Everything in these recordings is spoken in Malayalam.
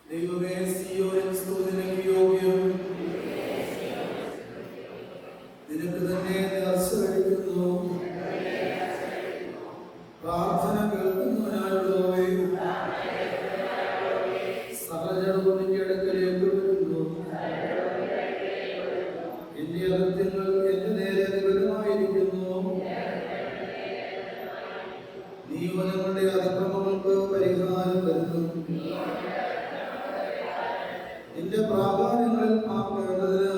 ദൈവമേ, സിയോനിൽ സ്തുതിക്ക് യോഗ്യം. നിനക്ക് തന്നെ നേർച്ച കഴിക്കുന്നു. പ്രാർത്ഥന കേൾക്കുന്നവനായുള്ളവേ, സകലജനവും നിന്റെ അടുക്കലേക്ക് വരുന്നു. എന്റെ അകത്യങ്ങൾ എന്റെ നേരെ നിബിഡമായിരിക്കുന്നു. നിയമനങ്ങളുടെ അതിക്രമങ്ങൾക്ക് പരിഹാരം വരുത്തും. നിന്റെ പ്രാകാരങ്ങളിൽ പാർക്കേണ്ടതിന്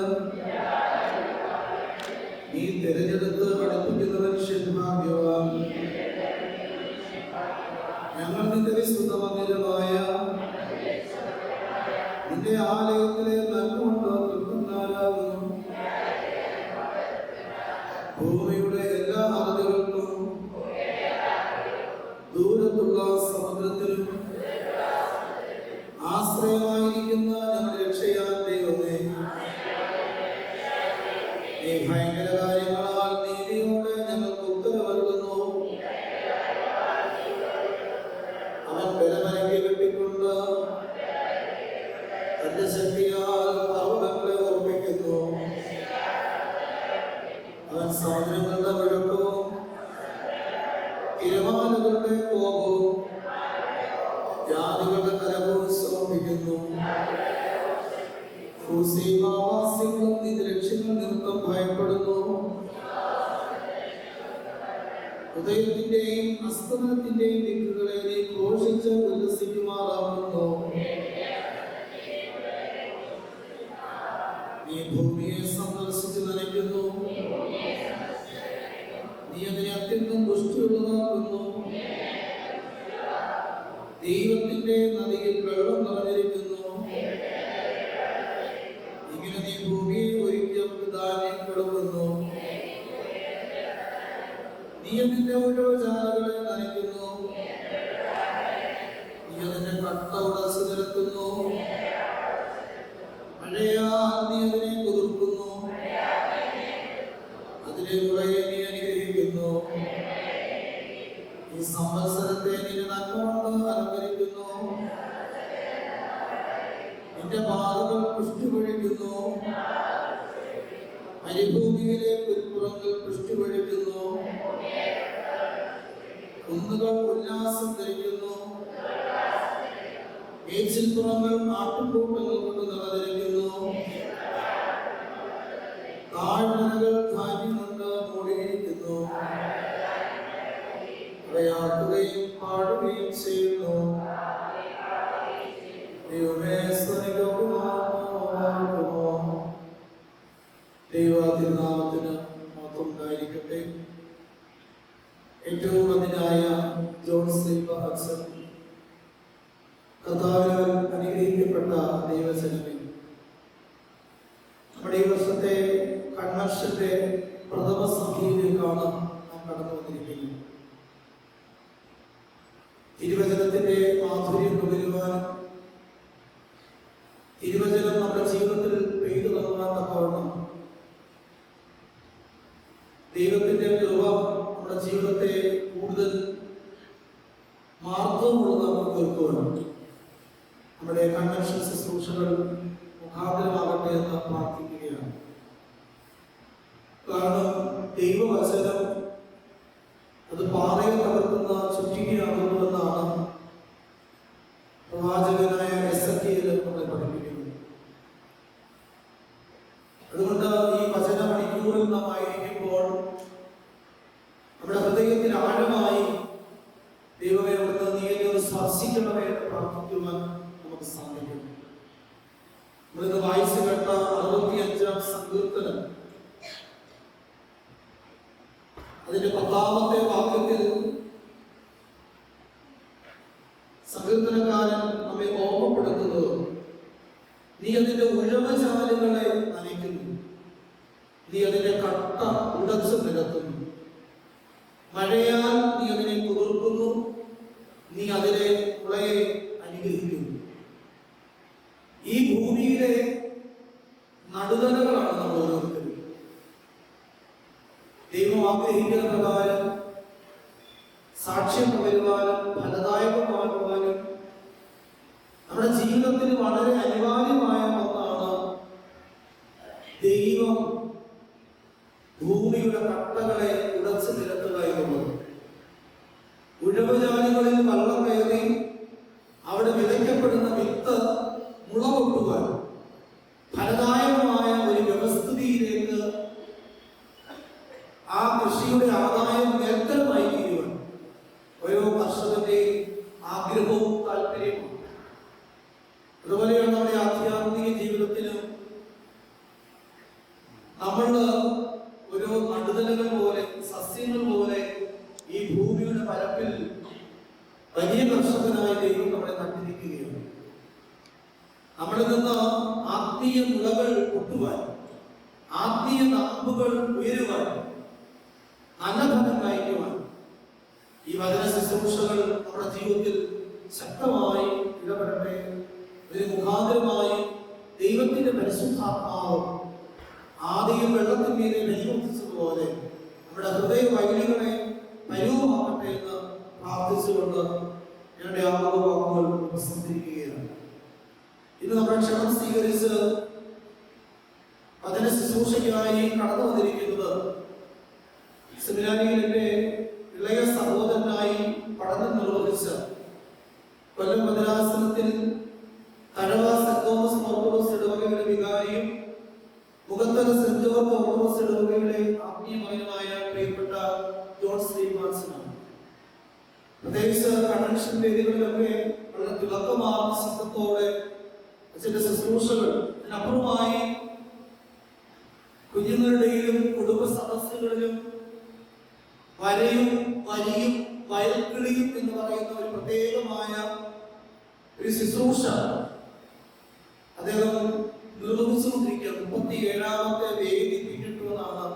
നീ തിരഞ്ഞെടുത്ത് പഠിപ്പിക്കുന്ന മനുഷ്യൻ ഭാഗ്യവാൻ. ഞങ്ങൾ നിന്റെ വിശുദ്ധ മന്ദിരമായ നിന്റെ ആലയത്തിലെ നന്മകൊണ്ട് തൃപ്തനാരാകുന്നു. ഭൂമിയുടെ എല്ലാ അറുതികൾക്കും ദൂരത്തുള്ള സമുദ്രത്തിലും ആശ്രയമായിരിക്കുന്ന ഞങ്ങളുടെ രക്ഷയാൻ ദൈവമേ, നീ ഭയങ്കര കാര്യങ്ങളാൽ നീതിയോടെ ഞങ്ങൾക്ക് ഉത്തരവരുന്നു. അവൻ ബലമനക്കി കെട്ടിക്കൊണ്ട് തന്റെ ശക്തിയാൽ പർവ്വതങ്ങളെ ഓർമ്മിക്കുന്നു. അവൻ സമുദ്രങ്ങളുടെ മുഴക്കവും തിരമാലകളുടെ കോപവും ജാതികളുടെ കലകവും സമർപ്പിക്കുന്നു. ഭൂസീമാവാസികളും നിന്റെ ലക്ഷ്യങ്ങൾ നിമിത്തം ഭയപ്പെടുന്നു. ഉദയത്തിന്റെയും അസ്തമനത്തിന്റെയും ദിക്കുകളെ നീ ഘോഷിച്ച് ഉല്ലസിക്കുമാറാകുന്നു. നീ ഭൂമിയെ സന്ദർശിച്ച് നനയ്ക്കുന്നു. നീ അതിനെ അത്യന്തം പുഷ്ടിയുള്ളതാക്കുന്നു. ദൈവത്തിന്റെ നദിയിൽ വെള്ളം നിറഞ്ഞിരിക്കുന്നു. ഇങ്ങനെ നീ ഭൂമിയെ ഒരുക്കി അവർക്ക് ധാന്യം വിളവുന്നു. നീ അതിന്റെ ഉഴവചാലുകളെ നനയ്ക്കുന്നു. നീ അതിന്റെ കട്ട ഉടച്ച് നിരത്തുന്നു. മഴയാൽ നീ അതിനെ കുതിർക്കുന്നു. അതിലെ മുളയെ നീ അനുഗ്രഹിക്കുന്നു. ഈ സംവത്സരത്തെ നിന്റെ നന്മ കൊണ്ട് അലങ്കരിക്കുന്നു. നിന്റെ പാതകൾ പുഷ്ടി പൊഴിക്കുന്നു. മരുഭൂമിയിലെ പുൽപ്പുറങ്ങൾ പുഷ്ടി പൊഴിക്കുന്നു. കുന്നുകൾ ഉല്ലാസം ധരിക്കുന്നു. മേച്ചിൽപ്പുറങ്ങൾ ആട്ടുകൂട്ടങ്ങൾ കൊണ്ട് നിറഞ്ഞിരിക്കുന്നു. താഴ്വരകൾ ധാന്യം കൊണ്ട് മൂടിയിരിക്കുന്നു. അവയാക്കുകയും പാടുകയും ചെയ്യുന്നു. ദൈവമേ, ദൈവത്തിനാമത്തിന് മാത്രം ഉണ്ടായിരിക്കട്ടെ. ഏറ്റവും അതിനായ ജോൺ സ്ലീപ്പ അച്ഛൻ, കർത്താവിനാൽ അനുഗ്രഹിക്കപ്പെട്ട ദൈവജനമേ, നമ്മുടെ ഈ വർഷത്തെ കൺവെൻഷന്റെ പ്രഥമ സംഖ്യയിലേക്കാണ് നാം കടന്നു വന്നിരിക്കുന്നത്. തിരുവചനത്തിന്റെ മാധുര്യം നുകരുവാനും തിരുവചനം നമ്മുടെ ജീവിതത്തിൽ പെയ്തു തുടങ്ങാൻ തക്കവണ്ണം ദൈവത്തിന്റെ കൃപ നമ്മുടെ ജീവിതത്തെ കൂടുതൽ മാർഗമുള്ളതാക്കി തീർക്കുവാനും നമ്മുടെ കൺവെൻഷൻ ശുശ്രൂഷകൾ മുഖാന്തരമാകട്ടെ എന്ന് പ്രാർത്ഥിക്കുകയാണ്. കാരണം ദൈവവചനം അത് പാറയെ തകർക്കുന്ന ചുറ്റികയാകുന്നുവെന്നാണ് പ്രവാചകനായ എസെക്കിയേൽ നമ്മളെ പഠിപ്പിക്കുന്നത്. അതുകൊണ്ട് ഈ വചന മണിക്കൂറിൽ നാം ആയിരിക്കുമ്പോൾ നമ്മുടെ ഹൃദയത്തിൽ ആഴമായി ദൈവമേ അവിടുന്ന് നീ എന്നെ ഒന്ന് സ്പർശിക്കണമേ എന്ന് പ്രാർത്ഥിക്കുവാൻ നമുക്ക് സാധിക്കും. നമ്മളിന്ന് വായിച്ചു കേട്ട 65-ാം സങ്കീർത്തനം അതിന്റെ 10-ാമത്തെ വാക്യത്തിൽ സങ്കീർത്തനക്കാരൻ നമ്മെ ഓർമ്മപ്പെടുത്തുന്നത്, നീ അതിന്റെ ഉഴവചാലുകളെ നനയ്ക്കുന്നു. നീ അതിന്റെ കട്ട ഉടച്ചു നിരത്തുന്നു. മഴയാൽ നീ അതിനെ കുതിർക്കുന്നു. നീ അതിലെ മുളയെ അനുഗ്രഹിക്കുന്നു. ഈ ഭൂമിയിലെ നടുതലകളാണ് നമ്മൾ ഓരോരുത്തരും. ദൈവം ആഗ്രഹിക്കുന്ന പ്രകാരം സാക്ഷ്യം പകരുവാനും ഫലദായകമാകുവാനും നമ്മുടെ ജീവിതത്തിന് വളരെ അനിവാര്യമായ ഒന്നാണ് ദൈവം ഭൂമിയുടെ കട്ടകളെ ഉടച്ചു നിരത്തുക എന്നുള്ളത്. ഉഴവുചാലുകളിൽ വെള്ളം കയറി അവിടെ വിതയ്ക്കപ്പെടുന്ന വിത്ത് മുള പൊട്ടുവാൻ, ഫലദായകമായ ഒരു വ്യവസ്ഥിതിയിലേക്ക് ആ കൃഷിയുടെ ആദായം നിരന്തരമായി തീരുവാൻ ഓരോ കർഷകന്റെയും ആഗ്രഹവും താല്പര്യവും. അതുപോലെയാണ് നമ്മുടെ ആധ്യാത്മിക ജീവിതത്തിലും നമ്മൾ ഓരോ നടുതലകൾ പോലെ, സസ്യങ്ങൾ പോലെ ഈ ഭൂമിയുടെ പരപ്പിൽ വലിയ കർഷകനായ ദൈവം നമ്മളെ നട്ടിരിക്കുകയാണ്. നമ്മളിൽ നിന്ന് ആത്മീയ മുളകൾ പൊട്ടുവാൻ, ആത്മീയ നാമ്പുകൾ ഉയരുവാൻ, നല്ല ഫലം കായ്ക്കുവാൻ ഈ വചന ശുശ്രൂഷകൾ നമ്മുടെ ജീവിതത്തിൽ ശക്തമായി ഇടപെടട്ടെ. ഒരു മുഖാന്തരമായി ദൈവത്തിന്റെ പരിശുദ്ധാത്മാവ് ആദ്യം വെള്ളത്തിന്മീതെ വെളിവർത്തിച്ചതുപോലെ നമ്മുടെ ഹൃദയ വൈലികളെ പരുവമാക്കട്ടെ എന്ന് പ്രാർത്ഥിച്ചുകൊണ്ട് ഞങ്ങളുടെ ആമുഖ വാക്കുകൾ ഉപസംഹരിക്കുകയാണ്. ഇന്ന് നമ്മുടെ ക്ഷണം സ്വീകരിച്ച് വചന ശുശ്രൂഷയ്ക്കായി കടന്നു വന്നിരിക്കുന്നത് സെമിനാരിയിൽ എൻ്റെ ഇളയ സഹോദരനായി പഠനം നിർവഹിച്ച കൊല്ലം ഭദ്രാസനത്തിൽ തഴവ സെന്റ് തോമസ് ഓർത്തഡോക്സ് ഇടവകയുടെ വികാരിയും മുഖത്തല സെന്റ് ജോർജ് ഓർത്തഡോക്സ് ഇടവകയുടെ ആത്മീയമായ പ്രിയപ്പെട്ട ജോൺ ശ്രീനിവാസനാണ്. പ്രത്യേകിച്ച് കൺവെൻഷൻ വേദികളിലൊക്കെ വളരെ തിളക്കമാർന്ന ശബ്ദത്തോടെ അച്ഛന്റെ ശുശ്രൂഷകൾ, അതിനപ്പുറമായി കുഞ്ഞുങ്ങളുടെയും കുടുംബ സദസ്സുകളിലും വരയും വരിയും വയൽക്കിളിയും എന്ന് പറയുന്ന ഒരു പ്രത്യേകമായ ഒരു ശുശ്രൂഷ അദ്ദേഹം നിർവഹിച്ചുകൊണ്ടിരിക്കുക. 37ാമത്തെ വേദി പിന്നിട്ടുവെന്നാണ്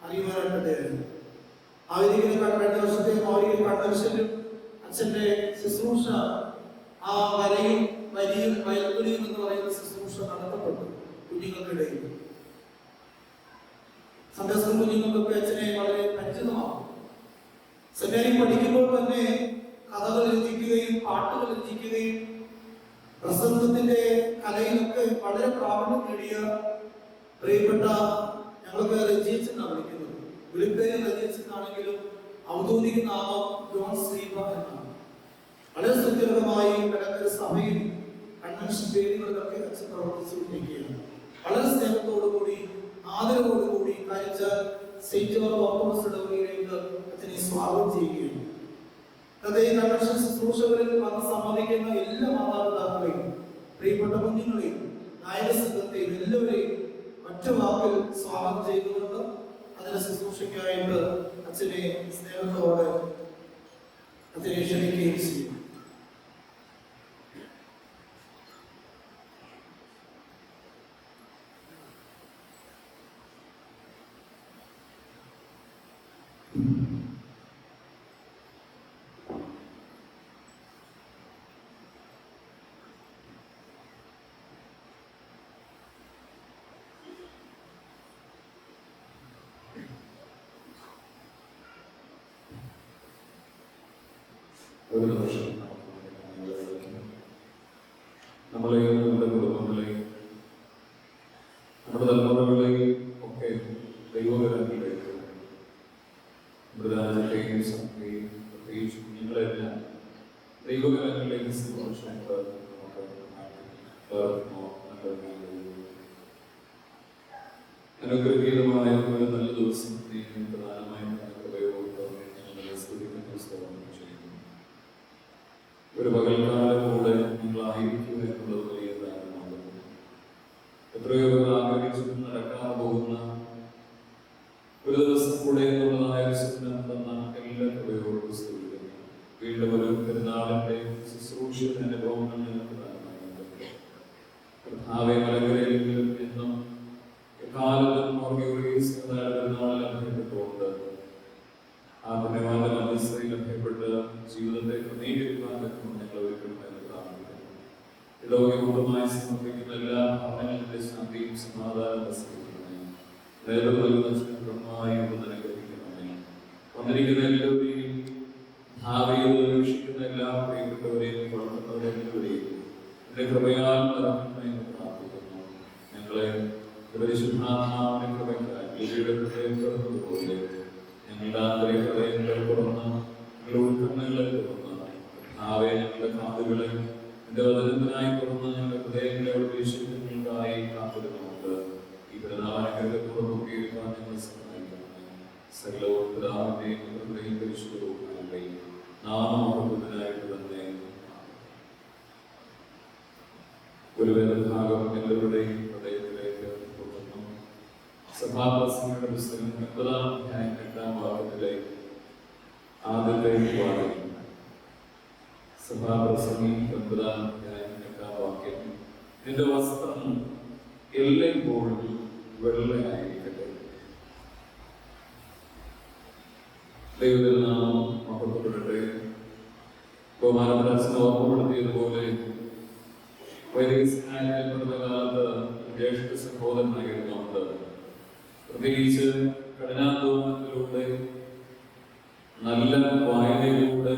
അറിയുവാനായിട്ട്. ആ വേദിയിൽ കഴിഞ്ഞ വർഷത്തെ മൗലിക കൺവെൻഷനിലും അച്ഛന്റെ ശുശ്രൂഷ, ആ വരയും വരിയും വയൽക്കിളിയും എന്ന് പറയുന്ന ശുശ്രൂഷ നടത്തപ്പെട്ടു കുഞ്ഞുങ്ങൾക്കിടയിൽ. സൺഡേ സ്കൂൾ കുഞ്ഞുങ്ങൾക്കൊക്കെ അച്ഛനെ വളരെ പരിചിതമാണ്. സെമിനാരിൽ പഠിക്കുമ്പോൾ തന്നെ കഥകൾ രചിക്കുകയും പാട്ടുകൾ രചിക്കുകയും പ്രസംഗത്തിന്റെ കലയിലൊക്കെ വളരെ പ്രാവീണ്യം നേടിയ പ്രിയപ്പെട്ട, ഞങ്ങളൊക്കെ രചയിച്ചെന്നാണ് വിളിക്കുന്നത്, വിളിപ്പേര് രചയിച്ചെന്നാണെങ്കിലും ഔദ്യോഗിക നാമം ജോൺ ശ്രീബ എന്നാണ്. വളരെ സുദീർഘമായി കലങ്കര സഭയിൽ കൺവെൻഷൻ വേദികളിലൊക്കെ അച്ഛൻ പ്രവർത്തിച്ചുകൊണ്ടിരിക്കുകയാണ്. വളരെ സ്നേഹത്തോടുകൂടി ആദരവോടുകൂടി കാഴ്ച സെന്റ് ജോർജ് ഓർത്തഡോക്സ് ഇടവകയിലേക്ക് അച്ഛനെ സ്വാഗതം ചെയ്യുകയാണ്. ഈ കൺവെൻഷൻ ശുശ്രൂഷകളിൽ വന്ന് സമ്മതിക്കുന്ന എല്ലാ മാതാപിതാക്കളെയും പ്രിയപ്പെട്ട കുഞ്ഞുങ്ങളെയും നായക സംഘത്തെയും എല്ലാവരെയും ഒറ്റ വാക്കിൽ സ്വാഗതം ചെയ്തുകൊണ്ട് അതിന്റെ ശുശ്രൂഷയ്ക്കായിട്ട് അച്ഛനെ സ്നേഹത്തോടെ അച്ഛനെ ക്ഷണിക്കുകയും ചെയ്യും. ഒരു നിമിഷം നമ്മളെയും നമ്മുടെ കുടുംബങ്ങളെയും നമ്മുടെ തലമുറകളെയും ഒക്കെ ദൈവകരങ്ങളിലേക്ക്, നമ്മുടെ രാജ്യത്തെയും സഭയെയും പ്രത്യേകിച്ച് കുഞ്ഞുങ്ങളെല്ലാം ദൈവകരങ്ങളിലേക്ക് സന്തോഷമുണ്ട്. അനുഗ്രഹീതമായ ഒരു നല്ല ദിവസം പ്രധാനമായും ഒരു പകൽക്കാലം കൂടെ നിങ്ങളായിരിക്കുക എന്നുള്ളത് വലിയ കാരണമാണ്. എത്രയോ ആഗ്രഹിച്ചു നടക്കാൻ പോകുന്ന ഒരു ദിവസം കൂടെ എന്നുള്ളതായ സ്വപ്നം തന്ന എല്ലാ കൃപയോടും സ്തുതിക്കുന്നു. വീണ്ടും ഒരു പെരുന്നാളിന്റെ ശുശ്രൂഷയുടെ അനുഭവങ്ങൾ നിങ്ങൾക്ക് കർത്താവെ മലകരയിലും എന്നും എക്കാലത്തും പെരുന്നാളിൽ അനുഭവപ്പെട്ടുകൊണ്ട് ആ പുണ്യവാന്റെ മധ്യസ്ഥയിൽ ലഭ്യപ്പെട്ട് ജീവിതത്തെ ക്രമീകരിക്കാൻ പറ്റുമെന്ന് ഞങ്ങൾ ഒരിക്കലും പ്രാർത്ഥിക്കുന്നു. ഇടവകപൂർവ്വമായി സമർപ്പിക്കുന്ന എല്ലാ ഭവനങ്ങളുടെ ശാന്തിയും സമാധാനം നേതൃത്വമായി അനുഗ്രഹിക്കണമേ. വന്നിരിക്കുന്ന എല്ലാവരെയും എന്റെ കൃപയാൽ നിറയ്ക്കണമെന്ന് പ്രാർത്ഥിക്കുന്നു. ഞങ്ങളെ പരിശുദ്ധാത്മാവിന്റെ കൃപയ്ക്കായി ഗിരിയുടെ ഹൃദയം തുറന്നതുപോലെ ഞങ്ങളുടെ ആന്തരിക ഹൃദയങ്ങളെ തുറന്ന് ഞങ്ങളുടെ ഉൾക്കണ്ണുകളെ തുറന്ന് ആവെ ഞങ്ങളുടെ കാതുകളെ എന്റെ വചനത്തിനായി തുറന്ന് ഞങ്ങളുടെ ഹൃദയങ്ങളെ ഉദ്ദേശിക്കുന്നതിനായി കാത്തിരുന്നുകൊണ്ട് ഈ പെരുന്നാളനുഗ്രഹത്തെ പുറത്തുകീഴ്ക്കാൻ ഞങ്ങൾ സഹായിക്കണം. സകലവും പിതാവിന്റെയും പുത്രന്റെയും പരിശുദ്ധവുമായുടെയും നാമമഹത്വത്തിനായിട്ട് തന്നെ. ഒരു വേദഭാഗം എല്ലാവരുടെയും ഹൃദയത്തിലേക്ക് കൊണ്ടുവന്നു. സഭാപ്രസംഗങ്ങളുടെ പുസ്തകം 9-ാം അധ്യായം 8-ാം വാക്യത്തിലെ ആദ്യത്തെ വാക്യം. സഭാപ്രസംഗി 9-ാം അധ്യായം 8-ാം വാക്യം. നിന്റെ വസ്ത്രം എല്ലായ്പ്പോഴും വെള്ളയായിരിക്കട്ടെ. ദൈവത്തിന്റെ നാമം മഹത്വപ്പെടട്ടെ. ബഹുമാനപ്പെട്ട അച്ഛൻ ഓർമ്മപ്പെടുത്തിയതുപോലെ കാലത്ത് ജ്യേഷ്ഠ സഹോദരനായിരുന്നുകൊണ്ട് പ്രത്യേകിച്ച് കഠിനാധ്വാനത്തിലൂടെ നല്ല വായനയിലൂടെ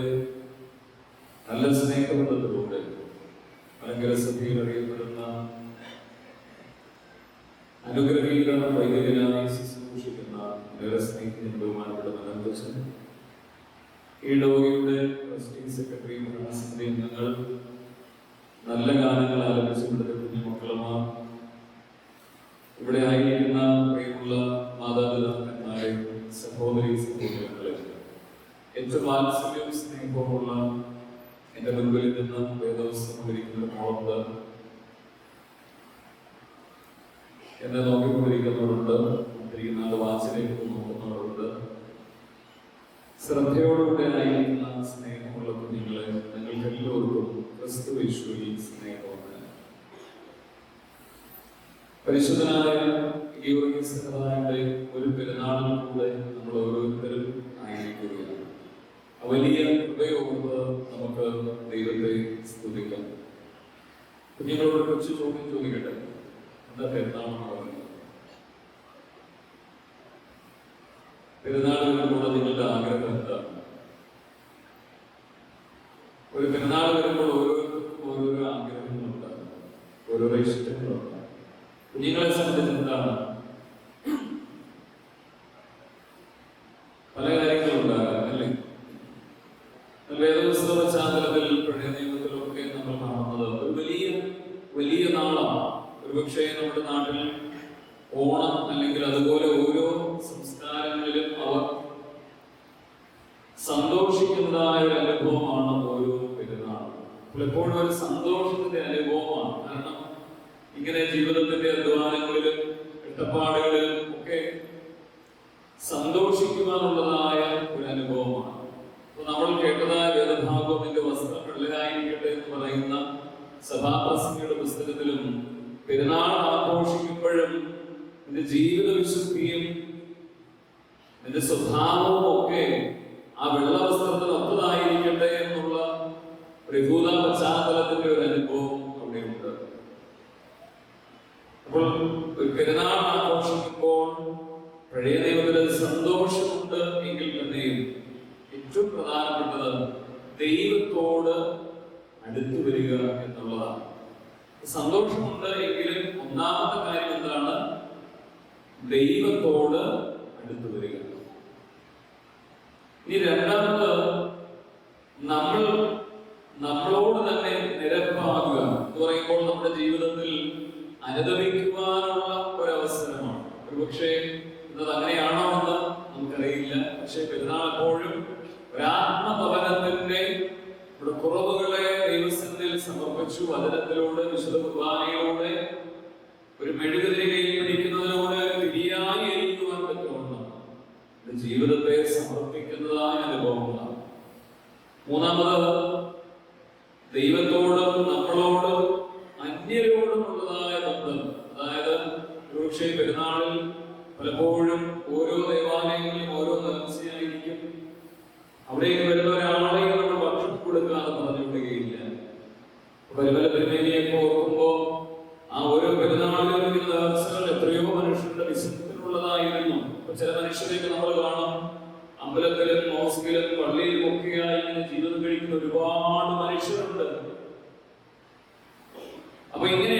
നല്ല സ്നേഹബന്ധത്തിലൂടെ മലങ്കര സഭയിൽ അറിയപ്പെടുന്ന അനുഗ്രഹീകരണ വൈദികനായി ശുശ്രൂഷിക്കുന്ന സ്നേഹിക്കുന്ന ബഹുമാനപ്പെട്ട മനോജൻ, ഈ ഡോഗിയുടെ ട്രസ്റ്റി സെക്രട്ടറി ഭരണസമിതി അംഗങ്ങൾ, നല്ല ഗാനങ്ങൾ ആലപിച്ചുകൊടുത്ത കുഞ്ഞുമക്കളുമാർ, ഇവിടെ ആയിരിക്കുന്ന പ്രിയമുള്ള മാതാപിതാക്കന്മാരെ, സഹോദരി സഹോദരങ്ങളെ, ഏറ്റവും വാത്സല്യവും സ്നേഹവുമുള്ള എന്റെ മുൻപിൽ നിന്ന് വേദവസ്ത്രം ഇരിക്കുന്ന മോളത്ത് എന്നെ നോക്കിക്കൊണ്ടിരിക്കുന്നവരുണ്ട്, ഇരിക്കുന്ന വാച്ചിലേക്ക് നോക്കുന്നവരുണ്ട്. ശ്രദ്ധയോടുകൂടെ ആയിരിക്കുന്ന സ്നേഹമുള്ള കുഞ്ഞുങ്ങളെ, നിങ്ങൾക്ക് എല്ലാവർക്കും ക്രിസ്തുയേശുവിൽ സ്നേഹമാണ്. പരിശുദ്ധനായ ഗീവർഗീസ് സഹോദരന്റെ ഒരു പെരുന്നാളിൽ കൂടെ നമ്മൾ ഓരോരുത്തരും ആയിരിക്കുകയാണ്. വലിയ കൃപയോർത്ത് നമുക്ക് ദൈവത്തെ സ്തുതിക്കാം. കുഞ്ഞുങ്ങളോട് കുറച്ച് ചോദ്യം ചോദിക്കട്ടെ. എന്താ പെരുന്നാളെന്ന് പറയുന്നത്? പെരുന്നാളുകളിലൂടെ നിങ്ങളുടെ ആഗ്രഹം എന്താണ്? ഒരു പെരുന്നാൾ വരുമ്പോൾ ഓരോരുത്തർക്കും ഓരോരോ ആഗ്രഹങ്ങളുണ്ടാകും, ഓരോരോ ഇഷ്ടങ്ങളുണ്ടാകും. കുഞ്ഞുങ്ങളെ സംബന്ധിച്ച് എന്താണ്? പല കാര്യങ്ങളുണ്ടാകാം അല്ലേ? വേദപുസ്തക പശ്ചാത്തലത്തിൽ പഴയ നിയമത്തിലൊക്കെ നമ്മൾ കാണുന്നത് ഒരു വലിയ വലിയ നാളാണ്. ഒരുപക്ഷെ നമ്മുടെ നാട്ടിൽ ഓണം അല്ലെങ്കിൽ അതുപോലെ ഓരോ സംസ്കാരങ്ങളിലും അവർ സന്തോഷിക്കുന്നതായ ഒരു അനുഭവമാണ് ഓരോ പെരുന്നാൾ. എപ്പോഴും ഒരു സന്തോഷത്തിന്റെ അനുഭവമാണ്. കാരണം ഇങ്ങനെ ജീവിതത്തിന്റെ അധ്വാനങ്ങളിലും കഷ്ടപ്പാടുകളിലും ഒക്കെ സന്തോഷിക്കുവാനുള്ളതായ ഒരു അനുഭവമാണ്. അപ്പൊ നമ്മൾ കേട്ടതായ വേദഭാഗം എന്റെ വസ്ത്രം വെള്ളയായിരിക്കട്ടെ എന്ന് പറയുന്ന സഭാപ്രസംഗിയുടെ പുസ്തകത്തിലും പെരുന്നാൾ ആഘോഷിക്കുമ്പോഴും നിന്റെ ജീവിത വിശുദ്ധിയും നിന്റെ സ്വഭാവവും ഒക്കെ ആ വെള്ള വസ്ത്രത്തിന് ഒത്തതായിരിക്കട്ടെ എന്നുള്ള പ്രഭൂത പശ്ചാത്തലത്തിന്റെ ഒരു അനുഭവം അവിടെയുണ്ട്. അപ്പോൾ ഒരു പെരുന്നാൾ ആഘോഷിക്കുമ്പോൾ പഴയ നിയമത്തിൽ സന്തോഷമുണ്ട് എങ്കിൽ തന്നെയും ഏറ്റവും പ്രധാനപ്പെട്ടത് ദൈവത്തോട് അടുത്തു വരിക എന്നുള്ളതാണ്. സന്തോഷമുണ്ട് എങ്കിലും ഒന്നാമത്തെ കാര്യം എന്താണ്? ദൈവത്തോട് അടുത്തു വരിക. ഇനി രണ്ടാമത് നമ്മളോട് തന്നെ നിരപ്പാകുക എന്ന് പറയുമ്പോൾ നമ്മുടെ ജീവിതത്തിൽ അനുദമിക്കുവാനുള്ള ഒരവസരമാണ്. ഒരുപക്ഷെ ഇന്നത് അങ്ങനെയാണോ എന്ന് നമുക്കറിയില്ല. പക്ഷെ പെരുന്നാൾ എപ്പോഴും ഒരാത്മഭവനത്തിന്റെ കുറവുകളെ ദൈവസന്നിധിയിൽ സമർപ്പിച്ചു വചനത്തിലൂടെ വിശുദ്ധ കുർബാനയിലൂടെ ഒരു മെഴുകുതിരികയിൽ പിടിക്കുന്നതിലൂടെ തിരിയായി എരിക്കുവാൻ പറ്റുമെന്ന് ജീവിതത്തെ സമർപ്പിക്കുന്നതായ അനുഭവങ്ങളാണ്. മൂന്നാമത് ദൈവത്തോടും നമ്മളോടും അന്യരോടുമുള്ളതായ ബന്ധം. അതായത് ഒരുപക്ഷെ പെരുന്നാളിൽ പലപ്പോഴും ഓരോ ദേവാലയങ്ങളിലും ഓരോ നേർച്ചയായിരിക്കും. അവിടേക്ക് വരുന്ന ഒരാളെയും നമ്മൾ ഭക്ഷണം കൊടുക്കാതെ പറഞ്ഞു വിടുകയില്ല. പരിമല പെരുമേനിയൊക്കെ ഓർക്കുമ്പോ ആ ഓരോ പെരുന്നാളിലും നേർച്ചകൾ എത്രയോ മനുഷ്യരുടെ വിശുദ്ധത്തിനുള്ളതായിരുന്നു. ചില മനുഷ്യരെയൊക്കെ നമ്മൾ കാണാം, അമ്പലത്തിലും മോസ്കിലും പള്ളിയിലും ഒക്കെയായി ഇങ്ങനെ ജീവിതം കഴിക്കുന്ന ഒരുപാട് മനുഷ്യരുണ്ട്. അപ്പൊ ഇങ്ങനെ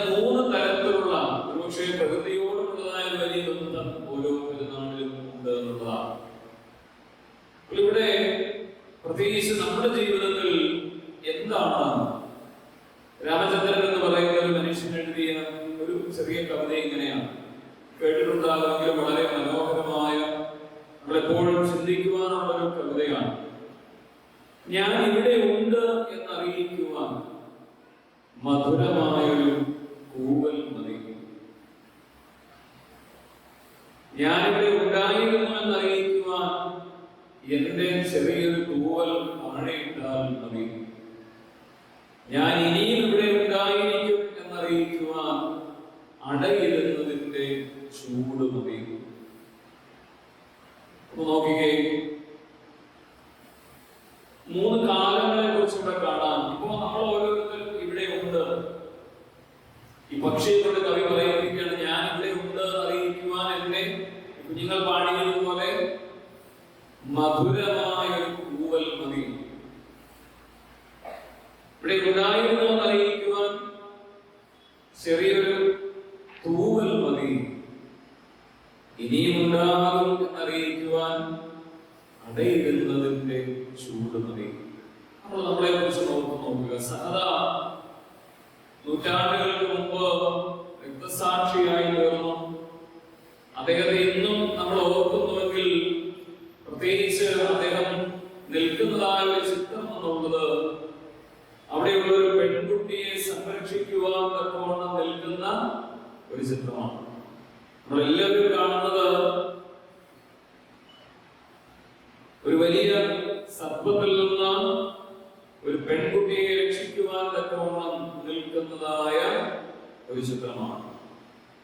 മൂന്ന് തരത്തിലുള്ള ഒരുപക്ഷെ പ്രകൃതിയോടുള്ളതായ വലിയ ബന്ധം ഓരോ പെരുന്നാളിലും ഉണ്ട് എന്നുള്ളതാണ്. ഇവിടെ പ്രത്യേകിച്ച് നമ്മുടെ ജീവിതത്തിൽ എന്താണ് രാമചന്ദ്രൻ എന്ന് പറയുന്ന ഒരു മനുഷ്യൻ എഴുതിയ ഒരു ചെറിയ കവിത ഇങ്ങനെയാണ്. കേട്ടിട്ടുണ്ടാകുമെങ്കിലും വളരെ മനോഹരമായ, നമ്മളെപ്പോഴും ചിന്തിക്കുവാനുള്ള ഒരു കവിതയാണ്. ഞാൻ ഇവിടെ ഉണ്ട് എന്നറിയിക്കുവാൻ മധുരമായൊരു കൂവൽ മതി. ഞാനിവിടെ ഉണ്ടായിരുന്നു എന്നറിയിക്കുവാൻ എന്റെ ചെറിയൊരു തൂവൽ താഴെയിട്ടാൽ മതി. ഞാൻ ഇനിയും ഇവിടെ ഉണ്ടായിരിക്കും എന്നറിയിക്കുവാൻ അടയിരുന്നതിന്റെ ചൂട് മതി. നോക്കിക്കേ, മൂന്ന് കാലങ്ങളെ കുറിച്ചുകൂടെ കാണാം. ഇപ്പോ നമ്മൾ ഓരോരുത്തരും ഇവിടെ ഉണ്ട്. ഈ പക്ഷിയോട് കവി പറയുകയാണ്, ഞാൻ ഇവിടെ ഉണ്ട് അറിയിക്കുവാൻ എന്റെ കുഞ്ഞുങ്ങൾ പാടിയതുപോലെ മധുരമായ ഒരു കൂവൽ മതി. ഇവിടെ ഉണ്ടായിരുന്നു എന്നറിയിക്കുവാൻ ചെറിയൊരു തൂവൽ മതി. ഇനിയും ഉണ്ടാകും എന്നറിയിക്കുവാൻ അടയിരുന്നതിന്റെ ചൂട് മതി. നമ്മളെ കുറിച്ച് നോക്കുക. സഹദാ നൂറ്റാണ്ടുകൾക്ക് മുമ്പ് രക്തസാക്ഷിയായി തീർന്നു. അദ്ദേഹത്തെ ഇന്നും നമ്മൾ ഓർക്കുന്നുവെങ്കിൽ, പ്രത്യേകിച്ച് അദ്ദേഹം നിൽക്കുന്നതായ ഒരു ചിത്രം എന്നുള്ളത് അവിടെയുള്ള ഒരു പെൺകുട്ടിയെ സംരക്ഷിക്കുവാൻ തക്കവണ്ണം നിൽക്കുന്ന ഒരു ചിത്രമാണ്. നമ്മളെല്ലാവരും കാണുന്നത് ഒരു വലിയ സർപ്പത്തിൽ നിന്ന് ഒരു പെൺകുട്ടിയെ രക്ഷിക്കുവാൻ തക്കവണ്ണം നിൽക്കുന്നതായ ഒരു ചിത്രമാണ്.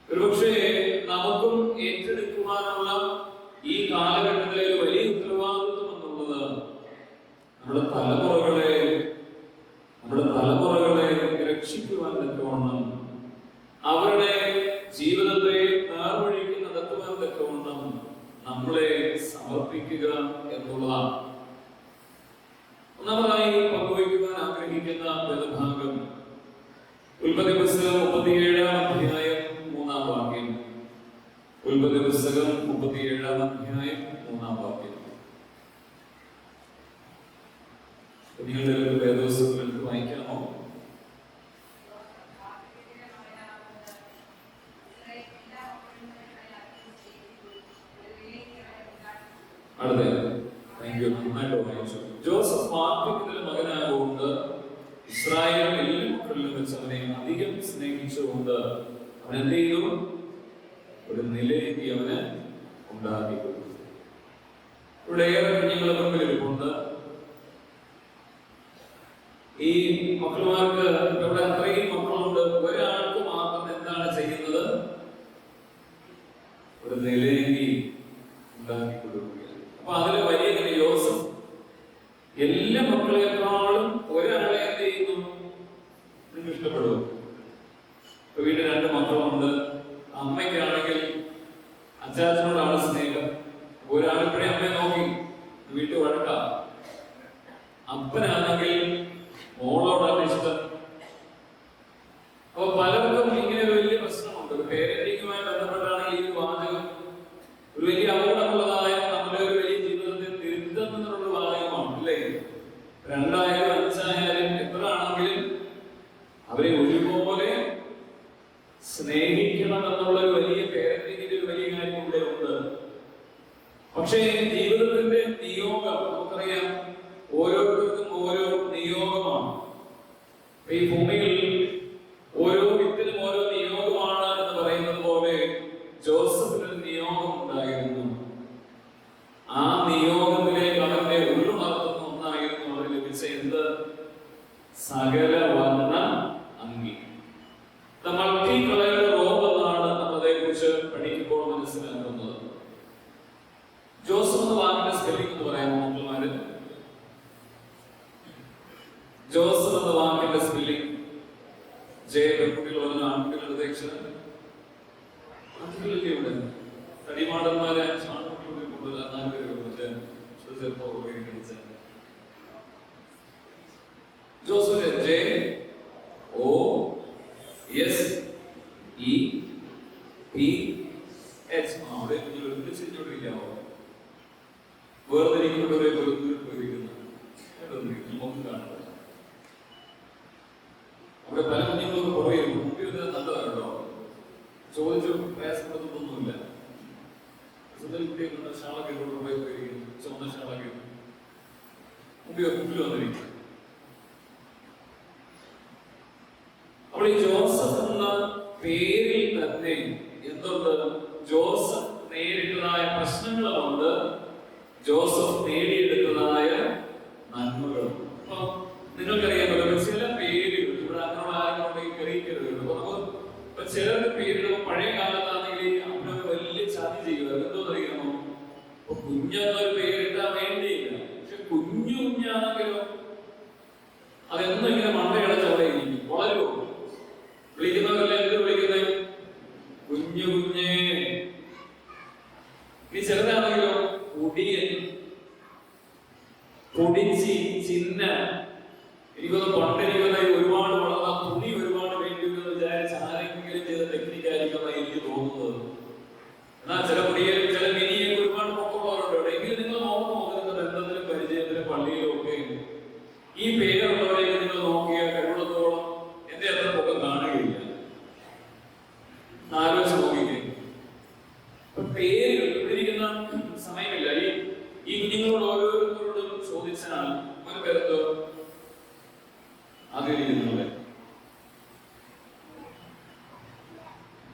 ഒരുപക്ഷെ നമുക്കും ഏറ്റെടുക്കുവാനുള്ള ഈ കാലഘട്ടത്തിലെ ഒരു വലിയ ഉത്തരവാദിത്വം എന്നുള്ളത് നമ്മുടെ തലമുറകളെ രക്ഷിക്കുവാൻ തക്കവണ്ണം, അവരുടെ ജീവിതത്തെ നേർവഴിക്ക് നടത്തുവാൻ തക്കവണ്ണം നമ്മളെ സമർപ്പിക്കുക എന്നുള്ളതാണ്. ഒന്നാമതായി പങ്കുവയ്ക്കുവാൻ ആഗ്രഹിക്കുന്ന വേദഭാഗം ഉൽപ്പത്തി പുസ്തകം 37-ാം അധ്യായം 3-ാം വാക്യം. ഉൽപ്പത്തി പുസ്തകം 37-ാം അധ്യായം 3-ാം വാക്യം. നിങ്ങളുടെ വേദപുസ്തകങ്ങൾക്ക് വായിക്കാമോ? അടുത്ത ജോസഫ് മാർക്കറ്റിലെ മകനായതുകൊണ്ട് ഇസ്രായേൽ എല്ലാ മക്കളിലും വെച്ച് അവനെ അധികം സ്നേഹിച്ചുകൊണ്ട് അവൻ എന്ത് ചെയ്തു? ഒരു നിലയ്ക്ക് അവന് ഉണ്ടാക്കി കൊടുത്തു. ഇവിടെ ഏറെ കുഞ്ഞുങ്ങളെ മുമ്പിൽ ഇരിപ്പുണ്ട്. ഈ മക്കളുമാർക്ക് ഇവിടെ അത്രയും മക്കളുണ്ട്. ഒരാൾക്ക് മാത്രം എന്താണ് ചെയ്യുന്നത്? ഒരു നിലയ്ക്ക് ഉണ്ടാക്കി കൊടുക്കുക. അപ്പൊ അതിലെ വലിയ യോസഫ് എല്ലാ മക്കളെക്കാളും ഒരാളെ എന്ത് ചെയ്യുന്നു? നിങ്ങൾ ഇഷ്ടപ്പെടും. വീട്ടിൽ 2 മക്കളുണ്ട്. അമ്മയ്ക്കാണെങ്കിൽ അച്ചാച്ചനോടാണ് സ്നേഹം. ഒരാളിപ്പോഴേ അമ്മയെ നോക്കി വീട്ടിൽ വഴക്കാം. അപ്പനാണെങ്കിൽ മോളോടാണ് ഇഷ്ടം. അപ്പൊ പലർക്കും ഇങ്ങനെ ഒരു വലിയ പ്രശ്നമുണ്ട്. ഒരു പേരന്റിങ്ങുമായി ബന്ധപ്പെട്ടാണ് ഈ ഒരു വാചകം ഒരു വലിയ അപകടമുള്ളതായ നമ്മുടെ ഒരു വലിയ ജീവിതത്തെ തിരുത്തുന്നതിനുള്ള വാചകമാണ്, അല്ലേ? 2 ആയാലും 5 ആയാലും എത്ര ആണെങ്കിലും അവരെ ഒരുപോലെ സ്നേഹിക്കണം എന്നുള്ള ഒരു വലിയ പേരന്റിങ്ങിന്റെ ഒരു വലിയ കാര്യം ഇവിടെ ഉണ്ട്. പക്ഷേ ജീവിതത്തിന്റെ നിയോഗം നമുക്കറിയാം. ഓരോരുത്തർക്കും ഓരോ നിയോഗമാണ്. ഈ ഭൂമിയിൽ ഓരോ വിത്തിനും ഓരോ നിയോഗമാണ് എന്ന് പറയുന്നത് പോലെ ജോസഫിന് നിയോഗം ഉണ്ടായിരുന്നു. ആ നിയോഗത്തിലേക്ക് അവന്റെ ഉള്ളുണർത്തുന്ന ഒന്നായിരുന്നു അവന് ലഭിച്ച എന്ത്? സകല വർണ്ണ അങ്കി. മൾട്ടി കളേർഡ് റോബ് എന്നാണ് നമ്മൾ അതേക്കുറിച്ച് പഠിക്കുമ്പോൾ മനസ്സിലാക്കുന്നത്. ജോസഫ് എന്ന വാക്കിന്റെ സ്പെല്ലിംഗ് എന്ന് പറയാമോ മക്കളുമാര്? ജോസഫ് എന്ന വാക്കിന്റെ സ്പെല്ലിംഗ് പെൺകുട്ടികൾ വന്ന ആൺകുട്ടികളുടെ അക്ഷരം ആൺകുട്ടികളല്ലേ ഇവിടെ? തടിമാടന്മാരെ ആൺകുട്ടികൾ കൂടുതൽ 4 പേര് ജോസഫ് JOSEPH അവിടെ നിങ്ങൾ ഒരുമിച്ചിരിച്ചോണ്ടിരിക്കാമോ? വേർതിരിക്കുന്നവരെ പോയിരിക്കുന്നു നമുക്ക് കാണുന്നത്. അവിടെ പല കുഞ്ഞുങ്ങൾക്ക് പുറകെ മുമ്പിൽ നല്ലതാണ് കേട്ടോ. ചോദിച്ചു പ്രയാസപ്പെടുത്തൊന്നുമില്ല. സുന്ദരി കുട്ടികളുടെ ഷാളൊക്കെ പുറകെ പോയിരിക്കുന്നു, ചുവന്ന ഷാളൊക്കെ മുമ്പിൽ വന്നിരിക്കും. അപ്പോൾ ഈ ജോസഫ് എന്ന പേരിൽ തന്നെ എന്തുണ്ട്? ജോസഫ് നേരിട്ടതായ പ്രശ്നങ്ങളുമുണ്ട്, ജോസഫ് നേടിയെടുത്തതായ നന്മകളും. അപ്പൊ നിങ്ങൾക്കറിയാമല്ലോ ചില പേരുകൾ ഇവിടെ അങ്ങനെ ഗ്രഹിക്കരുത്. അപ്പൊ ചിലർക്ക് പേരിടുമ്പോൾ പഴയ കാലത്താണെങ്കിൽ അവരൊക്കെ വലിയ ചതി ചെയ്യുക. എന്തോന്നറിയാമോ? ഇപ്പൊ കുഞ്ഞെന്നൊരു പേരിട്ടാൻ വേണ്ടിയില്ല, പക്ഷെ കുഞ്ഞാണെങ്കിലോ അതെന്നും ഇങ്ങനെ മണ്ടയടച്ച് അവിടെ ഇരിക്കും, വളരുമോ? വിളിക്കുന്നവരെല്ലാം എന്ത് വിളിക്കുന്നത്? കുഞ്ഞേ. ഈ ചെറുതാണെങ്കിലോ കുടിയൻ, കുടിച്ചി, ചിന്ന. എനിക്കൊന്ന് പണ്ടെനിക്കുന്ന ഒരുപാട് വളർന്ന തുണി ഒരുപാട് വേണ്ടിയെന്ന് വിചാരിച്ച് ആരെങ്കിലും ചെയ്ത ടെക്നിക്കായിരിക്കും എനിക്ക് തോന്നുന്നത്. എന്നാൽ ചില കുടിയൻ, ചില മിനിയൊക്കെ ഒരുപാട് പൊക്കമുള്ളവരുണ്ട്. എവിടെയെങ്കിലും നിങ്ങൾ നോക്കുന്ന ബന്ധത്തിലും പരിചയത്തിലും പള്ളിയിലും ഒക്കെ ഈ പേരുള്ളവരെ നിങ്ങൾ നോക്കിയ കഴിവുള്ളത്തോളം എന്റെ അത്ര പൊക്കം കാണുകയില്ല. ആലോചിച്ച് നോക്കിക്കേ. പേരുകൾ ഇരിക്കുന്ന സമയമില്ല. ഈ കുഞ്ഞുങ്ങളോട് ഓരോരുത്തരോടും ചോദിച്ചാൽ ഒരു പേരെന്തോ ആഗ്രഹിക്കുന്നുണ്ട്.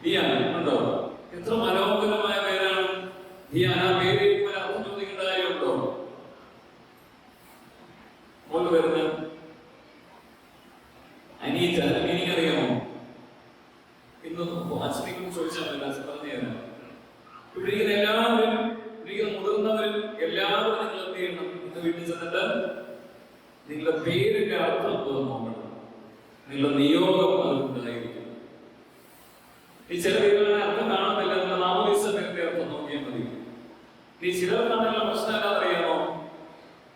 ഡിയാന ഉണ്ടോ? എത്ര മനോഹരമായ പേരാണ് ഡിയാന. പേര് അർത്ഥം ചോദിക്കേണ്ട കാര്യമുണ്ടോ? മോള് വരുന്ന അനീറ്റ, എനിക്കറിയാമോ? ഇന്ന് അച്ഛനെ ചോദിച്ചാൽ മതി, അച്ഛൻ പറഞ്ഞു തരാം. ഇവിടെ ഇരിക്കുന്ന എല്ലാവരും, ഇരിക്കുന്ന മുതിർന്നവരും എല്ലാവരും നിങ്ങൾ എന്ത് ചെയ്യണം? ഇന്ന് വീട്ടിൽ ചെന്നിട്ട് നിങ്ങളുടെ പേരിന്റെ അർത്ഥം എന്തോ നോക്കണം. നിങ്ങളുടെ നിയോഗം അതുകൊണ്ടായിരിക്കും. ഈ ചില പേരുകളുടെ അർത്ഥം കാണുന്നില്ല, നിങ്ങളുടെ നാമദീസ പേരിന്റെ അർത്ഥം നോക്കിയാൽ മതി. ഈ ചിലർക്കാണെങ്കിലും പ്രശ്നം എന്താണെന്ന് അറിയാമോ?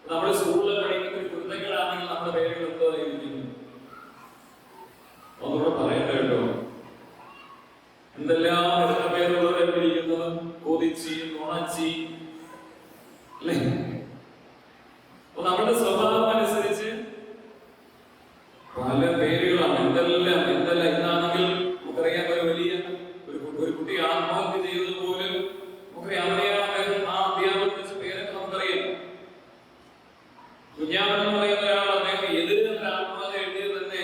നമ്മുടെ സ്കൂളിൽ പഠിക്കുന്ന കുരുത്തങ്ങളാണെങ്കിൽ നമ്മുടെ പേരുകൾ എന്തോ ഇരിക്കുന്നു. ഒന്നുകൂടെ പറയണ്ട കേട്ടോ. എന്തെല്ലാം എത്ര പേരുള്ളവരെ വിളിക്കുന്നത്? കൊതിച്ചി, നുണച്ചി, അല്ലേ? അപ്പൊ നമ്മുടെ സ്വഭാവം അനുസരിച്ച് പല പേരുകളാണ്. എന്തെല്ലാം ഇന്നാണെങ്കിൽ നമുക്കറിയാം, ഒരു വലിയ ഒരു കുട്ടി ആത്മഹത്യ ചെയ്തത് പോലും നമുക്കറിയാം. ആ അധ്യാപകൻ വെച്ച പേരൊക്കെ നമുക്കറിയാം. കുഞ്ഞാവൻ എന്ന് പറയുന്ന ഒരാൾ, അദ്ദേഹം എതിരെ ആത്മഹത്യ എഴുതിയത് തന്നെ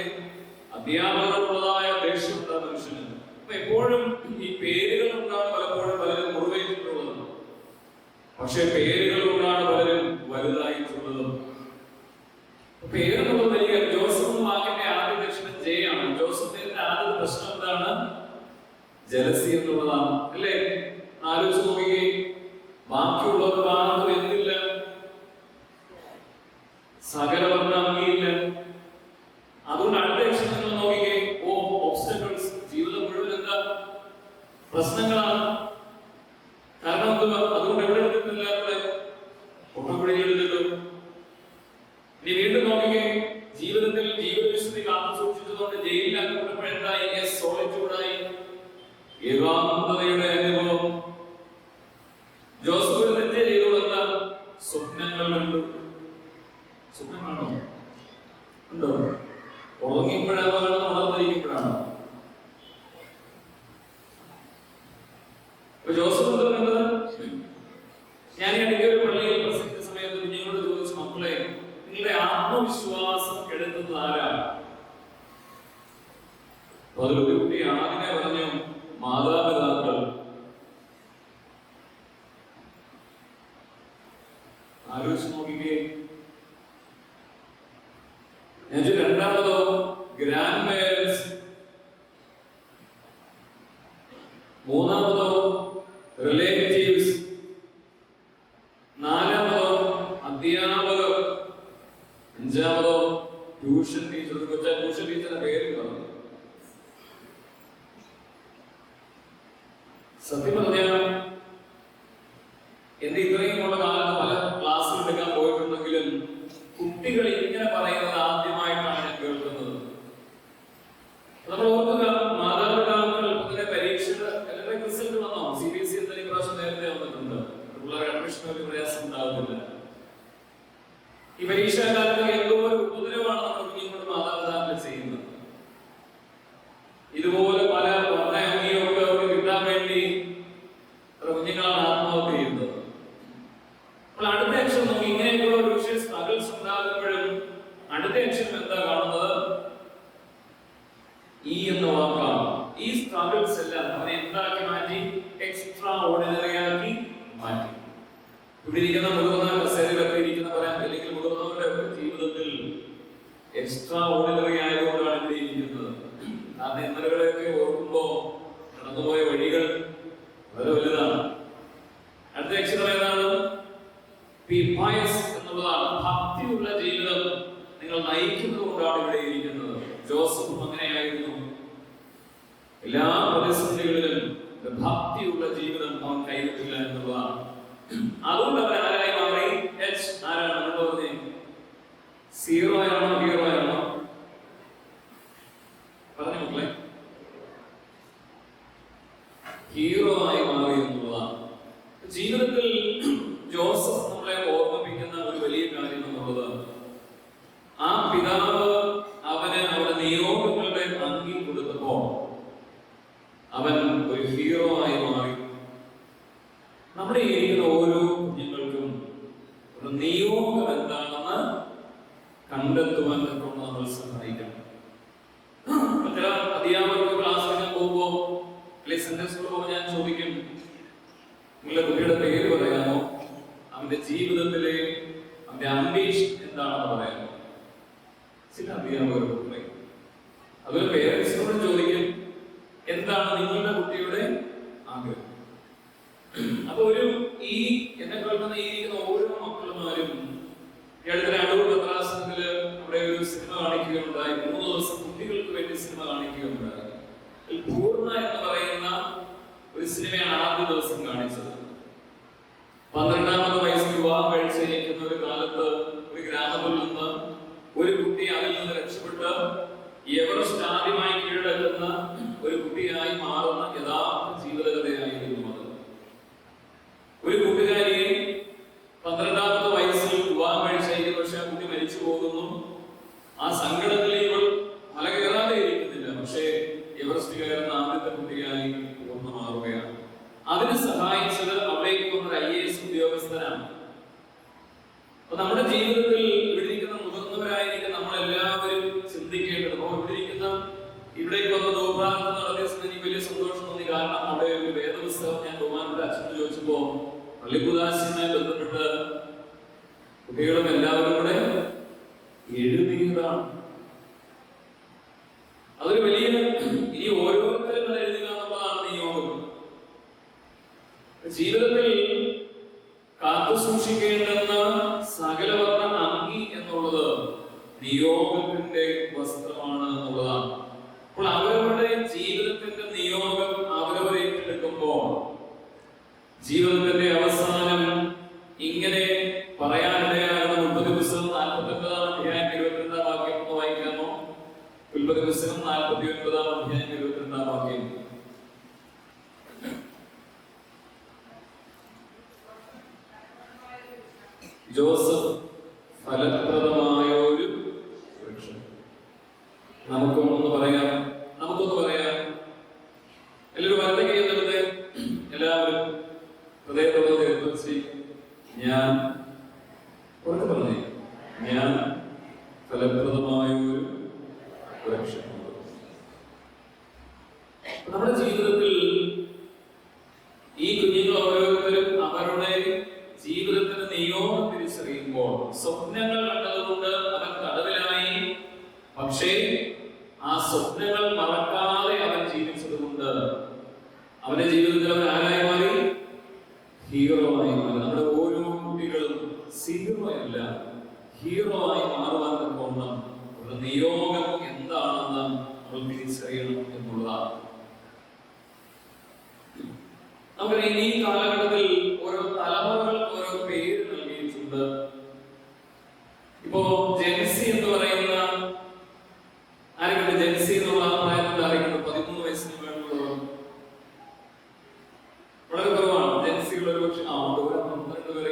അധ്യാപകരുള്ളതായ ദേഷ്യമുണ്ട് മനുഷ്യന്. അപ്പൊ എപ്പോഴും ഈ പേരുകൾ കൊണ്ടാണ് പലപ്പോഴും പലരും മുറിവേറ്റിട്ടുള്ളത്. പക്ഷെ പേരുകൾ കൊണ്ടാണ് പലരും വലുതായിട്ടുള്ളതും. പേരെന്നുള്ളത് വലിയ ജോസഫ് എന്ന വാക്കിന്റെ ആദ്യ അക്ഷരം ജെ ആണ്. ജോസഫിന്റെ ആദ്യ പ്രശ്നം എന്താണ്? ജലസി എന്നുള്ളതാണ്, അല്ലേ? ആലോചിച്ച് നോക്കുകയും ബാക്കിയുള്ളവർ ഭാഗത്ത് എന്തില്ല? സകലവർണ്ണ അംഗിയില്ല. അതുകൊണ്ട് അടുത്ത അക്ഷരങ്ങൾ നോക്കിക്കേ. ഒബ്സ്റ്റക്കിൾസ്. ജീവിതം മുഴുവൻ എന്താ? പ്രശ്നങ്ങളാണ്. കാരണം അതുകൊണ്ട് എവിടെ കിട്ടുന്നില്ല? അവിടെ ഒട്ടക്കുഴികളില്ലല്ലോ. ഇനി വീണ്ടും നോക്കിക്കേ. ജീവിതത്തിൽ ജീവവിശുദ്ധി കാത്തു സൂക്ഷിച്ചതുകൊണ്ട് ജയിലിലാക്കപ്പെട്ടപ്പോഴെന്തായി? സോളിറ്റ്യൂഡായി, ഏകാന്തതയുടെ അനുഭവം. ജോസഫ് തെറ്റ് ചെയ്തുകൊണ്ട സ്വപ്നങ്ങൾ കണ്ടു. സ്വപ്നം കാണോ? ഉണ്ടോ? ഉറങ്ങിയപ്പോഴാണോ ഉണർന്നിരിക്കുമ്പോഴാണോ? ജോസഫ് എന്താ കണ്ടത്? ഞാൻ ഇടയ്ക്ക് ഒരു പള്ളിയിൽ പ്രസംഗിച്ച സമയത്ത് കുഞ്ഞുങ്ങളോട് ചോദിച്ചു, മക്കളെ, നിങ്ങളുടെ ആത്മവിശ്വാസം കെടുത്തുന്നത് ആരാണ്? അതിലൊരു കുട്ടി ആദ്യമേ പറഞ്ഞു, മാതാപിതാക്കൾ. ആലോചിച്ച് നോക്കിക്കേ. രണ്ടാമതോ ഗ്രാൻഡ് പേരൻസ്. മൂന്നാമതോ റിലേറ്റീവ്സ്. നാലാമതോ അധ്യാപകർ. അഞ്ചാമതോ ട്യൂഷൻ ടീച്ചർ. ട്യൂഷൻ ടീച്ചറിന്റെ പേര് പറഞ്ഞു. സത്യം പറഞ്ഞാൽ എന്റെ ഇത്രയുമുള്ള കാലത്ത് പല ക്ലാസ്സുകൾ എടുക്കാൻ പോയിട്ടുണ്ടെങ്കിലും കുട്ടികൾ ഇങ്ങനെ പറയുന്നത് ആദ്യമായിട്ടാണ് ഞാൻ കേൾക്കുന്നത്. നമ്മൾ ഓർക്കുക, മാതാപിതാക്കൾ പരീക്ഷയുടെ റിസൾട്ട് വന്നോ? CBSE എന്തായാലും പ്രാവശ്യം മനുഷ്യന് ഒരു പ്രയാസം ഉണ്ടാകുന്നില്ല. ഈ പരീക്ഷാകാലത്ത് എന്തോ ഒരു ഉപദ്രവമാണ് നമ്മുടെ കുഞ്ഞുങ്ങളുടെ മാതാപിതാക്കൾ ചെയ്യുന്നത്. ഇതുപോലെ പല വർണ്ണയൊക്കെ അവർക്ക് കിട്ടാൻ വേണ്ടി കുഞ്ഞുങ്ങളാണ് ആത്മഹത്യ ചെയ്യുന്നത്. അപ്പോൾ അടുത്ത അക്ഷരം നമുക്ക് ഇങ്ങനെയൊക്കെയുള്ള ഒരു വിഷയം സ്ട്രഗിൾസ് ഉണ്ടാകുമ്പോഴും അടുത്ത അക്ഷരം എന്താ കാണുന്നത്? ഈ എന്ന വാക്കാണ്. ഈ സ്ട്രഗിൾസ് എല്ലാം അവനെ എന്താക്കി മാറ്റി? എക്സ്ട്രാ ഓർഡിനറി ആക്കി മാറ്റി. ഇവിടെ ഇരിക്കുന്ന മുതിർന്ന കസേരയിലൊക്കെ ഇരിക്കുന്നവരെ അല്ലെങ്കിൽ മുതിർന്നവരുടെ ജീവിതത്തിൽ എക്സ്ട്രാ ഓർഡിനറി ആയതുകൊണ്ടാണ് ഇവിടെ ഇരിക്കുന്നത്. കാരണം ഇന്നലകളെയൊക്കെ ഓർക്കുമ്പോ കടന്നുപോയ വഴികൾ വളരെ വലുതാണ്. അടുത്ത അക്ഷരം ഏതാണ്? പിയസ് എന്നുള്ളതാണ്. ഭക്തിയുള്ള ജീവിതം നിങ്ങൾ നയിക്കുന്നത് കൊണ്ടാണ് ഇവിടെ ഇരിക്കുന്നത്. ജോസഫും അങ്ങനെയായിരുന്നു. എല്ലാ പ്രതിസന്ധികളിലും ഭക്തിയുള്ള ജീവിതം അവൻ കൈവിട്ടില്ല എന്നുള്ളതാണ്. അതുകൊണ്ട് അവൻ ആരായി മാറി? എച്ച് ആരാണ് നമ്മൾ പറഞ്ഞേ? സീറോ ആണോ ഹീറോ ആണോ? പറഞ്ഞു മക്കളെ. ഹീറോ ആയി മാറി എന്നുള്ളതാണ്. ജീവിതത്തിൽ ജോസഫ് നമ്മളെ ഓർമ്മിപ്പിക്കുന്ന ഒരു വലിയ കാര്യം എന്നുള്ളത്, ആ പിതാവ് അവന് അവരുടെ നിയോഗങ്ങളുടെ അങ്കി കൊടുത്തപ്പോൾ അവൻ ഒരു ഹീറോ ആയി മാറി. നമ്മുടെ ഇരിക്കുന്ന ഓരോ കുഞ്ഞുങ്ങൾക്കും ഒരു നിയോഗം എന്താണെന്ന് കണ്ടെത്തുവാൻ കൊണ്ട് നമ്മൾ സഹായിക്കണം. ചില അധ്യാപകർക്ക് ക്ലാസ് എടുക്കാൻ പോകുമ്പോ അല്ലെങ്കിൽ സെന്റർ സ്കൂളിൽ പോകുമ്പോൾ ഞാൻ ചോദിക്കും, നിങ്ങളുടെ കുട്ടിയുടെ പേര് പറയാമോ, അവന്റെ ജീവിതത്തിലെ അവന്റെ അംബീഷൻ എന്താണെന്ന് പറയാമോ? ചില അധ്യാപകർ പറയും. അതുപോലെ പേരൻസിനോട് ചോദിക്കും, എന്താണ് നിങ്ങളുടെ കുട്ടിയുടെ ആഗ്രഹം? അപ്പൊ ഈ എന്നെ കേൾക്കുന്ന ഈ ഓരോ മക്കളുമാരും ഈ അടുത്ത അടൂർ പത്രാസനത്തില് അവിടെ ഒരു സിനിമ കാണിക്കുകയുണ്ടായി. 3 ദിവസം കുട്ടികൾക്ക് വേണ്ടി സിനിമ കാണിക്കുകയുണ്ടായി. പൂർണ്ണ എന്ന് പറയുന്ന ഒരു സിനിമയാണ് ആദ്യ ദിവസം കാണിച്ചത്. 12ാമത്തെ വയസ്സിൽ വിവാഹം കഴിച്ചിരിക്കുന്ന ഒരു കാലത്ത് ഒരു ഗ്രാമത്തിൽ നിന്ന് ഒരു കുട്ടി അതിൽ നിന്ന് രക്ഷപ്പെട്ട് എവറസ്റ്റ് ആദ്യമായി കീഴടക്കുന്ന ഒരു കുട്ടിയായി മാറുന്ന യഥാർത്ഥ ജീവിതകഥയായിരുന്നു അത്. ഒരു കൂട്ടുകാരിയെ 12ാമത്തെ വയസ്സിൽ വിവാഹം കഴിച്ചു, പക്ഷെ ആ കുട്ടി മരിച്ചു പോകുന്നു. ആ സങ്കടത്തിൽ ഇവൾ മല കയറാതെ ഇരിക്കുന്നില്ല, പക്ഷേ എവറസ്റ്റ് കയറുന്ന ആദ്യത്തെ കുട്ടിയായി പൂർണ്ണ മാറുകയാണ്. അതിന് സഹായിച്ചത് അവിടേക്ക് വന്ന ഒരു IAS ഉദ്യോഗസ്ഥനാണ്. അപ്പൊ നമ്മുടെ ജീവിതത്തിൽ ഇവിടെ ഇരിക്കുന്ന മുതിർന്നവരായിരിക്കും നമ്മളെല്ലാവരും ചിന്തിക്കേണ്ടത്. ഇവിടേക്ക് വന്ന ദൗർഭാഗ്യം നടത്തിയ എനിക്ക് വലിയ സന്തോഷം തോന്നി. കാരണം അവിടെ ഒരു വേദപുസ്തകം ഞാൻ ബഹുമാനപ്പെട്ട അച്ഛനോട് ചോദിച്ചപ്പോ പള്ളിക്കുദാശിയുമായി ബന്ധപ്പെട്ട് കുട്ടികളും എല്ലാവരും കൂടെ എഴുതിയതാണ്. അതൊരു വലിയ, ഇനി ഓരോരുത്തരും അത് എഴുതുക എന്നുള്ളതാണ് നിയോഗം. ജീവിതത്തിൽ കാത്തു സൂക്ഷിക്കേണ്ടുന്ന സകലവർണ്ണ അങ്കി എന്നുള്ളത് നിയോഗത്തിന്റെ വസ്ത്രമാണ് എന്നുള്ളതാണ്. അപ്പോൾ അവരവരുടെ ജീവിതത്തിന്റെ നിയോഗം അവരവർ ഏറ്റെടുക്കുമ്പോൾ ജീവിതത്തിന്റെ അവസാനം ഇങ്ങനെ പറയാനിടയാകുന്ന ഉൽപ്പത്തി പുസ്തകം 49-ാം അധ്യായം 22-ാം വാക്യം ഒന്ന് വായിക്കാമോ? ഉൽപ്പത്തി പുസ്തകം 49-ാം അധ്യായം 22-ാം വാക്യം. ജോസഫ് ഫലപ്രദമായ ഒരു വൃക്ഷം. നമുക്കൊന്ന് പറയാം. എല്ലാവരും വരത്തെ ചെയ്യുന്നത് എല്ലാവരും ഹൃദയത്തോടെ ഞാൻ ഉറക്കെ പറഞ്ഞു, ഞാൻ ഫലപ്രദമായ ഒരു വൃക്ഷം. നമ്മുടെ ജീവിതത്തിൽ ഈ കുഞ്ഞുങ്ങൾ ഓരോരുത്തരും അവരുടെ ജീവിതത്തിന് നിയോഗം തിരിച്ചറിയുമ്പോൾ സ്വപ്നങ്ങൾ കണ്ടതുകൊണ്ട് അവൻ തടവിലായി. പക്ഷേ ആ സ്വപ്നങ്ങൾ മറക്കാതെ അവൻ ജീവിച്ചതുകൊണ്ട് അവന്റെ ജീവിതത്തിൽ അവൻ ആരായി മാറി? ഹീറോ ആയി മാറി. നമ്മുടെ ഓരോ കുട്ടികളും സീറോ അല്ല, ഹീറോ ആയി മാറുവാൻ തക്കവണ്ണം അവരുടെ നിയോഗം എന്താണെന്ന് നമ്മൾ തിരിച്ചറിയണം എന്നുള്ളതാണ്. നമുക്ക് ഈ കാലഘട്ടത്തിൽ ഓരോ തലമുറകൾ ഓരോ പേര് നൽകിയിട്ടുണ്ട്. ഇപ്പോ ജെൻസി എന്ന് പറയുന്ന ആരെങ്കിലും ജെൻസി എന്നുള്ള പ്രായത്തിൽ ആരെങ്കിലും 13 വയസ്സിന് വേണ്ടിയുള്ളത് വളരെ കുറവാണ്. ജെൻസികൾ ഒരു പക്ഷേ 12 പേര്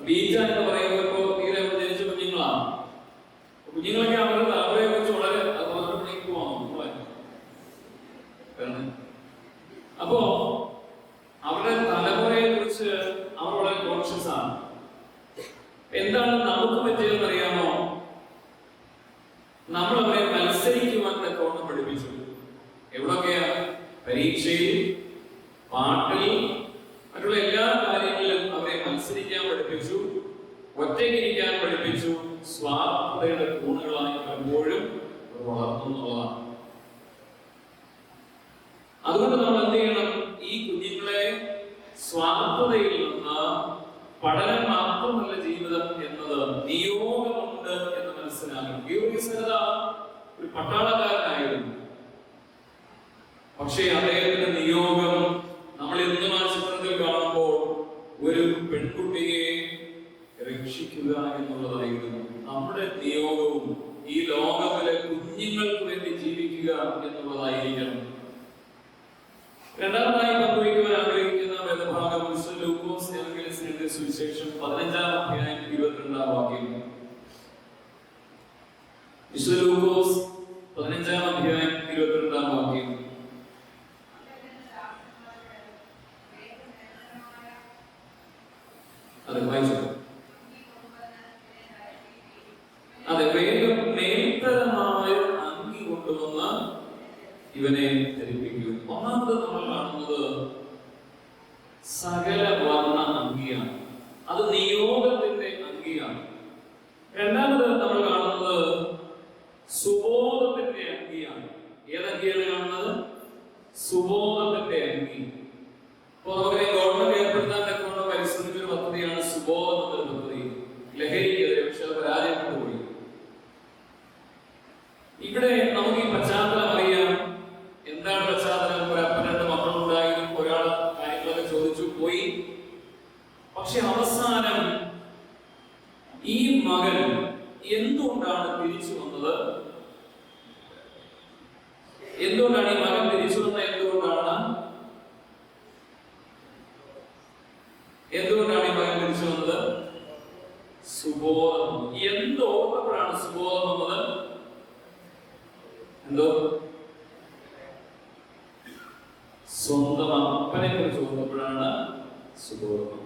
ബീജ എന്ന് പറയുമ്പോൾ ഇപ്പോ തീരെ ജനിച്ച കുഞ്ഞുങ്ങളാണ്. കുഞ്ഞുങ്ങളൊക്കെ അവരുടെ തലമുറയെ കുറിച്ച് വളരെ അപ്പോ അവരുടെ തലമുറയെ കുറിച്ച് അവർ വളരെ കോൺഷ്യസ് ആണ്. എന്താണ് നമുക്ക് പറ്റിയതെന്ന് അറിയാമോ? നമ്മൾ അവരെ മത്സരിക്കുവാൻ തക്കവണ്ണം പഠിപ്പിച്ചു. എവിടൊക്കെയാ? പരീക്ഷയിൽ, പാട്ടിൽ, മറ്റുള്ള എല്ലാ കാര്യങ്ങളിലും അവരെ മത്സരിക്കാൻ പഠിപ്പിച്ചു, ഒറ്റയ്ക്കിരിക്കാൻ പഠിപ്പിച്ചു. സ്വാർത്ഥതയുടെ തൂണുകളായി പലപ്പോഴും വളർത്തുന്നതാണ്. അതുകൊണ്ട് നമ്മൾ എന്ത് ചെയ്യണം? ഈ കുഞ്ഞുങ്ങളെ സ്വാർത്ഥതയിൽ നിന്ന് പഠനം മാത്രമല്ല ജീവിതം എന്നത് നിയോഗമുണ്ട് എന്ന് മനസ്സിലാക്കണം. ഒരു പട്ടാളക്കാരനായിരുന്നു. പക്ഷേ അദ്ദേഹത്തിന്റെ നിയോഗം നമ്മൾ ഇന്ന് മാനസികത്തിൽ കാണുമ്പോൾ ഒരു പെൺകുട്ടിയെ രക്ഷിക്കുക എന്നുള്ളതായിരുന്നു. നമ്മുടെ നിയോഗവും ഈ ലോകത്തിലെ കുഞ്ഞുങ്ങൾക്ക് വേണ്ടി ജീവിക്കുക എന്നുള്ളതായിരിക്കണം. രണ്ടാമതായി പങ്കുവയ്ക്കുവാൻ ആഗ്രഹിക്കുന്ന വേദഭാഗം ലൂക്കോസ് എവങ്കേലിസ്റ്റിന്റെ സുവിശേഷം 15-ാം അധ്യായം 22-ാം വാക്യം. ലൂക്കോസ് 15-ാം അധ്യായം 22-ാം വാക്യം. അത് വായിച്ചു. അതെ, വേഗം മേൽത്തരമായ അങ്കി കൊണ്ടുവന്ന് ഇവനെ ധരിപ്പിക്കും. ഒന്നാമത് നമ്മൾ കാണുന്നത് സകല വർണ്ണ അങ്കിയാണ്. അത് നിയോഗത്തിന്റെ അങ്കിയാണ്. രണ്ടാമത് നമ്മൾ കാണുന്നത് സുബോധത്തിന്റെ അങ്കിയാണ്. ഏതൊക്കെയാണ് കാണുന്നത്? സുബോധത്തിന്റെ അങ്കി. ഇപ്പൊ നമുക്ക് ഗവൺമെന്റ് ഏർപ്പെടുത്താൻ തക്കവണ്ണ പരിശ്രമിച്ചൊരു പദ്ധതിയാണ് സുബോധം എന്നൊരു പദ്ധതി. ലഹരിക്കെതിരെ. പക്ഷെ അത് പരാജയപ്പെട്ടു പോയി. ഇവിടെ നമുക്ക് ഈ പശ്ചാത്തലം അറിയാം. എന്താണ് പശ്ചാത്തലം? ഒരപ്പൻ 2 മക്കളുണ്ടായിരുന്നു. ഒരാൾ കാര്യങ്ങളൊക്കെ ചോദിച്ചു പോയി. പക്ഷെ അവസാനം ഈ മകൻ എന്തുകൊണ്ടാണ് തിരിച്ചു വന്നത്? എന്തുകൊണ്ടാണ് ഈ മകൻ തിരിച്ചു വന്നത്? എന്തുകൊണ്ടാണ് ഈ മകൻ തിരിച്ചു വന്നത്? സുബോധം. എന്തോർത്തപ്പോഴാണ് സുബോധം വന്നത്? എന്തോ സ്വന്തം അപ്പനെ കുറിച്ച് ഓർത്തപ്പോഴാണ് സുബോധം.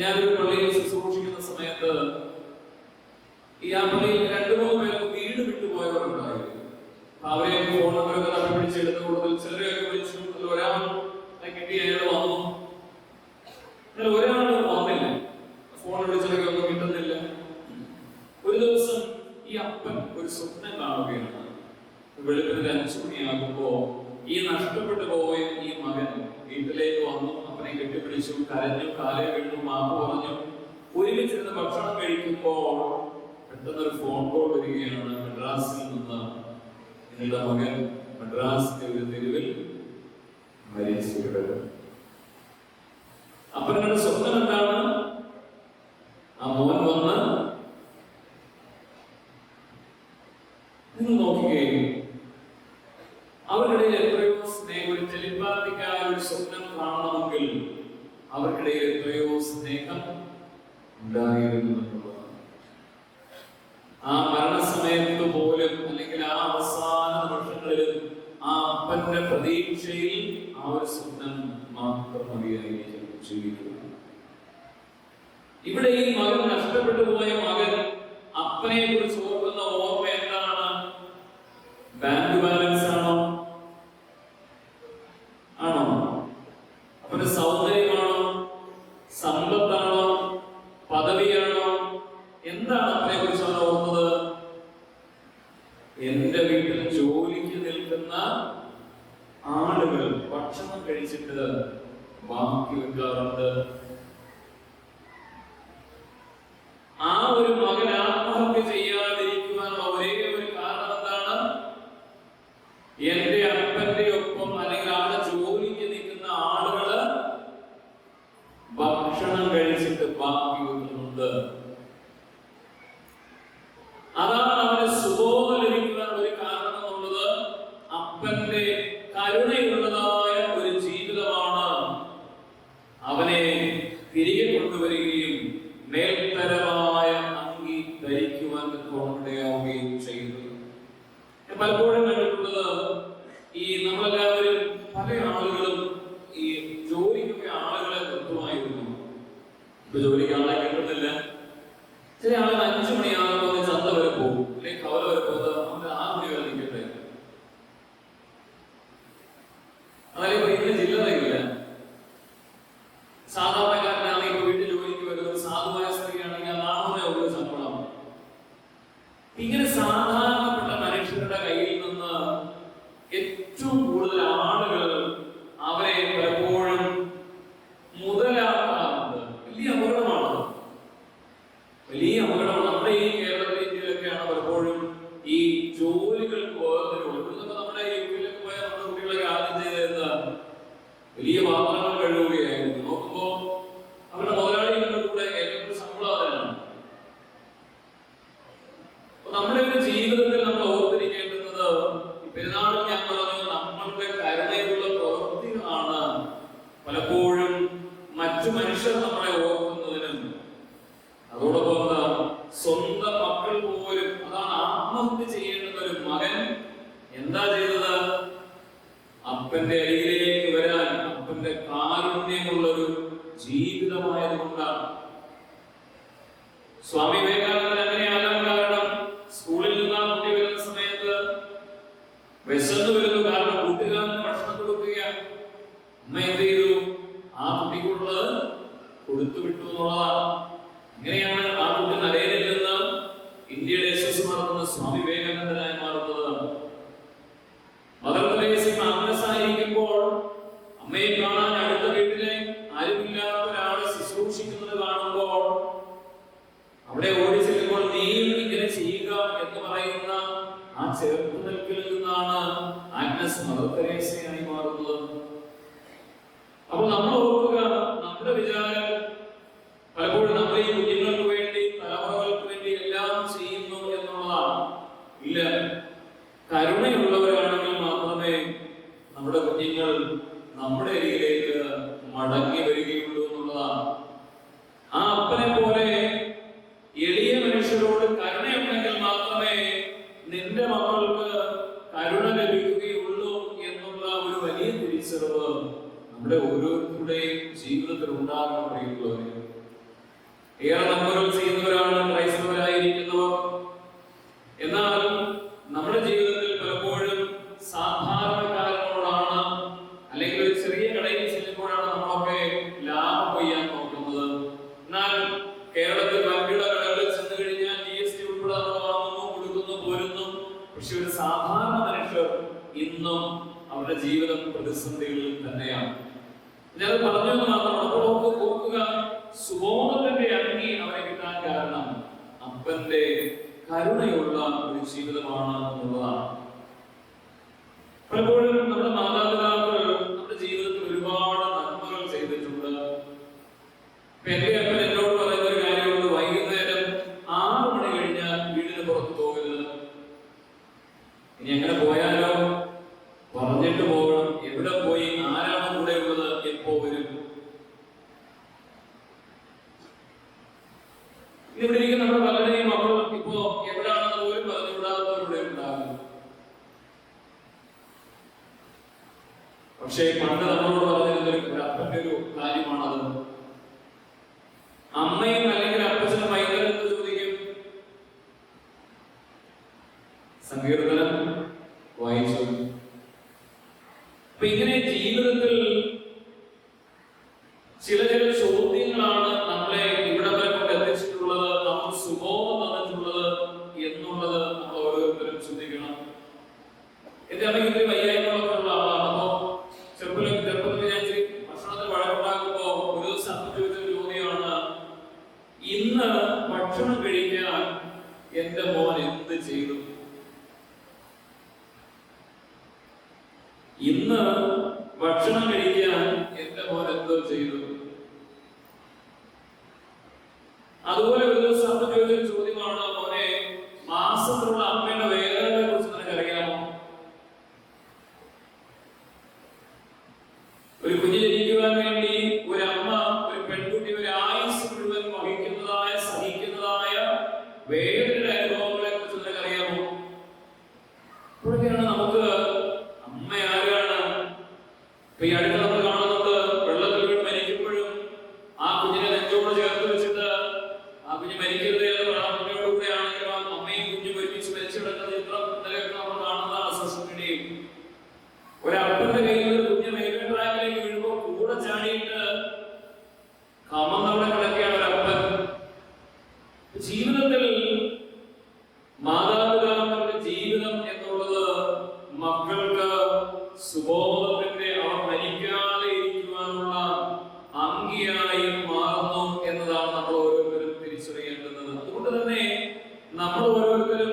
ഞാനൊരു പള്ളിയിൽ ശുശ്രൂഷിക്കുന്ന സമയത്ത് ഈ ആ പള്ളിയിൽ 2-3 പേർക്ക് വീട് വിട്ടുപോയവരുണ്ടായിരുന്നു. അവരെ ഫോൺ നമ്പറൊക്കെ തപ്പിപ്പിടിച്ചെടുത്ത കൂടുതൽ ചിലരെയൊക്കെ വിളിച്ചു. ഒരാൾ കിട്ടി, അയാൾ വന്നു. ഒരാൾ വന്നില്ല. ഫോൺ വിളിച്ചതൊക്കെ ഒന്നും കിട്ടുന്നില്ല. ഒരു ദിവസം ഈ അപ്പൻ ഒരു സ്വപ്നം കാണുകയാണ്. വെളുപ്പിന് 5 മണിയാകുമ്പോ ഈ നഷ്ടപ്പെട്ടു പോയ ഈ മകൻ വീട്ടിലേക്ക് വന്നു. അപ്പനെ കെട്ടിപ്പിടിച്ചു, കരഞ്ഞു, കാലേ വീണു, മാപ്പ് പറഞ്ഞു. ഒരുമിച്ചിരുന്ന് ഭക്ഷണം കഴിക്കുമ്പോൾ പെട്ടെന്നൊരു ഫോൺ കോൾ വരികയാണ് മദ്രാസിൽ നിന്ന്. നിങ്ങളുടെ മകൻ മദ്രാസിന്റെ ഒരു തെരുവിൽ മരിച്ചു കിടക്കും. അപ്പനയുടെ സ്വപ്നം എന്താണ്? ആ മോൻ വന്ന് നിങ്ങൾ നോക്കുകയും അവർക്കിടയിൽ എത്രയോ സ്നേഹം, ഒരു ടെലിപാത്തിക്കായ ഒരു സ്വപ്നം കാണണമെങ്കിൽ അവർക്കിടയിൽ എത്രയോ സ്നേഹം ഉണ്ടായിരുന്നു എന്നുള്ളതാണ്. ആ മരണസമയത്ത് പോലും, അല്ലെങ്കിൽ ആ അവസാന നിമിഷങ്ങളിലും ആ അപ്പന്റെ പ്രതീക്ഷയിൽ ആ ഒരു സ്വപ്നം മാത്രം മതിയായിരിക്കും ജീവിക്കുക. ഇവിടെ ഈ മകൻ, നഷ്ടപ്പെട്ടു പോയ മകൻ, അപ്പനെ കുറിച്ച് ഓർക്കുന്ന ഓർമ്മ എന്താണ്? ബാങ്ക് ബാലൻസ് ആണോ? അപ്പന്റെ സൗന്ദര്യമാണോ? സമ്പത്താണോ? പദവിയാണോ? എന്താണ് അപ്പനെ കുറിച്ച് അവൻ ഓർക്കുന്നത്? എന്റെ വീട്ടിൽ ജോലിക്ക് നിൽക്കുന്ന ആളുകൾ ഭക്ഷണം കഴിച്ചിട്ട് ബാക്കി വെക്കാറുണ്ട്. ആ ഒരു മകൻ ആത്മഹത്യ ചെയ്യാതിരിക്കുവാനുള്ള ഒരേ ഒരു കാരണം എന്താണ്? എന്റെ അപ്പന്റെ ഒപ്പം, അല്ലെങ്കിൽ അവിടെ ജോലിക്ക് നിൽക്കുന്ന ആളുകള് ഭക്ഷണം കഴിച്ചിട്ട് ബാക്കി വെക്കുന്നുണ്ട്. അതാണ് അവന് സുബോധം ലഭിക്കുവാൻ ഒരു കാരണം എന്നുള്ളത്. അപ്പന്റെ കരുണയുള്ളതായ ഒരു ജീവിതമാണ് അവനെ തിരികെ കൊണ്ടുവരികയും മേൽത്തരമായ അങ്കി ധരിക്കുവാൻ ഇടയാവുകയും ചെയ്യുന്നു. പലപ്പോഴും കണ്ടിട്ടുള്ളത് ഈ നമ്മളെല്ലാവരും പല ആളുകളും ഈ ജോലിക്കൊക്കെ ആളുകളെ നിർത്തുമായിരുന്നു. ഇപ്പൊ ജോലിക്ക് ആളെ കിട്ടുന്നില്ല. ചില ആളുകൾ 5 മണിയാകുമ്പോൾ ചന്ത വരെ പോകും, അല്ലെങ്കിൽ കവല വരെ പോകുന്നത് അവന്റെ 6 മണി വരെ നിൽക്കട്ടെ. അതായത് ഇന്ന് ജില്ലതയില്ല. സാധാരണക്കാരനാണെങ്കിൽ ഇപ്പൊ വീട്ടിൽ ജോലിക്ക് വരുന്ന ഒരു സാധുവായ സ്ത്രീയാണെങ്കിൽ ആ 4 ഉള്ള ശമ്പളം. ഇങ്ങനെ സാധാരണപ്പെട്ട മനുഷ്യരുടെ കയ്യിൽ നിന്ന് ഏറ്റവും കൂടുതൽ ആളുകൾ അവരെ പലപ്പോഴും മുതലാക്കാറുണ്ട്. വലിയ അപകടമാണ്. നമ്മുടെ ഈ കേരളത്തിലെ ഇന്ത്യയിലൊക്കെയാണ് പലപ്പോഴും ഈ ജോലികൾക്ക് വേർതിരിവ്. നമ്മുടെ യുകെയിലൊക്കെ പോയ നമ്മുടെ കുട്ടികളൊക്കെ ആദ്യം ചെയ്ത വലിയ പാത്രങ്ങൾ കഴുകുകയായിരുന്നു. നോക്കുമ്പോ അവരുടെ മുതലാളികളുടെ കൂടെ ഏറ്റവും ശമ്പളം അതിനാണ്. നമ്മുടെ ഒരു ജീവിതത്തിൽ നമ്മൾ ഓർത്തിരിക്കേണ്ടുന്നത്, പെരുന്നാളിൽ ഞാൻ പറഞ്ഞു, നമ്മളുടെ കരുണയുള്ള പ്രവൃത്തികളാണ് പലപ്പോഴും മറ്റു മനുഷ്യർ നമ്മളെ ഓർക്കുന്നതിനും. അതോടൊപ്പം സ്വന്തം മക്കൾ പോലും, അതാണ് ആത്മഹത്യ ചെയ്യേണ്ടുന്ന ഒരു മകൻ എന്താ ചെയ്തത്? അപ്പന്റെ അരികിലേക്ക് വരാൻ അപ്പന്റെ കാരുണ്യമുള്ളൊരു ജീവിതമായത് കൊണ്ടാണ്. സ്വാമി വിവേകാനന്ദൻ അങ്ങനെയാകാൻ കാരണം, സ്കൂളിൽ നിന്ന് ആ കുട്ടി വരുന്ന സമയത്ത് വിശന്ന് വരുന്നു. കാരണം കൂട്ടുകാരന് ഭക്ഷണം കൊടുക്കുകയാണ്. അമ്മ എന്ത് ചെയ്തു? ആ കുട്ടിക്കുള്ളത് കൊടുത്തു വിട്ടു എന്നുള്ളതാണ്. ഇങ്ങനെയാണ് ആ കുട്ടി നരേനിൽ നിന്ന് ഇന്ത്യയുടെ യശസ് നടത്തുന്ന സ്വാമി വിവേകാനന്ദനായി മാറുന്നത്. മദർ തെരേസ അഗ്നസായിരിക്കുമ്പോൾ അമ്മയെ കാണാൻ അടുത്ത വീട്ടിലെ ആരുമില്ലാത്ത ഒരാളെ ശുശ്രൂഷിക്കുന്നത് കാണുമ്പോൾ അവിടെ ഓടി ചെല്ലുമ്പോൾ നീയും ഇങ്ങനെ ചെയ്യുക എന്ന് പറയുന്ന ആ ചേർത്ത് നിൽക്കലിൽ നിന്നാണ് ആഗ്നസ് മദർ തെരേസയായി മാറുന്നത്. അപ്പോൾ നമ്മൾ ഓർക്കുക, നമ്മുടെ വിചാരം പലപ്പോഴും നമ്മൾ ഈ കുഞ്ഞുങ്ങൾക്ക് വേണ്ടി, തലമുറകൾക്ക് വേണ്ടി എല്ലാം ചെയ്യുന്നു എന്നുള്ളതാണ്. ഇല്ല, കരുണയുള്ളവരാണെങ്കിൽ മാത്രമേ നമ്മുടെ കുഞ്ഞുങ്ങൾ നമ്മുടെ അരികിലേക്ക് മടങ്ങി വരികയുള്ളൂ എന്നുള്ളതാണ്. ആ അപ്പനെ പോലെ എളിയ മനുഷ്യരോട് കരുണയുണ്ടെങ്കിൽ മാത്രമേ നിന്റെ മക്കൾക്ക് കരുണ ലഭിക്കുകയുള്ളൂ എന്നുള്ള ഒരു വലിയ തിരിച്ചറിവ് നമ്മുടെ ഓരോരുത്തരുടെയും ജീവിതത്തിൽ ഉണ്ടാകണം. പ്രിയമുള്ളവരെ, ഏറെ നന്മകൾ ചെയ്യുന്നവരാണ് ക്രൈസ്തവരായിരിക്കുന്നവർ. എന്നാൽ നമ്മുടെ ജീവിതത്തിൽ പലപ്പോഴും സാധാരണക്കാരനോടാണ്, അല്ലെങ്കിൽ ഒരു ചെറിയ കടയിൽ ചെല്ലുമ്പോഴാണ് നമ്മളൊക്കെ ലാഭം കൊയ്യാൻ നോക്കുന്നത്. എന്നാൽ കേരളത്തിൽ വൻകിട കടകളിൽ ചെന്ന് കഴിഞ്ഞാൽ GST ഉൾപ്പെടെ വാങ്ങുന്നു, കൊടുക്കുന്നു, പോരുന്നു. പക്ഷെ ഒരു സാധാരണ മനുഷ്യർ ഇന്നും അവരുടെ ജീവിതം പ്രതിസന്ധികളിൽ തന്നെയാണ്. ഞാൻ പറഞ്ഞെന്ന് മാത്രമാണ്. അപ്പോൾ ഓർക്കുക, സുബോധത്തിന്റെ അഗ്നി അവരെ കിട്ടാൻ കാരണം അപ്പന്റെ കരുണയുള്ള ഒരു ജീവിതമാണ് എന്നുള്ളതാണ്. പലപ്പോഴും നമ്മുടെ മാതാപിതാക്കൾ നമ്മുടെ ജീവിതത്തിൽ ഒരുപാട് നന്മകൾ ചെയ്തിട്ടുണ്ട്. എന്റെ അപ്പൻ എന്നോട് പറയുന്ന ഒരു കാര്യമുണ്ട്, വൈകുന്നേരം 6 മണി കഴിഞ്ഞാൽ വീടിന് പുറത്ത് പോകരുത്. ഇനി അങ്ങനെ പോയാലോ? പറഞ്ഞിട്ട് പോകണം. എവിടെ പോയി, ആരാണ് കൂടെ ഉള്ളത്, എപ്പോ വരും. ഇവിടെ ഇരിക്കുന്ന നമ്മുടെ പലരുടെയും മക്കൾ ഇപ്പോ എവിടെയാണെന്ന് പോലും പറഞ്ഞുകൂടാത്തവരുടെ ഉണ്ടാകും. പക്ഷേ പണ്ട് നമ്മളോട് പറഞ്ഞിരുന്ന അപ്പന്റെ ഒരു കാര്യമാണത്. അമ്മയും അല്ലെങ്കിൽ അപ്പച്ചനും വൈകുന്നേരം എന്ന് ചോദിക്കും, സങ്കീർത്തനം വായിച്ചു. അപ്പൊ ഇങ്ങനെ ജീവിതത്തിൽ ചില ചോദ്യങ്ങളാണ് നമ്മളെ ഇവിടെ വരെ കൊണ്ട് എത്തിച്ചിട്ടുള്ളത്, നമുക്ക് സുബോധം തന്നിട്ടുള്ളത് എന്നുള്ളത് നമ്മൾ ഓരോരുത്തരും ചിന്തിക്കണം. എന്റെ അമ്മയ്ക്ക് വയ്യായ്മകളൊക്കെ ഉള്ള ആളാണ്. അപ്പോ ചെറുപ്പത്തിൽ ഞാൻ ഭക്ഷണത്തിൽ വഴക്കുണ്ടാക്കുമ്പോ ഒരു ദിവസം അമ്മ ചോദിച്ചൊരു ചോദ്യമാണ്, ഇന്ന് ഭക്ഷണം കഴിക്കാൻ എന്റെ മോൻ എന്ത് ചെയ്തു? ഇന്ന് ഭക്ഷണം കഴിക്കാൻ എന്റെ മോൻ എന്തോ ചെയ്തു? അതുപോലെ ഒരു ദിവസം അമ്മ ചോദിച്ചൊരു ചോദ്യമാണ്, മോനെ, മാസത്തിലുള്ള അമ്മയുടെ വേദനകളെ കുറിച്ച് നിനക്ക് അറിയാമോ? ഒരു കുഞ്ഞ് ജനിക്കുവാൻ വേണ്ടി ഒരു അമ്മ, ഒരു പെൺകുട്ടി, ഒരു മരിക്കരുത് എന്ന പ്രാർത്ഥനയോടുകൂടെ ആണെങ്കിലും അമ്മയും കുഞ്ഞും ഒരുമിച്ച് മരിച്ചു കിടക്കുന്ന ചിത്രം ഇന്നലെയൊക്കെ നമ്മൾ കാണുന്നതാണ് സോഷ്യൽ മീഡിയയിൽ. ഒരപ്പന്റെ കയ്യിൽ ഒരു കുഞ്ഞ് റെയിൽവേ ട്രാക്കിലേക്ക് വീഴുമ്പോൾ കൂടെ ചാടിയിട്ട് കമന്നവിടെ കിടക്കുകയാണ് ഒരപ്പൻ. ജീവിതത്തിൽ മാതാപിതാക്കളുടെ ജീവിതം എന്നുള്ളത് മക്കൾക്ക് സുബോധത്തിന്റെ അവർ മരിക്കാതെ ഇരിക്കുവാനുള്ള അങ്കിയായി മാറുന്നു എന്നതാണ് നമ്മൾ ഓരോരുത്തരും തിരിച്ചറിയേണ്ടത്. അതുകൊണ്ട് തന്നെ നമ്മൾ ഓരോരുത്തരും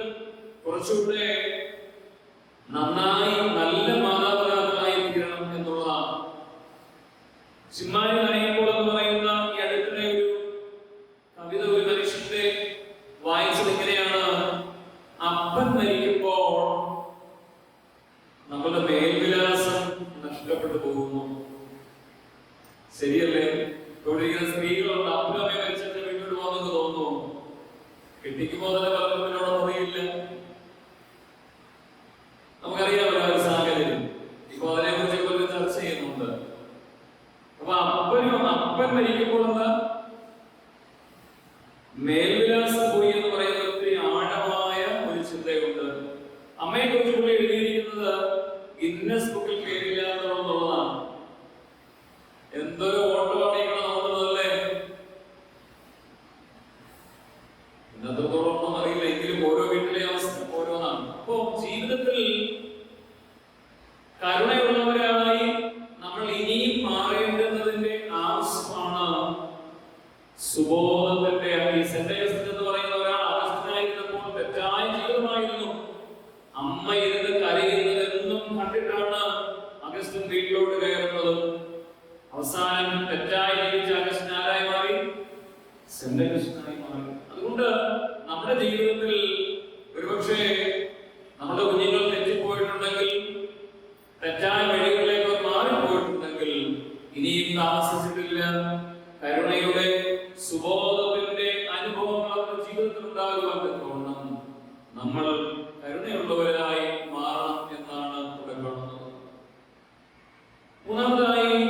കുറച്ചുകൂടെ നന്നായി നല്ല മാതാപിതാക്കളായി തീരണം എന്നുള്ളതാണ്. ചിമ്മാരി നനയുമ്പോൾ എന്ന് പറയുന്ന ഈ അടുത്തിടെ ഒരു കവിത ഒരു മനുഷ്യന്റെ വായിച്ചത് ഇങ്ങനെയാണ്: അപ്പൻ മരിക്കുമ്പോൾ നമ്മളുടെ മേൽവിലാസം നഷ്ടപ്പെട്ടു പോകുന്നു. ശരിയല്ലേ? ഇവിടെ ഇരിക്കുന്ന സ്ത്രീകളുണ്ട്, അപ്പനും അമ്മയും മരിച്ചിട്ട് വീട്ടിൽ പോകുന്നത് തോന്നുന്നു. കെട്ടിക്കുമ്പോൾ തന്നെ പലപ്പോഴും അറിയില്ല. നമുക്കറിയാം ഒരു സാഹചര്യം. ഇപ്പൊ അതിനെ കുറിച്ച് ചർച്ച ചെയ്യുന്നുണ്ട്. അപ്പൊ അപ്പൻ മരിക്കുമ്പോൾ മേൽവിലാസം പോയി എന്ന് പറയുന്ന ഒത്തിരി ആഴമായ ഒരു ചിന്തയുണ്ട്. അമ്മയെ കുറിച്ച് കൂടി എഴുതിയിരിക്കുന്നത് ഗിന്നസ് ബുക്കിൽ പേരില്ല എന്നുള്ളതാണ്. എന്തൊരു ഓട്ടോമാറ്റിക്കാണ് നോക്കുന്നതല്ലേ? ഇന്നത്രത്തോളം ഒന്നും അറിയില്ല, എങ്കിലും ഓരോ വീട്ടിലെ അവസ്ഥ ഓരോന്നാണ്. അപ്പോ ജീവിതത്തിൽ കരുണയുള്ളവരായി നമ്മൾ ഇനിയും മാറേണ്ടുന്നതിന്റെ ആവശ്യമാണ്. സുബോധത്തിന്റെ സെന്റ് ജോസഫ് എന്ന് പറയുന്ന ഒരാൾ അഗസ്ത്യനായിരുന്നപ്പോൾ തെറ്റായ ജീവിതമായിരുന്നു. അമ്മ ഇരുന്ന് കരയുന്നത് എന്നും കണ്ടിട്ടാണ് അഗസ്ത്യൻ വീട്ടിലോട്ട് കയറുന്നത്. അവസാനം തെറ്റായി ജീവിച്ച അഗസ്ത്യൻ ആരായി മാറി? സെന്റ് അഗസ്ത്യനായി മാറി. അതുകൊണ്ട് നമ്മുടെ ജീവിതത്തിൽ ഒരുപക്ഷെ നമ്മുടെ കുഞ്ഞുങ്ങൾ തെറ്റിപ്പോയിട്ടുണ്ടെങ്കിൽ, തെറ്റായ വഴികളിലേക്ക് മാറിപ്പോയിട്ടുണ്ടെങ്കിൽ, ഇനിയും താമസിച്ചിട്ടില്ല. കരുണയുടെ സുബോധത്തിന്റെ അനുഭവങ്ങൾ അവരുടെ ജീവിതത്തിൽ ഉണ്ടാകുവാൻ തക്കവണ്ണം നമ്മൾ കരുണയുള്ളവരായി മാറണം എന്നാണ് ഇവിടെ കാണുന്നത്. മൂന്നാമതായി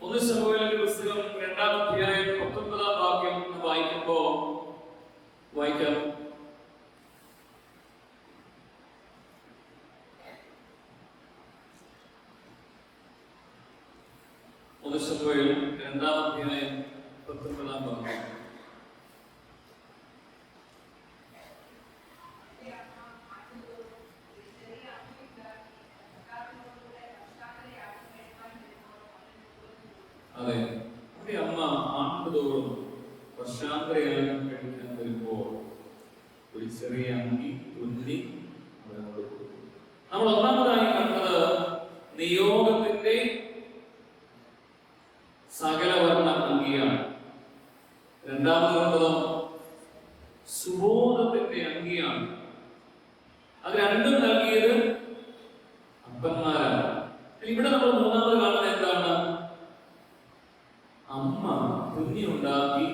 1 ശമൂവേലിന്റെ പുസ്തകം 2-ാം അധ്യായം 19-ാം വാക്യം വായിക്കുമ്പോ വായിക്കാം. ശമൂവേൽ 2-ാം അധ്യായം 19-ാം വാക്യം. അതെ, അവിടെ അമ്മ ആണ്ടുതോറും വർഷാന്തരയാഗം കഴിക്കാൻ വരുമ്പോൾ ഒരു ചെറിയ അങ്കി തുന്നി അവരോട് കൊടുക്കും. നമ്മൾ ഒന്നാമതായി കണ്ടത് നിയോഗത്തിന്റെ സകലവർണ്ണ അങ്കിയാണ്. രണ്ടാമത് കണ്ടത് സുബോധത്തിന്റെ അങ്കിയാണ്. അത് രണ്ടും നൽകിയത് അപ്പന്മാരാണ്. ഇവിടെ നമ്മൾ മൂന്നാമത് കാണുന്നത് എന്താണ്? അമ്മ തുന്നി ഉണ്ടാക്കി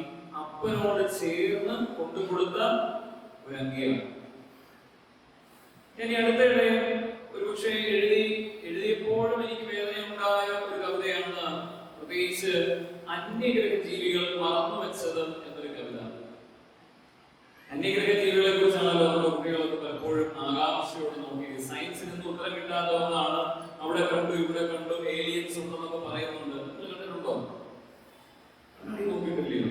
അപ്പനോട് ചേർന്ന് കൊണ്ടുകൊടുത്ത ഒരു അങ്കിയാണ്. ഞാൻ അടുത്തിടെ ഒരുപക്ഷെ എഴുതിയപ്പോഴും എനിക്ക് വേദനയുണ്ടായ ഒരു കവിതയാണ്, പ്രത്യേകിച്ച് അന്യഗ്രഹ ജീവികൾ മറന്നു വെച്ചത് എന്നൊരു കവിത. അന്യഗ്രഹ ജീവികളെ കുറിച്ചാണല്ലോ നമ്മുടെ കുട്ടികളൊക്കെ പലപ്പോഴും ആകാംക്ഷയോട് നോക്കിയത്. സയൻസിൽ നിന്ന് ഉത്തരം കിട്ടാത്ത ഒന്നാണ്. അവിടെ കണ്ടു, ഇവിടെ കണ്ടു, ഏലിയൻസ് ഉണ്ടെന്നൊക്കെ പറയുന്നുണ്ട്. നിങ്ങൾ കണ്ടിട്ടുണ്ടോ? നോക്കിയിട്ടില്ലയോ?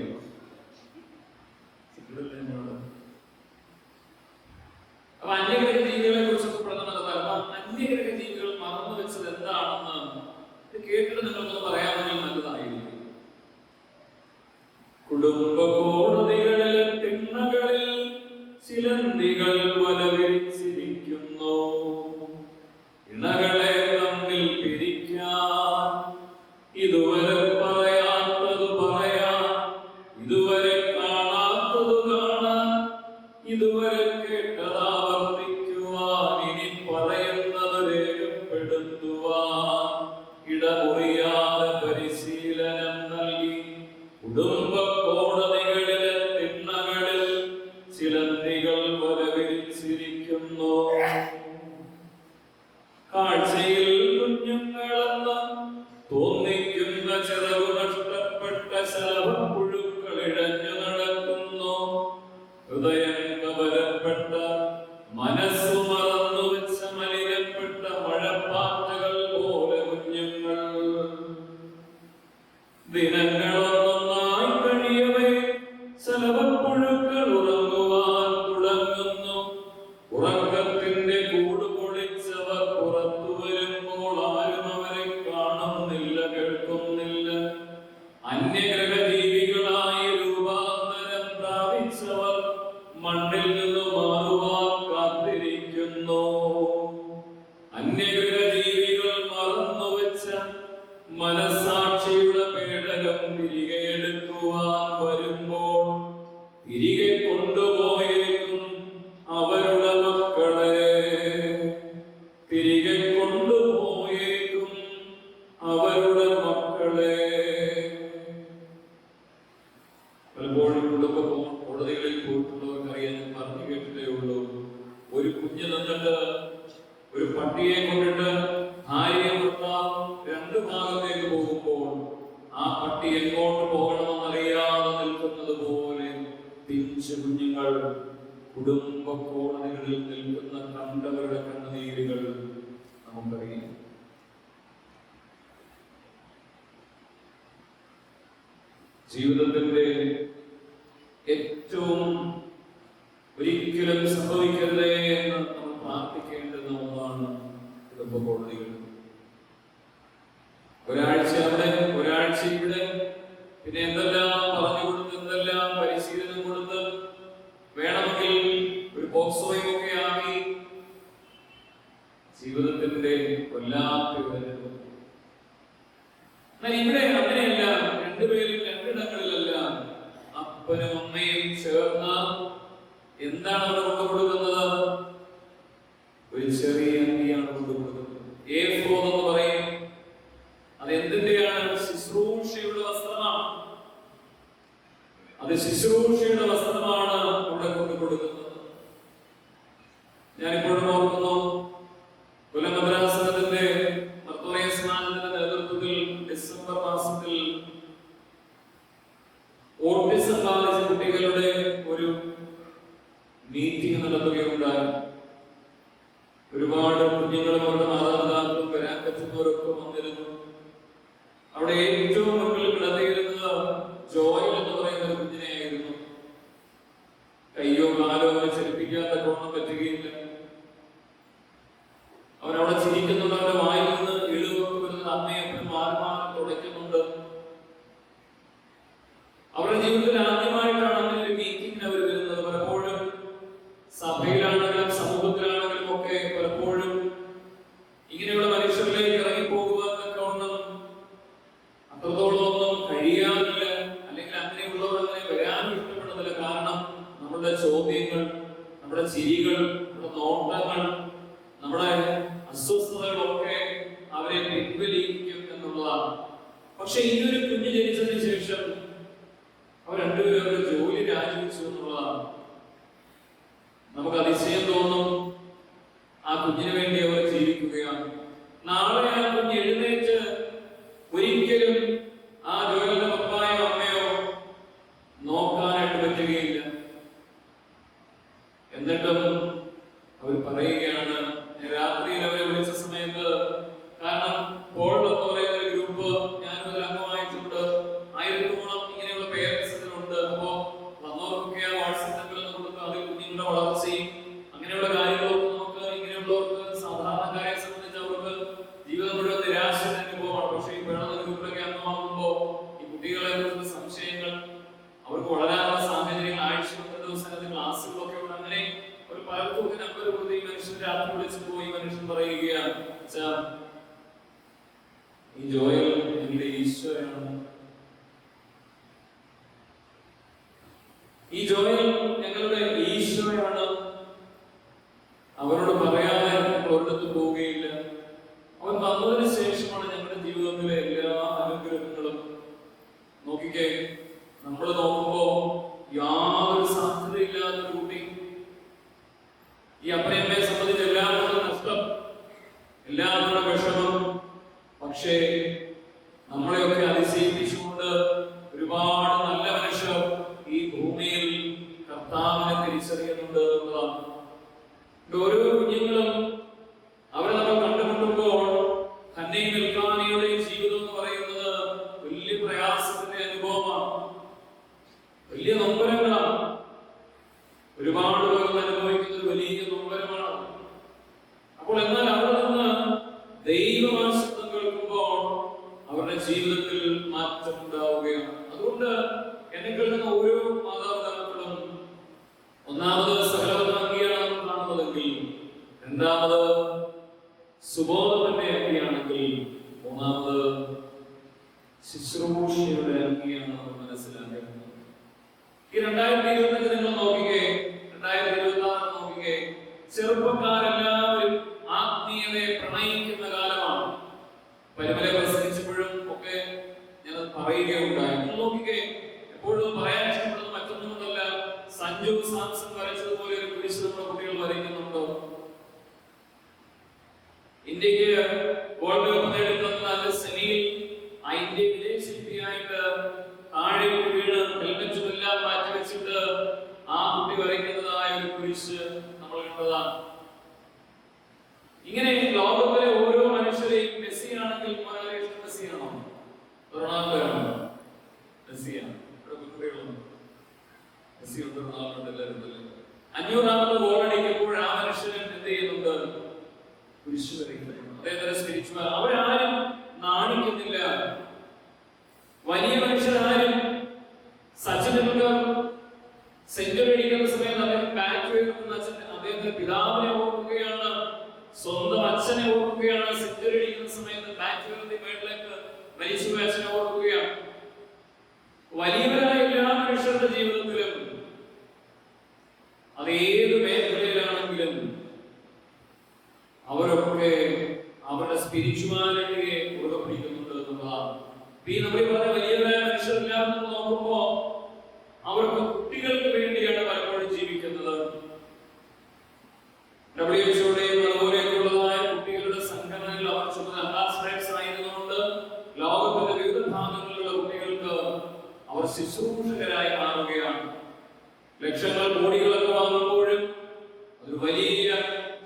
അപ്പൊ അന്യഗ്രഹ ജീവികളെ കുറിച്ചൊക്കെ പ്രധാനപ്പെട്ട അന്യഗ്രഹ ജീവികൾ മറന്നു വെച്ചത് എന്താണെന്ന് കേട്ടിട്ട് നിങ്ങൾക്കൊന്ന് പറയാമെങ്കിൽ നല്ലതായിരിക്കും. കുടുംബ കോടതികളിലെ തിണ്ണകളിൽ ചിലന്തികൾ വലവിരിച്ചിരിക്കുന്നു. ഇണകളെ തമ്മിൽ പിരിക്കാൻ ഇതുവരെ പറയാത്തത് പറയാൻ, ഇതുവരെ കാണാത്തത് കാണാൻ, ഇതുവരെ കേട്ടത് ആവർത്തിക്കുവാൻ, ഇനി പറയുന്നത് രേഖപ്പെടുത്തുവാൻ ഇടമുറിയാതെ പരിശീലനം നൽകി കുടുംബ കോടതികളിലെ തിണ്ണകളിൽ ചിലന്തികൾ വലവിരിച്ചിരിക്കുന്നു. കാഴ്ചയിൽ കുഞ്ഞുങ്ങളെന്ന് തോന്നിക്കുന്ന ചിറകു നഷ്ടപ്പെട്ട ശലഭപ്പുഴുക്കൾ ഇഴഞ്ഞു നടക്കുന്നു. പലപ്പോഴും കുടുംബ കോടതികളിൽ പോയിട്ടുള്ളവർക്കറിയാൻ ഞാൻ പറഞ്ഞു കേട്ടിട്ടേ ഉള്ളൂ. ഒരു കുഞ്ഞ് നിന്നിട്ട് ഒരു പട്ടിയെ കൊണ്ടിട്ട് ഭാര്യയും ഭർത്താവും രണ്ട് ഭാഗത്തേക്ക് പോകുമ്പോൾ ആ പട്ടി എങ്ങോട്ട് പോകണമെന്നറിയാതെ നിൽക്കുന്നത് പോലെ പിഞ്ചു കുഞ്ഞുങ്ങൾ കുടുംബ കോടതികളിൽ നിൽക്കുന്ന കണ്ടവരുടെ കണ്ണുനീരുകൾ നമുക്കറിയാം. ജീവിതത്തിന്റെ ഏറ്റവും ഒരിക്കലും സംഭവിക്കരുതേ എന്ന് നമ്മൾ പ്രാർത്ഥിക്കേണ്ടുന്ന ഒന്നാണ് കുടുംബ കോടതികൾ. ഒരാഴ്ച അവിടെ, ഒരാഴ്ച ഇവിടെ, പിന്നെ എന്തെല്ലാം പറഞ്ഞു കൊടുത്ത്, എന്തെല്ലാം പരിശീലനം കൊടുത്ത്, വേണമെങ്കിൽ ഒരു ബോക്സോയും ഒക്കെ ആക്കി ജീവിതത്തിന്റെ വല്ലാത്ത അനുഭവം. എന്നാൽ ഇവിടെ അങ്ങനെയല്ല. രണ്ടുപേരും രണ്ടിടങ്ങളിലല്ല, അപ്പനും അമ്മയും ചേർന്ന് എന്താണ് അവിടെ കൊണ്ടുകൊടുക്കുന്നത്? ഒരു ചെറിയ അങ്കിയാണ് കൊണ്ടുകൊടുക്കുന്നത്. ഏഫോദ് എന്ന് പറയും. അത് എന്തിന്റെയാണ്? ശുശ്രൂഷയുടെ വസ്ത്രമാണ്. അത് ശുശ്രൂഷയുടെ വസ്ത്രമാണ് അവിടെ കൊണ്ടുകൊടുക്കുന്നത്. ഞാനിപ്പോഴും ഓർക്കുന്നു, കുലമദ്രാസനത്തിന്റെ മർത്തോറിയസ്മാനത്തിന്റെ നേതൃത്വത്തിൽ ഡിസംബർ മാസത്തിൽ ഓട്ടിസം ബാധിച്ച കുട്ടികളുടെ ഒരു മീറ്റിംഗ് നടത്തുകയുണ്ടായി. ഒരുപാട് കുഞ്ഞുങ്ങളും അവരുടെ മാതാപിതാക്കളും വരാൻ പറ്റുന്നവരൊക്കെ വന്നിരുന്നു. അവിടെ ഏറ്റവും മുന്നിൽ കിടത്തിയിരുന്നത് ജോയൽ എന്ന് പറയുന്ന ഒരു കുഞ്ഞിനെയായിരുന്നു. കയ്യോ കാലോ ചലിപ്പിക്കാത്ത കോണം പറ്റുകയില്ല. അവരവിടെ ചിരിക്കുന്നുണ്ട്. അവരുടെ വായിൽ നിന്ന് ഇഴുവൊക്കെ വരുന്നത് അമ്മയപ്പനും മാറി തുടയ്ക്കുന്നുണ്ട്. അവരുടെ ജീവിതത്തിൽ ആദ്യമായിട്ടാണ് അങ്ങനെ ഒരു മീറ്റിംഗിന് അവർ വരുന്നത്. പലപ്പോഴും സഭയിലാണെങ്കിലും സമൂഹത്തിലാണെങ്കിലും ഒക്കെ പലപ്പോഴും ഇങ്ങനെയുള്ള മനുഷ്യരിലേക്ക് ഇറങ്ങിപ്പോകുക എന്നൊക്കെ ഒന്നും അത്രത്തോളം ഒന്നും കഴിയാറില്ല. അല്ലെങ്കിൽ അങ്ങനെയുള്ളവർ അങ്ങനെ വരാനും ഇഷ്ടപ്പെടുന്നില്ല. കാരണം നമ്മുടെ ചോദ്യങ്ങൾ, നമ്മുടെ ചിരികൾ, നമ്മുടെ നോട്ടങ്ങൾ, നമ്മുടെ അസ്വസ്ഥതകളൊക്കെ അവരെ പിൻവലിക്കും എന്നുള്ളതാണ്. പക്ഷെ ഈ ഒരു കുഞ്ഞ് ജനിച്ചതിന് ശേഷം അവർ രണ്ടുപേരും അവരുടെ ജോലി രാജിവെച്ചു എന്നുള്ളതാണ്. നമുക്ക് അതിശയം തോന്നും. ആ കുഞ്ഞിന് വേണ്ടി അവർ ജീവിക്കുകയാണ്. നാളെ ആ കുഞ്ഞ് എഴുന്നേറ്റ് ഒരിക്കലും ആ ജോലിയുടെ പപ്പായോ അമ്മയോ നോക്കാനായിട്ട് പറ്റുകയില്ല. എന്നിട്ടും അവർ പറയുകയാണ്, രാത്രിയിൽ അവരെ വിളിച്ച സമയത്ത്, കാരണം പോൾ എന്ന് പറയുന്ന ഒരു ഗ്രൂപ്പ് ഞാനൊരു അംഗമായിട്ടുണ്ട്, 1000-ഓളം ഇങ്ങനെയുള്ള പേരൻസ് ഇതിലുണ്ട്. അപ്പോ വന്നവർക്കൊക്കെ ആ വാട്സ്ആപ്പ് നമ്പർ കൊടുത്ത് അതിൽ കുഞ്ഞുങ്ങളുടെ വളർച്ചയും അങ്ങനെയുള്ള കാര്യങ്ങളൊക്കെ നമുക്ക് ഇങ്ങനെയുള്ളവർക്ക് സാധാരണക്കാരെ സംബന്ധിച്ച് അവർക്ക് ജീവിതം മുഴുവൻ നിരാശയുടെ അനുഭവമാണ്. പക്ഷേ ഈ വേണമെന്ന ഗ്രൂപ്പിലൊക്കെ അംഗമാകുമ്പോൾ ഈ കുട്ടികളെ കുറിച്ചുള്ള സംശയങ്ങൾ, അവർക്ക് വളരാനുള്ള സാഹചര്യങ്ങൾ, ആഴ്ച 1 ദിവസത്തെ ക്ലാസ്സുകളൊക്കെ ഉണ്ട്. അങ്ങനെ ഒരു പലർക്കും നമ്പർ കൊടുത്ത് ഈ മനുഷ്യൻ രാത്രി വിളിച്ചു പോയി. മനുഷ്യൻ പറയുകയാണ്, ഈ ജോയൽ എന്റെ ഈശോയാണ്, ഈ ജോയൽ ഞങ്ങളുടെ ഈശോയാണ്. അവരോട് പറയാതെ ഒരിടത്ത് പോവുകയില്ല. അവൻ വന്നതിന് ശേഷമാണ് ഞങ്ങളുടെ ജീവിതത്തിലെ എല്ലാ അനുഗ്രഹങ്ങളും. നോക്കിക്കേ, നമ്മൾ നോക്കുമ്പോ യാതൊരു സാധ്യതയില്ലാത്തൊരു കുട്ടി. ഈ അപ്പനമ്മയെ സംബന്ധിച്ച് എല്ലാവരുടെ നഷ്ടം, എല്ലാവരുടെ വിഷമം. പക്ഷേ നമ്മളെയൊക്കെ അതിശയിപ്പിച്ചുകൊണ്ട് ഒരുപാട് നല്ല മനുഷ്യർ ഈ ഭൂമിയിൽ കർത്താവിനെ തിരിച്ചറിയുന്നുണ്ട് എന്നുള്ളതാണ്. ഓരോ കുഞ്ഞുങ്ങളും അവരെ നമ്മൾ കണ്ടുമുട്ടുമ്പോൾ ഹന്നയും എൽക്കാനയുടെയും ജീവിതം എന്ന് പറയുന്നത് വലിയ പ്രയാസത്തിന്റെ അനുഭവമാണ്, വലിയ നൊമ്പരങ്ങളാണ്. ഒരുപാട് പേർ അനുഭവിക്കുന്ന ഒരു വലിയ നൊമ്പരമാണ്. അപ്പോൾ എന്നാൽ അവിടെ നിന്ന് ദൈവവാശത്വം കേൾക്കുമ്പോൾ അവരുടെ ജീവിതത്തിൽ മാറ്റം ഉണ്ടാവുകയാണ്. അതുകൊണ്ട് എന്നെ കേൾക്കുന്ന ഓരോ മാതാപിതാക്കളും ഒന്നാമത് സകലവരുടെ അങ്കിയാണ് കാണുന്നതെങ്കിൽ, രണ്ടാമത് സുബോധത്തിന്റെ അങ്കിയാണെങ്കിൽ, മൂന്നാമത് ശുശ്രൂഷയുടെ അങ്കിയാണ് നമ്മൾ മനസ്സിലാക്കുന്നത്. ഈ 2025 നിങ്ങൾ നോക്കിക്കേ, 2026 നോക്കിക്കേ, ചെറുപ്പക്കാരെല്ലാവരും ആത്മീയതയെ പ്രണയിക്കുന്ന കാലമാണ്. പരിമല പ്രസംഗിച്ചപ്പോഴും ഒക്കെ ഞാൻ പറയുകയുണ്ടായി. നോക്കിക്കേ, എപ്പോഴും പറയാൻ സാംസൺ വരച്ചതുപോലെ ഒരു കുരിശ് നമ്മുടെ കുട്ടികൾ വരയ്ക്കുന്നുണ്ടോ? ഇന്ത്യക്ക് വേൾഡ് കപ്പ് നേടുന്ന സെമിയിൽ ഇന്ത്യ വിജയശില്പിയായിട്ട് താഴെ വീണ് ഹെൽമെറ്റുമെല്ലാം മാറ്റി വെച്ചിട്ട് ആ കുട്ടി വരയ്ക്കുന്നതായ ഒരു കുരിശ് നമ്മൾ കണ്ടതാണ്. ഇങ്ങനെ ലോകത്തിലെ ഓരോ മനുഷ്യരെയും, മെസ്സിയാണെങ്കിൽ മെസ്സിയാണോ, റൊണാൾഡോയാണോ? മെസ്സിയാണ്. മെസ്സി ഉണ്ട്, റൊണാൾഡോ എല്ലാവരും. 500ാമത് ഗോൾ അടിക്കുമ്പോൾ ആ മനുഷ്യൻ എന്ത് ചെയ്യുന്നുണ്ട്? കുരിശ് വരയ്ക്കുന്നു. അതേപോലെ സ്പിരിച്വൽ അവരാരും നാണിക്കുന്നില്ല. വലിയ മനുഷ്യരാരും, സച്ചിൻ ടെണ്ടുൽക്കർ സെഞ്ചുറി അടിക്കുന്ന സമയത്ത് അദ്ദേഹം ബാറ്റ് വെക്കുന്ന അദ്ദേഹത്തിന്റെ പിതാവിനെ ഓർക്കുകയാണ്, സ്വന്തം അച്ഛനെ ഓർക്കുകയാണ്. സെഞ്ചുറി അടിക്കുന്ന സമയത്ത് ബാറ്റ് വെക്കുന്ന മേളിലേക്ക് മരിച്ചു അച്ഛനെ ഓർക്കുകയാണ്. വലിയവരായ എല്ലാ മനുഷ്യരുടെ ജീവിതത്തിലും, അത് ഏത് മേഖലയിലാണെങ്കിലും, അവരൊക്കെ അവരുടെ സ്പിരിച്വാലിറ്റിയെ മുറുകെ പിടിക്കുന്നുണ്ട് എന്നുള്ളതാണ്. ഈ നമ്മൾ പറഞ്ഞ വലിയവരായ മനുഷ്യരെല്ലാം നോക്കുമ്പോ അവർക്ക് കുട്ടികൾക്ക് വേണ്ടിയാണ് പലപ്പോഴും ജീവിക്കുന്നത്. WHO-യുടെയും അതുപോലെയുള്ളതായ കുട്ടികളുടെ സംഘടനയിൽ അവർ അംബാസഡേഴ്സ് ആയിരുന്നുകൊണ്ട് ലോകത്തിന്റെ വിവിധ ഭാഗങ്ങളിലുള്ള കുട്ടികൾക്ക് അവർ ശുശ്രൂഷകരായി മാറുകയാണ്. ലക്ഷങ്ങൾ കോടികളൊക്കെ വാങ്ങുമ്പോഴും ഒരു വലിയ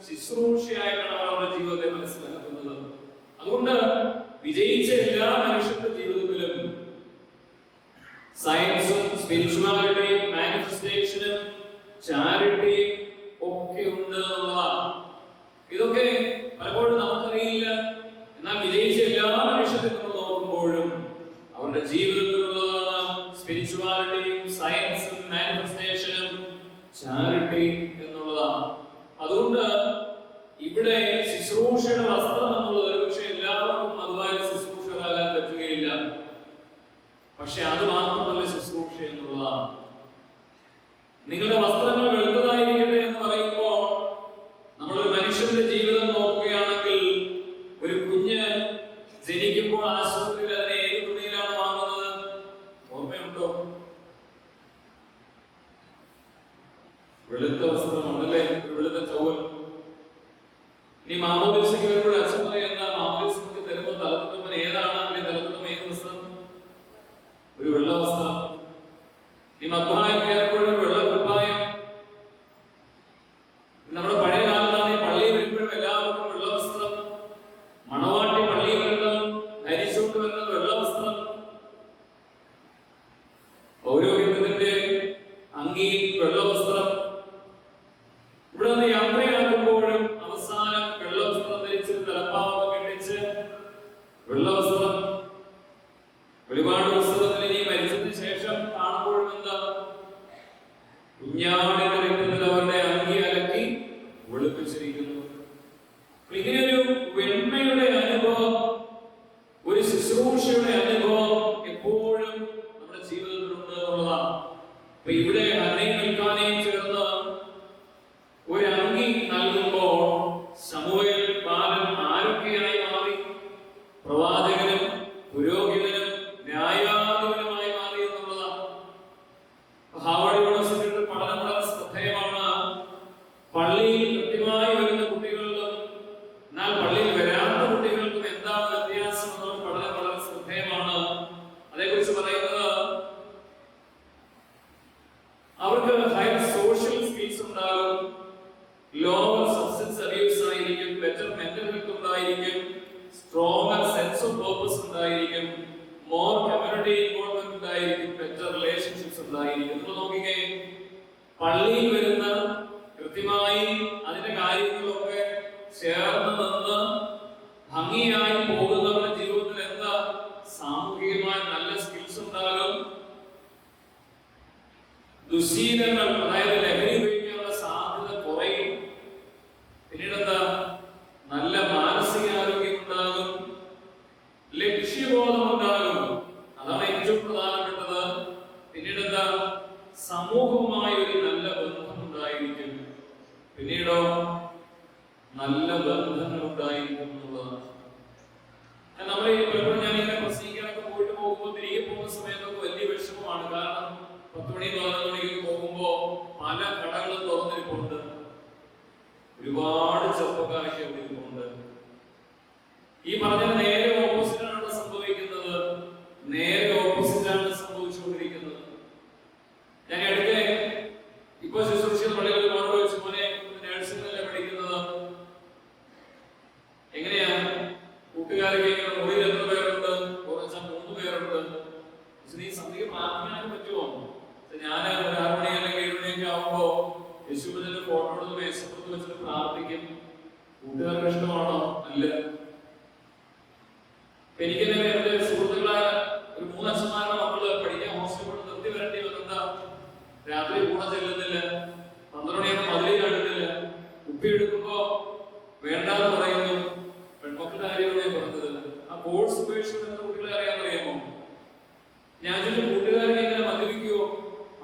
ശുശ്രൂഷയായിട്ടാണ് അവർ അവരുടെ ജീവിതത്തെ മനസ്സിലാക്കുന്നത്. അതുകൊണ്ട് വിജയിച്ച എല്ലാ മനുഷ്യരുടെ ജീവിതത്തിലും സയൻസും സ്പിരിച്വാലിറ്റിയും മാനിഫെസ്റ്റേഷനും ചാരിറ്റിയും ഒക്കെ ഉണ്ട് എന്നുള്ളതാണ്. ഇതൊക്കെ പലപ്പോഴും നമുക്കറിയില്ല. എന്നാൽ വിജയിച്ച എല്ലാ മനുഷ്യരും നമ്മൾ നോക്കുമ്പോഴും അവരുടെ ജീവിതത്തിലുള്ളതാണ് സ്പിരിച്വാലിറ്റിയും സയൻസും മാനിഫെസ്റ്റേഷനും ചാരിറ്റിയും എന്നുള്ളതാണ്. അതുകൊണ്ട് ഇവിടെ ശുശ്രൂഷയുടെ വസ്ത്രം എന്നുള്ളത് ഒരുപക്ഷെ എല്ലാവർക്കും അതുപോലെ ശുശ്രൂഷകളാകാൻ പറ്റുകയില്ല. പക്ഷെ അത് മാത്രമല്ല ശുശ്രൂഷ എന്നുള്ളതാണ്. നിങ്ങളുടെ വസ്ത്രങ്ങൾ വെളുത്തതായിരിക്കട്ടെ എന്ന് പറയുമ്പോൾ നമ്മളൊരു മനുഷ്യന്റെ ജീവിതം നോക്കുകയാണെങ്കിൽ, ഒരു കുഞ്ഞ് ജനിക്കുമ്പോൾ ആശുപത്രിയിൽ അതിനെ ഏത് തുണിയിലാണ് വാങ്ങുന്നത്? ഓർമ്മയുണ്ടോ? വെളുത്ത വസ്ത്രമാണല്ലേ, വെളുത്ത ചൗവൽ. ഇനി മാമോദിസയ്ക്ക് വരുമ്പോൾ അച്ഛൻ പറയും, എന്താ മാമോദിസയ്ക്ക് തരുമ്പോൾ തലത്തുമ്മൻ ഏതാണ്? അല്ലെങ്കിൽ തലത്തുമ്മ ഏത് വസ്ത്രം? ഒരു വെള്ള വസ്ത്രം. ഈ മദ്ഭായം കയറുമ്പോഴും വെള്ള കുപ്പായം. നമ്മുടെ പഴയ കാലത്താണ് പള്ളിയിൽ വരുമ്പോഴും എല്ലാവർക്കും വെള്ള വസ്ത്രം. മണവാട്ടി പള്ളിയിൽ വരുന്നതും ധരിച്ചുകൊണ്ട് വരുന്നത് വെള്ള വസ്ത്രം. പൗരോഹിത്യത്തിന്റെ അങ്കിയിൽ വെള്ള വസ്ത്രം. ഇവിടെ നിന്ന് യാത്രയാക്കുമ്പോഴും അവസാനം വെള്ള വസ്ത്രം ധരിച്ച് തലപ്പാവൊക്കെ കെട്ടിച്ച് വെള്ള വസ്ത്രം. ഒരുപാട് പുസ്തകത്തിൽ ഇനി മരിച്ചതിന് ശേഷം കാണുമ്പോഴും എന്താ? കുഞ്ഞാടിന്റെ രക്തത്തിൽ അവരുടെ അങ്കി അലക്കി വെളുപ്പിച്ചിരിക്കുന്നു. ഇങ്ങനെയൊരു വെണ്മയുടെ അനുഭവം, ഒരു ശുശ്രൂഷയുടെ അനുഭവം എപ്പോഴും നമ്മുടെ ജീവിതത്തിലുണ്ട് എന്നുള്ളതാണ്. അപ്പൊ ഇവിടെ അന്നയും നിൽക്കാനെയും ചേർന്ന് ഒരു അങ്കി നൽകുമ്പോൾ ശമൂവേൽ ബാലൻ ആരൊക്കെയായി മാറി? പ്രവാചകനും പുരോഹിതനും ന്യായാധിപനുമായി മാറി എന്നുള്ളതാണ്. ഹാർവർഡ് യൂണിവേഴ്സിറ്റിയുടെ പഠനം വളരെ ശ്രദ്ധേയമാണ്. പള്ളിയിൽ കൃത്യമായി വരുന്ന കുട്ടികളിലും എന്നാൽ പള്ളിയിൽ വരാത്ത കുട്ടികൾക്കും എന്താണ് വ്യത്യാസം എന്നുള്ള പഠനം വളരെ ശ്രദ്ധേയമാണ്. അതേക്കുറിച്ച് പറയുന്നത്, അവർക്ക് ഹയർ സോഷ്യൽ സ്കിൽസ് ഉണ്ടാകും, ലോവർ സബ്സ്റ്റൻസ് അബ്യൂസ് ആയിരിക്കും, ബെറ്റർ മെന്റൽ ഹെൽത്ത് ഉണ്ടായിരിക്കും, സ്ട്രോങ്ങർ സെൻസ് ഓഫ് പർപ്പസ് ഉണ്ടായിരിക്കും, മോർ കമ്മ്യൂണിറ്റി ഇൻവോൾവ്മെന്റ് ഉണ്ടായിരിക്കും, ബെറ്റർ റിലേഷൻഷിപ്സ് ഉണ്ടായിരിക്കും. നിങ്ങൾ നോക്കിക്കേ, പള്ളിയിൽ വരുന്ന കൃത്യമായി അതിന്റെ കാര്യങ്ങളൊക്കെ ചേർന്ന് നിന്ന് ഭംഗിയായി പോകുന്നവരുടെ ജീവിതത്തിൽ എന്താ? സാമൂഹികമായ നല്ല സ്കിൽസ് ഉണ്ടാകും. ദുശീലങ്ങൾ, അതായത് ലഹരി ഉപയോഗിക്കാനുള്ള സാധ്യത കുറയും. പിന്നീട് എന്താ? നല്ല മാനസികാരോഗ്യം ഉണ്ടാകും, ലക്ഷ്യബോധം ഉണ്ടാകും. അതാണ് ഏറ്റവും പ്രധാനപ്പെട്ടത്. പിന്നീട് എന്താ? സമൂഹവുമായി ഒരു നല്ല ബന്ധം ഉണ്ടായിരിക്കും. പിന്നീടോ നല്ല ബന്ധങ്ങൾ ഉണ്ടായിരിക്കും എന്നുള്ളതാണ്. നമ്മൾ പലപ്പോഴും ഞാൻ ഇങ്ങനെ പ്രസംഗിക്കാനൊക്കെ പോയിട്ട് പോകുമ്പോൾ തിരികെ പോകുന്ന സമയത്തൊക്കെ വലിയ വിഷമമാണ്. കാരണം 10 മണി 11 മണിക്ക് പോകുമ്പോ പല കടകളും തുറന്നിരിപ്പുണ്ട്. ഒരുപാട് ചെറുപ്പക്കാരൊക്കെ അവിടെ ഇരിപ്പുണ്ട്. ഈ പറഞ്ഞത് നേരെ ഓപ്പോസിറ്റാണ് സംഭവിക്കുന്നത്. നേരെ ഓപ്പോസിറ്റാണ് സംഭവിച്ചുകൊണ്ടിരിക്കുന്നത്. ഞാൻ അടുത്ത ഇപ്പൊ ശുശ്രൂഷ പള്ളികളിൽ മാറി വെച്ച് മോനെ നഴ്സിംഗല്ലേ പഠിക്കുന്നത്. എങ്ങനെയാ കൂട്ടുകാരൊക്കെ ഇങ്ങനെ മുറിയിൽ എത്ര പേരുണ്ട്? കുറച്ച 3 പേരുണ്ട്. നീ സന്ധ്യക്ക് പ്രാർത്ഥിക്കാൻ പറ്റുമോ? ഞാൻ ഒരു 6 മണി അല്ലെങ്കിൽ 7 മണിയൊക്കെ ആവുമ്പോ യേശുവിന്റെ ഫോട്ടോ എടുത്ത് മേശപ്പുറത്ത് വെച്ചിട്ട് പ്രാർത്ഥിക്കും. കൂട്ടുകാർക്ക് ഇഷ്ടമാണോ? അല്ല. എനിക്ക് എന്റെ സുഹൃത്തുക്കളായ ഒരു 3 അച്ഛന്മാരുടെ മക്കള് പഠിക്കാൻ ഹോസ്റ്റലിൽ നിർത്തി വരേണ്ടി വന്നെന്താ? രാത്രി കൂടെ ചെല്ലുന്നില്ല, 12 മണിയാകുമ്പോൾ മതിലേ കണ്ടുന്നില്ല, കുപ്പി എടുക്കുമ്പോ വേണ്ടാന്ന് പറയുന്നു. പെൺമക്കളുടെ കാര്യമാണ് പറഞ്ഞത്. ആ കോഴ്സ് ഉപേക്ഷിക്കുന്ന കുട്ടികളെ അറിയാമോ? ഞാൻ കൂട്ടുകാരനെ ഇങ്ങനെ മദ്യപിക്കുവോ?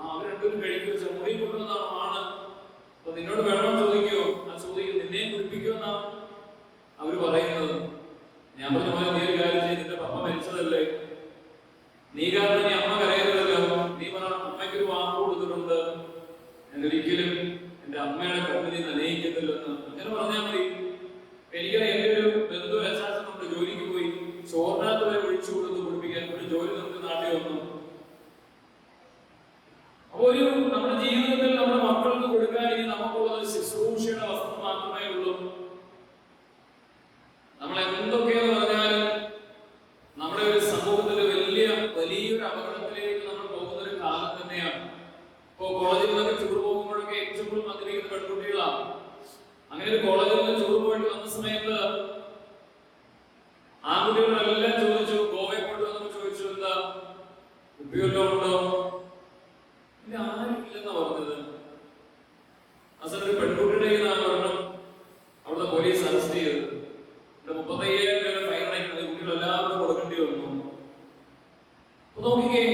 അവർ രണ്ടുപേരും കഴിക്കുവോ? ചെറുമുടി കൊണ്ടുവന്നാണോ? ആണ്. അപ്പൊ നിന്നോട് വേണോ ചോദിക്കുവോ? ആ ചോദിക്കും. നിന്നെയും കുടിപ്പിക്കുമെന്നാണ് അവര് പറയുന്നത്. ഞാൻ പറഞ്ഞ പോലെ നീ ഒരു കാര്യം ചെയ്ത്, നിന്റെ പപ്പ മരിച്ചതല്ലേ, നീ കാരണം നീ അമ്മ കരയരുതല്ലോ. നീ പറഞ്ഞ അമ്മയ്ക്കൊരു വാക്ക് കൊടുത്തിട്ടുണ്ട്, ഞാൻ ഒരിക്കലും എന്റെ അമ്മയുടെ കണ്ണിനെ നനയിക്കുന്നില്ലെന്ന്. അങ്ങനെ പറഞ്ഞാൽ മതി. എനിക്കറിയാം, എന്റെ ഒരു ബന്ധു അച്ചാച്ചനുണ്ട്, ജോലിക്ക് പോയി ചോറിനകത്ത് വരെ ഒഴിച്ചു കൊടുത്ത് കുടിപ്പിക്കാൻ. ഒരു ജോലി നമുക്ക് നാട്ടിൽ വന്നു. അപ്പൊ ഒരു നമ്മുടെ ജീവിതത്തിൽ നമ്മുടെ മക്കൾക്ക് കൊടുക്കാൻ ഇനി നമുക്കുള്ളത് ശുശ്രൂഷയുടെ വസ്ത്രം മാത്രമേ ഉള്ളൂ. നമ്മൾ എന്തൊക്കെയെന്ന് പറഞ്ഞാലും നമ്മുടെ ഒരു സമൂഹത്തില് വലിയൊരു അപകടത്തിലേക്ക് നമ്മൾ പോകുന്ന ഒരു കാലം തന്നെയാണ്. ഇപ്പോ കോളേജിൽ നിന്നൊക്കെ ടൂർ പോകുമ്പോഴൊക്കെ ഏറ്റവും കൂടുതൽ മദ്യപിക്കുന്ന പെൺകുട്ടികളാണ്. അങ്ങനെ ഒരു കോളേജിൽ നിന്ന് ടൂർ പോയിട്ട് വന്ന സമയത്ത് ആൺകുട്ടികളെല്ലാം ചോദിച്ചു, ഗോവയിൽ പോയിട്ട് വന്നപ്പോൾ ചോദിച്ചു, എന്താ കുപ്പിവല്ലോ ഉണ്ടോ? ഇല്ല, ആരുമില്ലെന്നാ പറഞ്ഞത്. അവസാനം ഒരു പെൺകുട്ടിയുടെ പറഞ്ഞു അവിടുത്തെ പോലീസ് അറസ്റ്റ് ചെയ്തത്. 35,000 രൂപ ഫൈൻ അടയ്ക്കുന്നത് കുട്ടികൾ എല്ലാവരും കൊടുക്കേണ്ടി വന്നു. നോക്കിക്കേ,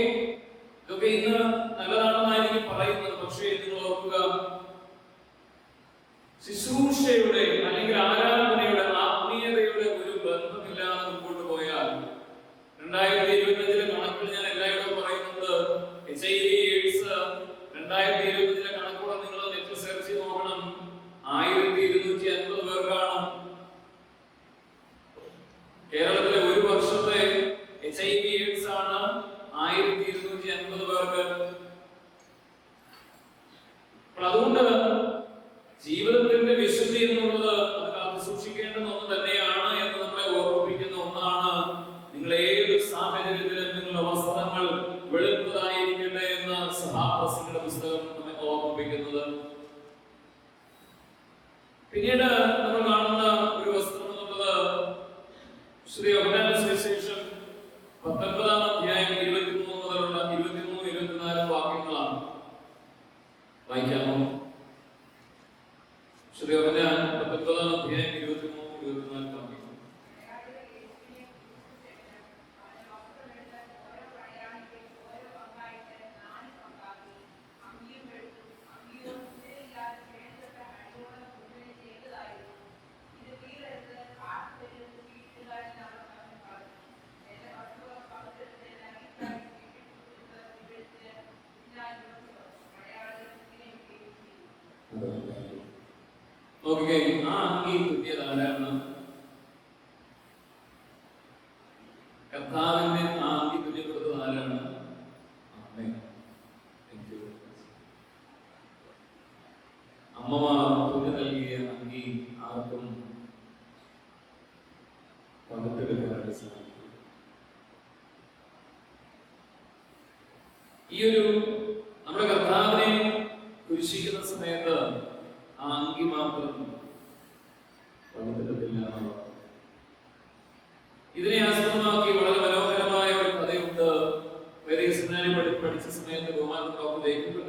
ഇതൊക്കെ ഇന്ന് നല്ലതാണെന്നായിരിക്കും പറയുന്നത്. പക്ഷേ നിങ്ങൾ ഓർക്കുക, ശുശ്രൂഷയുടെ അല്ലെങ്കിൽ ആരാധനയുടെ ആത്മീയതയുടെ ഒരു ബന്ധമില്ലാതെ മുമ്പോട്ട് പോയാൽ 2025 കണക്കുകൾ ഞാൻ എല്ലായിടവും പറയുന്നുണ്ട്. HIV AIDS 2025 കണക്കുകൾ നിങ്ങൾ നെറ്റിൽ സെർച്ച് ചെയ്ത് നോക്കണം. 1250 പേർക്കാണ്. കേരളത്തിലെ ഒരു വർഷത്തെ HIV AIDS ആണ് 1250 പേർക്ക്. അതുകൊണ്ട് ജീവിതത്തിന്റെ വിശുദ്ധി എന്നുള്ളത് അത് കാത്തു സൂക്ഷിക്കേണ്ടുന്ന ഒന്ന് തന്നെയാണ് എന്ന് നമ്മളെ ഓർമ്മിപ്പിക്കുന്ന ഒന്നാണ്. നിങ്ങൾ ഏത് സാഹചര്യത്തിലും നിങ്ങളുടെ വസ്ത്രങ്ങൾ വെളുത്തതായിരിക്കട്ടെ എന്ന് സഭാപ്രസംഗിയുടെ പുസ്തകം നമ്മെ ഓർമ്മിപ്പിക്കുന്നത്. പിന്നീട് നമ്മൾ കാണുന്ന ഒരു വസ്ത്രം എന്നുള്ളത് ശ്രീ യോഹന്നാന്റെ സുവിശേഷം 19-ാം അധ്യായം 23 മുതലുള്ള 23-24 വാക്യങ്ങളാണ്. വായിക്കാമോ? ശ്രീ യോഹന്നാൻ 19-ാം അധ്യായം 23-24 വാക്യങ്ങൾ. നോക്കിക്കേ, ആ അങ്കി കിട്ടിയത് ആരാണ്? കർത്താവിന്റെ ആ അങ്കി തുല്യപ്പെടുത്തത് ആരാണ്? അമ്മമാർ തുന്നി നൽകിയ അങ്കി ആർക്കും പകുത്തെടുക്കാനായിട്ട് സാധിക്കും. ഈ ഒരു നമ്മുടെ കർത്താവിനെ കുരിശിക്കുന്ന സമയത്ത് ആ അങ്കി മാത്രം പകുത്തെടുത്തില്ല. ഇതിനെ ആസ്പദമാക്കി വളരെ മനോഹരമായ ഒരു കഥയുണ്ട്. പഠിച്ച സമയത്ത് ബഹുമാനപ്പെട്ട ഡോക്ടർ ജേക്കബ്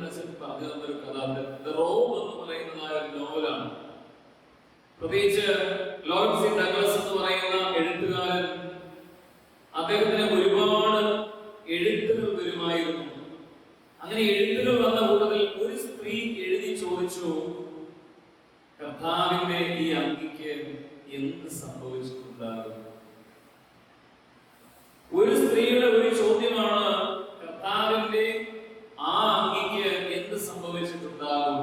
പറഞ്ഞു തന്നൊരു കഥ ദ റോം എന്ന് പറയുന്നതായ ഒരു നോവലാണ്. പ്രത്യേകിച്ച് ലോർഡ് സി ഡഗ്ലസ് എന്ന് പറയുന്ന എഴുത്തുകാരൻ, അദ്ദേഹത്തിന് ഒരുപാട് എഴുത്തുകൾ വരുമായിരുന്നു. അങ്ങനെ എഴുത്തുകൾ വന്ന കൂട്ടത്തിൽ ഒരു സ്ത്രീ എഴുതി ചോദിച്ചു, കർത്താവിന്റെ ഈ അങ്കിക്ക് എന്ത് സംഭവിച്ചിട്ടുണ്ടാകും? ഒരു സ്ത്രീയുടെ ഒരു ചോദ്യമാണ്, കർത്താവിന്റെ ആ അങ്കിക്ക് എന്ത് സംഭവിച്ചിട്ടുണ്ടാകും?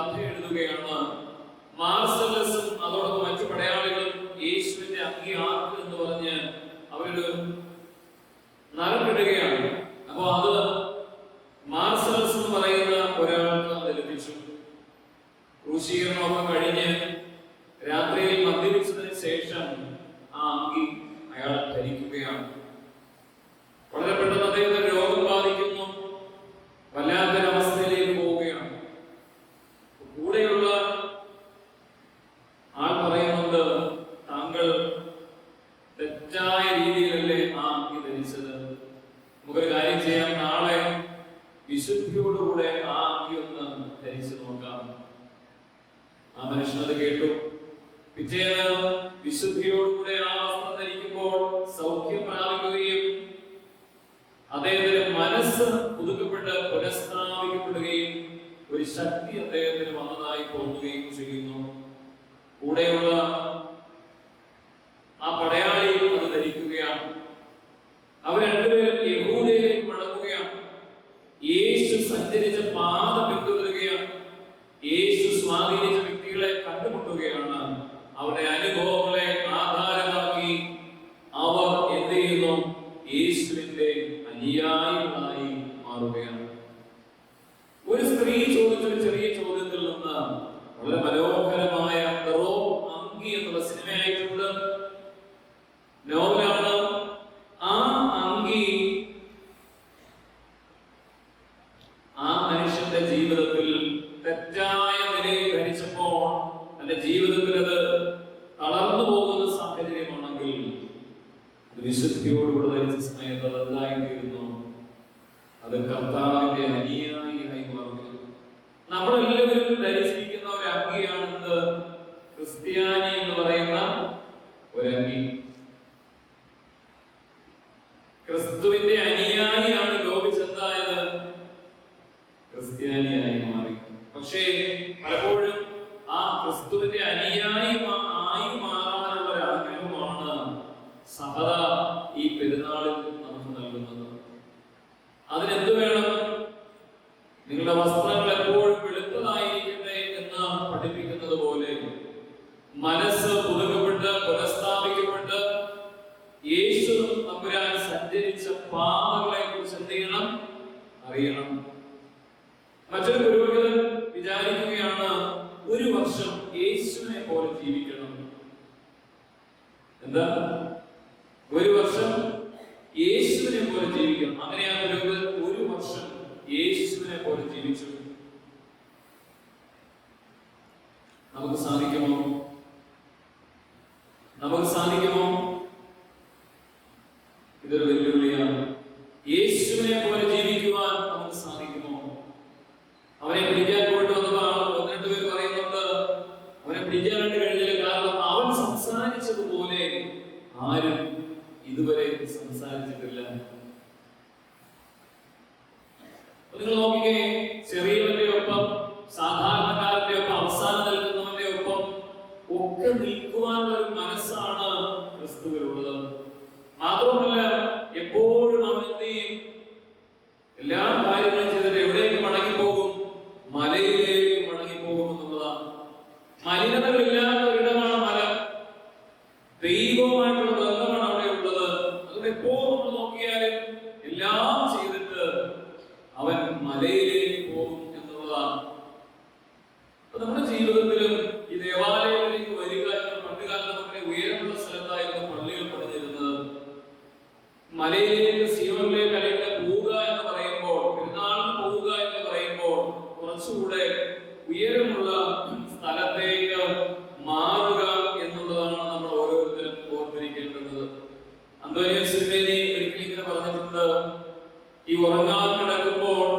കഥ എഴുതുകയാണ്. മാർസലസും അതോടൊപ്പം മറ്റു പടയാളികളും യേശുവിന്റെ അങ്കി ആർക്ക് എന്ന് പറഞ്ഞ് അവരൊരു നറുക്കിടുകയാണ്. അപ്പൊ അത് മാർസലസ് എന്ന് പറയുന്ന ഒരാൾക്ക് അത് ലഭിച്ചു. ക്രൂശീകരണമൊക്കെ കഴിഞ്ഞ് രാത്രിയിൽ മദ്യപിച്ചതിന് ശേഷം ആ അങ്കി അയാൾ ധരിക്കുകയാണ്. വളരെ പെട്ടെന്ന് അദ്ദേഹത്തിന് രോഗം ബാധിക്കുന്നു, വല്ലാത്തൊരവസ്ഥയിലേക്ക് പോവുകയാണ്. കൂടെയുള്ള ആൾ പറയുന്നുണ്ട്, താങ്കൾ തെറ്റായ രീതിയിലല്ലേ ആ അങ്കി ധരിച്ചത്, നമുക്കൊരു കാര്യം ചെയ്യാം, നാളെ വിശുദ്ധിയോടുകൂടെ ആ അങ്കി ഒന്ന് ധരിച്ചു നോക്കാം. ആ മനുഷ്യനത് കേട്ടു. പിറ്റേന്ന് വിശുദ്ധിയോടുകൂടെ ആ വസ്ത്രം ധരിക്കുമ്പോൾ സൗഖ്യം പ്രാപിക്കുകയും അദ്ദേഹത്തിന്റെ മനസ്സ് പുതുക്കപ്പെട്ട് പുനഃസ്ഥാപിക്കപ്പെടുകയും ഒരു ശക്തി അദ്ദേഹത്തിന് വന്നതായി തോന്നുകയും ചെയ്യുന്നു. കൂടെയുള്ള ആ പടയാളി അത് ധരിക്കുകയാണ്. അവർ രണ്ടുപേരും യഹൂദയിലേക്ക് മടങ്ങുകയാണ്. യേശു സഞ്ചരിച്ച പാത പിന്തുടരുകയാണ്. യേശു സ്വാധീനിച്ച വ്യക്തികളെ കണ്ടുമുട്ടുകയാണ്. അവരുടെ അനുഭവങ്ങളെ ആധാരമാക്കി അവർ എന്ത് ചെയ്യുന്നു? യേശുവിന്റെ അനുയായികളായി മാറുകയാണ്. ഒരു സ്ത്രീ ചോദിച്ചൊരു ചെറിയ ചോദ്യത്തിൽ നിന്ന് വളരെ മനോഹരമായ അങ്കി എന്നുള്ള സിനിമയായിട്ടുണ്ട്, നോവലാണ്. ആ അങ്കി ആ മനുഷ്യന്റെ ജീവിതത്തിൽ തെറ്റായ നിലയിൽ ധരിച്ചപ്പോൾ തന്റെ ജീവിതത്തിൽ അത് തളർന്നു പോകുന്ന സാഹചര്യമാണെങ്കിൽ വിശുദ്ധിയോടുകൂടെ ധരിച്ച സമയത്ത് അത് എന്തായിത്തീരുന്നു? അത് കർത്താവിന്റെ അനുയായിയായി മാറുന്നു. നമ്മളെല്ലാവരും ധരിച്ചിരിക്കുന്ന ഒരു അങ്കിയാണെന്ന് ക്രിസ്ത്യാനി എന്ന് പറയുന്ന ഒരങ്കി. ക്രിസ്തുവിന്റെ അനുയായിയാണ് ലോപിച്ചെന്തായത്? ക്രിസ്ത്യാനിയായി മാറി. പക്ഷേ പലപ്പോഴും ആ ക്രിസ്തുവിന്റെ അനുയായി ആയി മാറാനുള്ള ഒരു ആഗ്രഹമാണ് സഭ ഈ പെരുന്നാളിൽ നമുക്ക് നൽകുന്നത്. അതിനെന്ത് വേണം? നിങ്ങളുടെ വസ്ത്രങ്ങൾ എപ്പോഴും വെളുത്തതായിരിക്കട്ടെ എന്ന് പഠിപ്പിക്കുന്നത് പോലെ മനസ്സ് പുതുക്കപ്പെട്ട് പുനഃസ്ഥാപിക്കപ്പെട്ട് യേശു തമ്പുരാൻ സഞ്ചരിച്ച പാതകളെ കുറിച്ച് എന്ത് ചെയ്യണം? അറിയണം. മറ്റൊരു പുരോഹിതൻ വിചാരിക്കുകയാണ്, ഒരു വർഷം യേശുവിനെ പോലെ ജീവിക്കണം. എന്താ? ഒരു വർഷം യേശുവിനെ പോലെ ജീവിക്കണം. അങ്ങനെയാണ് പുരോഹിതൻ ഒരു വർഷം യേശുവിനെ പോലെ ജീവിച്ചു. നമുക്ക് സാധിക്കുമോ? നമുക്ക് സാധിക്കുമോ? ഇതൊരു വെല്ലുവിളിയാണ്. യേശുവിനെ പോലെ ജീവിക്കുവാൻ നമുക്ക് സാധിക്കുമോ? അവനെ പിടിക്കാൻ പോയിട്ട് വന്നതാണ്. 12 പേര് പറയുന്നുണ്ട് അവനെ പിടിക്കാനായിട്ട് കഴിഞ്ഞില്ല. കാരണം അവൻ സംസാരിച്ചതുപോലെ ആരും ഇതുവരെ സംസാരിച്ചിട്ടില്ല. നിങ്ങൾ നോക്കിക്കേ, ചെറിയവന്റെ ഒപ്പം സാധാരണക്കാരന്റെ ഒപ്പം അവസാനം നിൽക്കുന്നവന്റെ ഒപ്പം ഒക്കെ നിൽക്കുവാനുള്ള ഒരു മനസ്സാണ് ക്രിസ്തുവിലുള്ളത്. മാത്രമല്ല എപ്പോഴും അവൻ എന്ത് ചെയ്യും? എല്ലാ കാര്യങ്ങളും ചെയ്തിട്ട് എവിടേക്ക് മടങ്ങിപ്പോകും? മലയിലേക്ക് മടങ്ങിപ്പോകും എന്നുള്ളതാണ്. മലിനതകളില്ലാത്ത ഒരിടമാണ് മല. ദൈവവുമായിട്ടുള്ള ബന്ധമാണ് അവിടെ ഉള്ളത്. അതുകൊണ്ട് എപ്പോഴും നമ്മൾ നോക്കിയാലും എല്ലാം ചെയ്തിട്ട് അവൻ മലയിലേക്ക് പോകും എന്നുള്ളതാണ്. അപ്പൊ നമ്മുടെ ജീവിതത്തിലും ഈ ദേവാലയത്തിലേക്ക് വരിക എന്ന പണ്ടുകാലത്ത് നമ്മുടെ ഉയരമുള്ള സ്ഥലത്തായിരുന്നു പള്ളികൾ പണിതിരുന്നത്. മലയിലേക്ക് സിയോനിലേക്ക് അല്ലെങ്കിൽ പോവുക എന്ന് പറയുമ്പോൾ, പെരുന്നാളിന് പോവുക എന്ന് പറയുമ്പോൾ കുറച്ചുകൂടെ ഉയരമുള്ള സ്ഥലത്തേക്ക് മാറുക എന്നുള്ളതാണ് നമ്മൾ ഓരോരുത്തരും ഓർത്തിരിക്കേണ്ടത്. അന്തോനിയോസ് തിരുമേനി ഒരിക്കലും ഇങ്ങനെ പറഞ്ഞിട്ടുണ്ട്, ഈ ഉറങ്ങാൻ കിടക്കുമ്പോൾ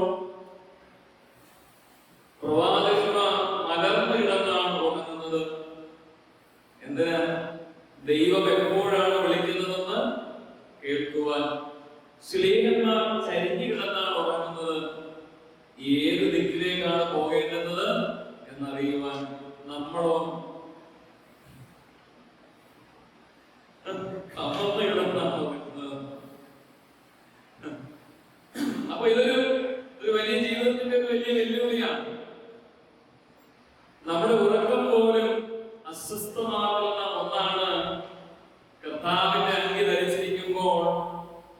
പ്രവാചകന്മാർ മലർന്നു കിടന്നാണ് ഉറങ്ങുന്നത്. എന്തിനാ? ദൈവം എപ്പോഴാണ് വിളിക്കുന്നതെന്ന് കേൾക്കുവാൻ. ശ്ലീഹന്മാർ ചരിഞ്ഞു കിടന്നാണ് ഉറങ്ങുന്നത്, ഏത് ദിക്കിലേക്കാണ് പോകേണ്ടത് എന്നറിയുവാൻ. നമ്മളോ കമർന്ന് കിടന്നാണ് ഉറങ്ങുന്നത്. അപ്പൊ ഇതൊരു വലിയ ജീവിതത്തിന്റെ ഒരു വലിയ വെല്ലുവിളിയാണ്. അസ്വസ്ഥമാക്കുന്ന ഒന്നാണ് കർത്താവിന്റെ അങ്കി ധരിച്ചിരിക്കുമ്പോൾ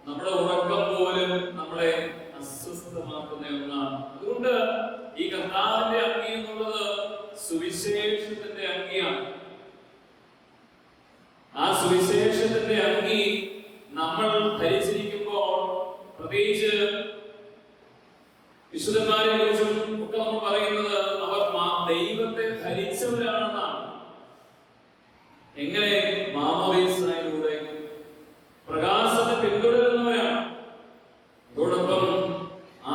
നമ്മുടെ ഉറക്കം പോലും നമ്മളെ അസ്വസ്ഥമാക്കുന്ന ഒന്നാണ്. അതുകൊണ്ട് ഈ കർത്താവിന്റെ അങ്കി എന്നുള്ളത് സുവിശേഷത്തിന്റെ അങ്കിയാണ്. ആ സുവിശേഷത്തിന്റെ അങ്കി നമ്മൾ ധരിച്ചിരിക്കുമ്പോൾ, പ്രത്യേകിച്ച് വിശുദ്ധന്മാരെ കുറിച്ചും ഒക്കെ നമ്മൾ പറയുന്നത് അവർ ദൈവത്തെ ധരിച്ചവരാണെന്നാണ്. എങ്ങനെ? മാമോദീസായിലൂടെ പ്രകാശത്തെ പിന്തുടരുന്നവരാണ്. അതോടൊപ്പം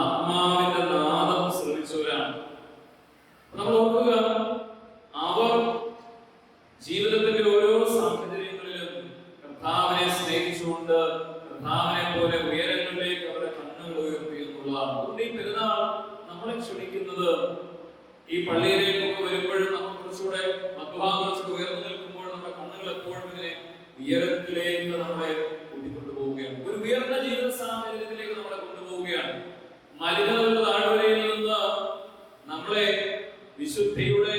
ആത്മാവിന്റെ നാദം ശ്രമിച്ചവരാണ്. നമ്മൾ ഓർക്കുക, അവർ ജീവിതത്തിന്റെ ഓരോ സാഹചര്യങ്ങളിലും കർത്താവിനെ സ്നേഹിച്ചുകൊണ്ട് കർത്താവിനെ പോലെ ഉയരങ്ങളിലേക്ക് അവരുടെ കണ്ണുകൾ ഉയർത്തി എന്നുള്ളതാണ്. അതുകൊണ്ട് ഈ പെരുന്നാൾ നമ്മളെ ക്ഷണിക്കുന്നത്, ഈ പള്ളിയിലേക്കൊക്കെ വരുമ്പോഴും നമ്മൾ കുറച്ചുകൂടെ മധ്യഭാഗം ഉയർന്നു നിൽക്കുമ്പോൾ നമ്മുടെ കണ്ണുകൾ എപ്പോഴും ഇങ്ങനെ ഉയരത്തിലേക്ക് നമ്മളെ കൂട്ടിക്കൊണ്ടുപോവുകയാണ്. ഒരു ഉയർന്ന ജീവിത സാഹചര്യത്തിലേക്ക് നമ്മളെ കൊണ്ടുപോവുകയാണ്. മലിനതയുടെ താഴ്വരയിൽ നിന്ന് നമ്മളെ വിശുദ്ധിയുടെ,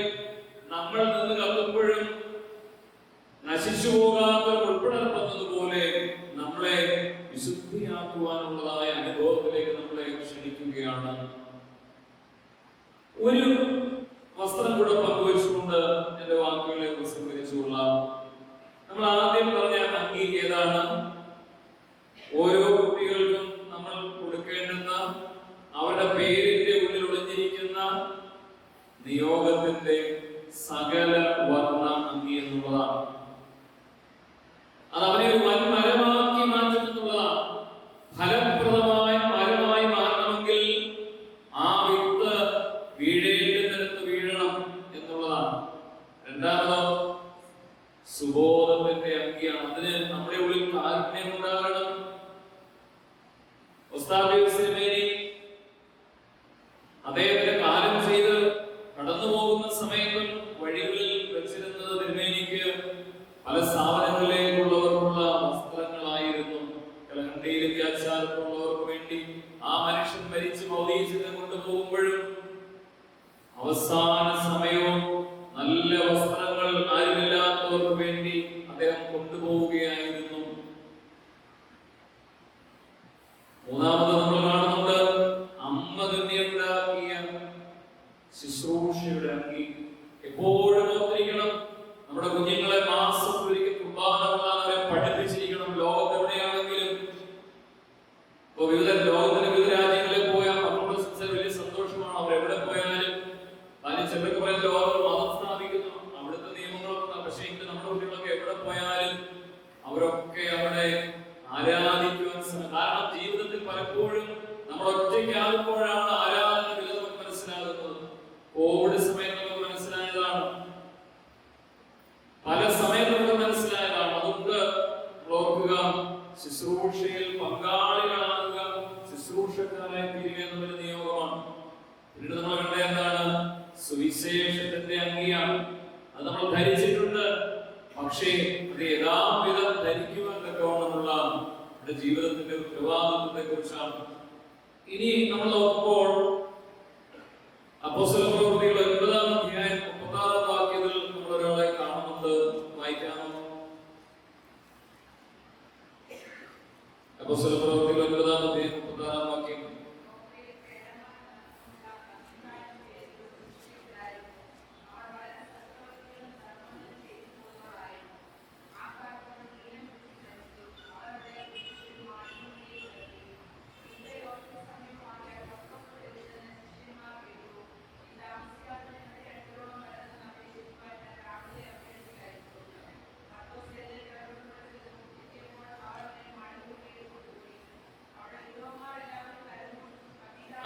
നമ്മൾ നിന്ന് കത്തുമ്പോഴും നശിച്ചു പോകാത്ത ഉൾപ്പെടർത്തുന്നതുപോലെ നമ്മളെ വിശുദ്ധിയാക്കുവാനുള്ളതായ അനുഭവത്തിലേക്ക് നമ്മളെ ക്ഷണിക്കുകയാണ്. ഒരു വസ്ത്രം കൂടെ പങ്കുവെച്ചുകൊണ്ട് എന്റെ വാക്കുകളെ പ്രസംഗിച്ചുകൊള്ളാം. നമ്മൾ ആദ്യം പറഞ്ഞ അങ്കി ഏതാണ്? ഓരോ കുട്ടികൾക്കും നമ്മൾ കൊടുക്കേണ്ടുന്ന, അവരുടെ പേരിന്റെ ഉള്ളിൽ ഒളിഞ്ഞിരിക്കുന്ന നിയോഗത്തിന്റെ സകല വർണ്ണ അങ്കി എന്നുള്ളതാണ്. അത് അവനെ ഒരു വൻമരമാക്കി മാറ്റുന്നതാണ്. ഫലപ്രദമായ മരമായി മാറണമെങ്കിൽ ആ വിത്ത് വീഴേണ്ടിടത്ത് വീഴണം എന്നുള്ളതാണ്. രണ്ടാമതോ സുബോധത്തിന്റെ അങ്കിയാണ്. അതിന് നമ്മുടെ ഉള്ളിൽ കാരുണ്യം ഉണ്ടാകണം. അദ്ദേഹത്തിന്റെ കാലം ചെയ്ത് കടന്നു പോകുന്ന സമയത്തും വഴികളിൽ വെച്ചിരുന്നത് തിരുമേനിക്ക് പല സ്ഥാപനങ്ങളിലേക്കുള്ളവർക്കുള്ള വസ്ത്രങ്ങളായിരുന്നു. കലഹണ്ടിയിലും വ്യാച്ചാരത്തിലുള്ളവർക്ക് വേണ്ടി ആ മനുഷ്യൻ മരിച്ച് മൗലീസിനെ കൊണ്ടുപോകുമ്പോഴും അവസാന സമയവും നല്ല വസ്ത്രങ്ങൾ ആരുമില്ലാത്തവർക്ക് വേണ്ടി അദ്ദേഹം കൊണ്ടുപോവുകയായിരുന്നു. മൂന്നാമത് നമ്മൾ കാണുന്നുണ്ട് അമ്മ തന്നെ ഉണ്ടാക്കിയ ശുശ്രൂഷയുടെ അങ്കി. എപ്പോഴും ഓർത്തിരിക്കണം, നമ്മുടെ കുഞ്ഞുങ്ങളെ മാസം ഒരിക്കൽ കുർബാനകളെ പഠിപ്പിച്ചിരിക്കണം. ലോകത്ത് എവിടെയാണെങ്കിലും, ഇപ്പൊ ലോകത്തിന്റെ വിവിധ രാജ്യങ്ങളിൽ പോയാൽ മക്കളുടെ വലിയ സന്തോഷമാണ്. അവർ എവിടെ പോയാലും അതിന് ചിലർക്ക് പറയാൻ ലോകം മതം സ്ഥാപിക്കുന്നു, അവിടുത്തെ നിയമങ്ങളൊക്കെ. പക്ഷേ ഇന്ന് നമ്മുടെ കുട്ടികളൊക്കെ എവിടെ പോയാലും അവരൊക്കെ അവിടെ ആരാധിക്കുവാൻ, കാരണം ജീവിതത്തിൽ പലപ്പോഴും നമ്മൾ ഒറ്റയ്ക്കാകുമ്പോഴാണ് ആരാധന നമുക്ക് മനസ്സിലാകുന്നത്. കോവിഡ് സമയത്ത് നമുക്ക് മനസ്സിലായതാണ്, പല സമയത്ത് നമുക്ക് മനസ്സിലായതാണ്. അതുകൊണ്ട് ഓർക്കുക, ശുശ്രൂഷയിൽ പങ്കാളികളാകുക, ശുശ്രൂഷക്കാരായി തീരുക എന്നൊരു നിയോഗമാണ്. പിന്നീട് നമ്മൾ കണ്ട എന്താണ്? സുവിശേഷത്തിന്റെ അങ്കിയാണ്. അത് നമ്മൾ ധരിച്ചിട്ടുണ്ട്. പക്ഷേ അത് യഥാവിധം ധരിക്കുവാൻ തക്കവണ്ണമുള്ള നമ്മുടെ ജീവിതത്തിന്റെ ഉത്തരവാദിത്വത്തെ കുറിച്ചാണ്. ഇനി നമ്മൾ നോക്കുമ്പോൾ അപ്പോസ്തലപ്രവൃത്തികൾ 9-ാം അധ്യായം 36-ാം വാക്യത്തിൽ നമ്മൾ ഒരാളെ കാണുന്നുണ്ട്. വായിക്കാമോ? അപ്പോസ്തലപ്രവൃത്തികൾ 9-ാം അധ്യായം 36-ാം വാക്യം.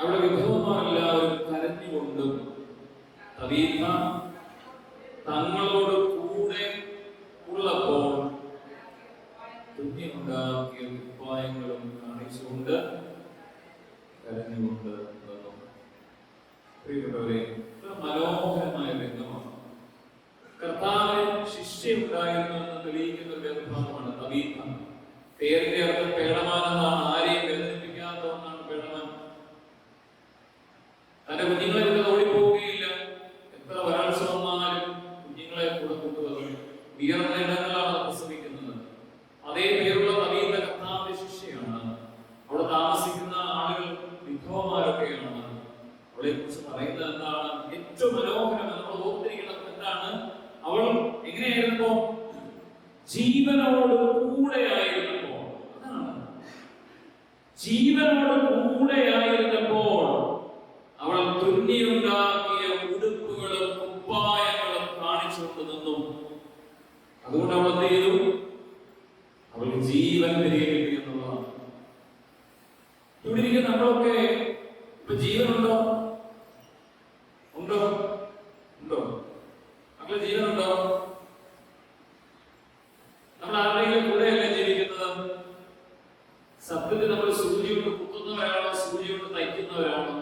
അവിടെ വിധവമാരെല്ലാവരും കരഞ്ഞുകൊണ്ടും തബീഥ തങ്ങളോട് കൂടെ ഉള്ളപ്പോൾ തുന്നിയുണ്ടാക്കിയ കുപ്പായങ്ങളും കാണിച്ചുകൊണ്ട് കരഞ്ഞുകൊണ്ട് വന്നു. പ്രിയപ്പെട്ടവരെ, മനോഹരമായ രംഗമാണ്. കർത്താവിന് ശിഷ്യയുണ്ടായിരുന്നു എന്ന് തെളിയിക്കുന്ന ഒരു വേദഭാഗമാണ് തബീഥ. പേരിന്റെ അർത്ഥം പേടമാനെന്നാണ്. ആരെയും വേദനിപ്പിക്കാത്ത ഒന്നാണ് പേടമാൻ. തന്റെ കുഞ്ഞുങ്ങളെ കൊണ്ട് ഓടിപ്പോവുകയില്ല. എത്ര വരൾച്ച വന്നാലും കുഞ്ഞുങ്ങളെ കൂടെ കൊണ്ടുവന്നു. ഉയർന്ന ഇടങ്ങളാണ് പ്രസവിക്കുന്നത്. അതേ പേരുള്ള നവീന കർത്താവിന്റെ ശിഷ്യയാണ്. അവിടെ താമസിക്കുന്ന ആളുകൾ വിധവമാരൊക്കെയാണ്. അവളെ കുറിച്ച് പറയുന്നത് എന്താണ്? ഏറ്റവും മനോഹരം നമ്മൾ ഓർത്തിരിക്കണം എന്താണ്? അവൾ എങ്ങനെയായിരുന്നപ്പോ? ജീവനോട് കൂടെയായിരുന്നപ്പോൾ. അതാണ് ജീവനോട് കൂടെയായിരുന്നപ്പോൾ അവൾ തുന്നിയുണ്ടാക്കിയ ഉടുപ്പുകളും കുപ്പായങ്ങളും കാണിച്ചുകൊണ്ട് നിന്നു. അതുകൊണ്ട് അവൾ എന്ത് ചെയ്തു? അവൾക്ക് ജീവൻ തിരികെ കിട്ടി എന്നുള്ളതാണ്. ഇവിടെ ഇരിക്കുന്ന നമ്മളൊക്കെ ഇപ്പൊ ജീവനുണ്ടോ? ഉണ്ടോ? ഉണ്ടോ? മക്കളെ ജീവനുണ്ടോ? നമ്മൾ ആരുടെയും കൂടെയല്ലേ ജീവിക്കുന്നത്? സത്യത്തിൽ നമ്മൾ സൂചി കൊണ്ട് കുത്തുന്നവരാണോ സൂചി കൊണ്ട് തയ്ക്കുന്നവരാണോ?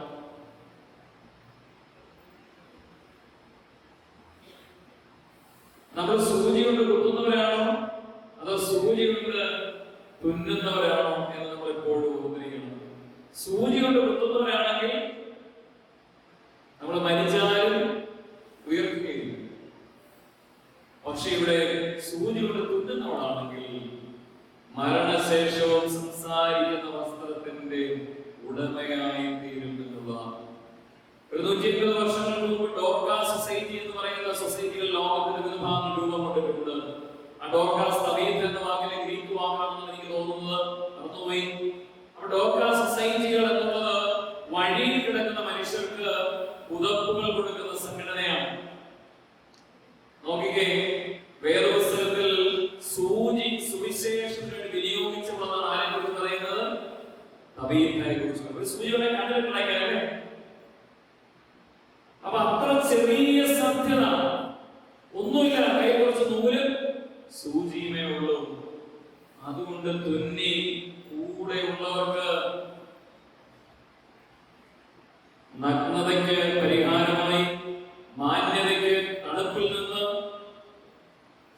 നമ്മൾ സൂചി കൊണ്ട് കുത്തുന്നവരാണോ അതോ സൂചി കൊണ്ട് തുന്നുന്നവരാണോ എന്ന് നമ്മൾ എപ്പോഴും ഓർമ്മിക്കണം. സൂചി കൊണ്ട് കുത്തുന്നവരാണെങ്കിൽ നമ്മൾ മരിച്ചാലും ഉയർത്തുകയില്ല. പക്ഷെ ഇവിടെ സൂചി കൊണ്ട് തുന്നുന്നവളാണെങ്കിൽ മരണശേഷവും സംസാരിക്കുന്ന വസ്ത്രത്തിന്റെ ഉടമയായി തീരും എന്നുള്ളതാണ്. ഒരു 150 വർഷങ്ങൾക്ക് മുമ്പ് ഡോർക്കാസ് സൊസൈറ്റി എന്ന് പറയുന്ന സൊസൈറ്റികൾ ലോകത്തിന്റെ വിവിധ ഭാഗങ്ങൾ രൂപം കൊണ്ടിട്ടുണ്ട്. ആ ഡോർക്കാസ് തവീത്ത് എന്ന വാക്കിലെ ഗ്രീക്ക് വാക്കാണെന്ന് എനിക്ക് തോന്നുന്നത് മറന്നുപോയി. അപ്പൊ ഡോർക്കാസ് സൊസൈറ്റികൾ എന്നുള്ളത് വഴിയിൽ കിടക്കുന്ന മനുഷ്യർക്ക് പുതപ്പുകൾ കൊടുക്കുന്ന സംഘടനയാണ്. നോക്കിക്കേ, വേദപുസ്തകത്തിൽ സൂചി സുവിശേഷത്തിന് വേണ്ടി വിനിയോഗിച്ചപ്പോഴാണ് ആരെ കുറിച്ച് പറയുന്നത്? തവീത്തിനെ കുറിച്ച്. ഒരു സൂചിയുടെ കണ്ടിട്ടുണ്ടായില്ലേ? അപ്പൊ അത്ര ചെറിയ സാധ്യത ഒന്നുമില്ല. കൈ കുറച്ച് നൂലും സൂചിയുമേ ഉള്ളൂ. അതുകൊണ്ട് തുന്നി കൂടെയുള്ളവർക്ക് നഗ്നതയ്ക്ക് പരിഹാരമായി, മാന്യതയ്ക്ക് തണുപ്പിൽ നിന്ന്,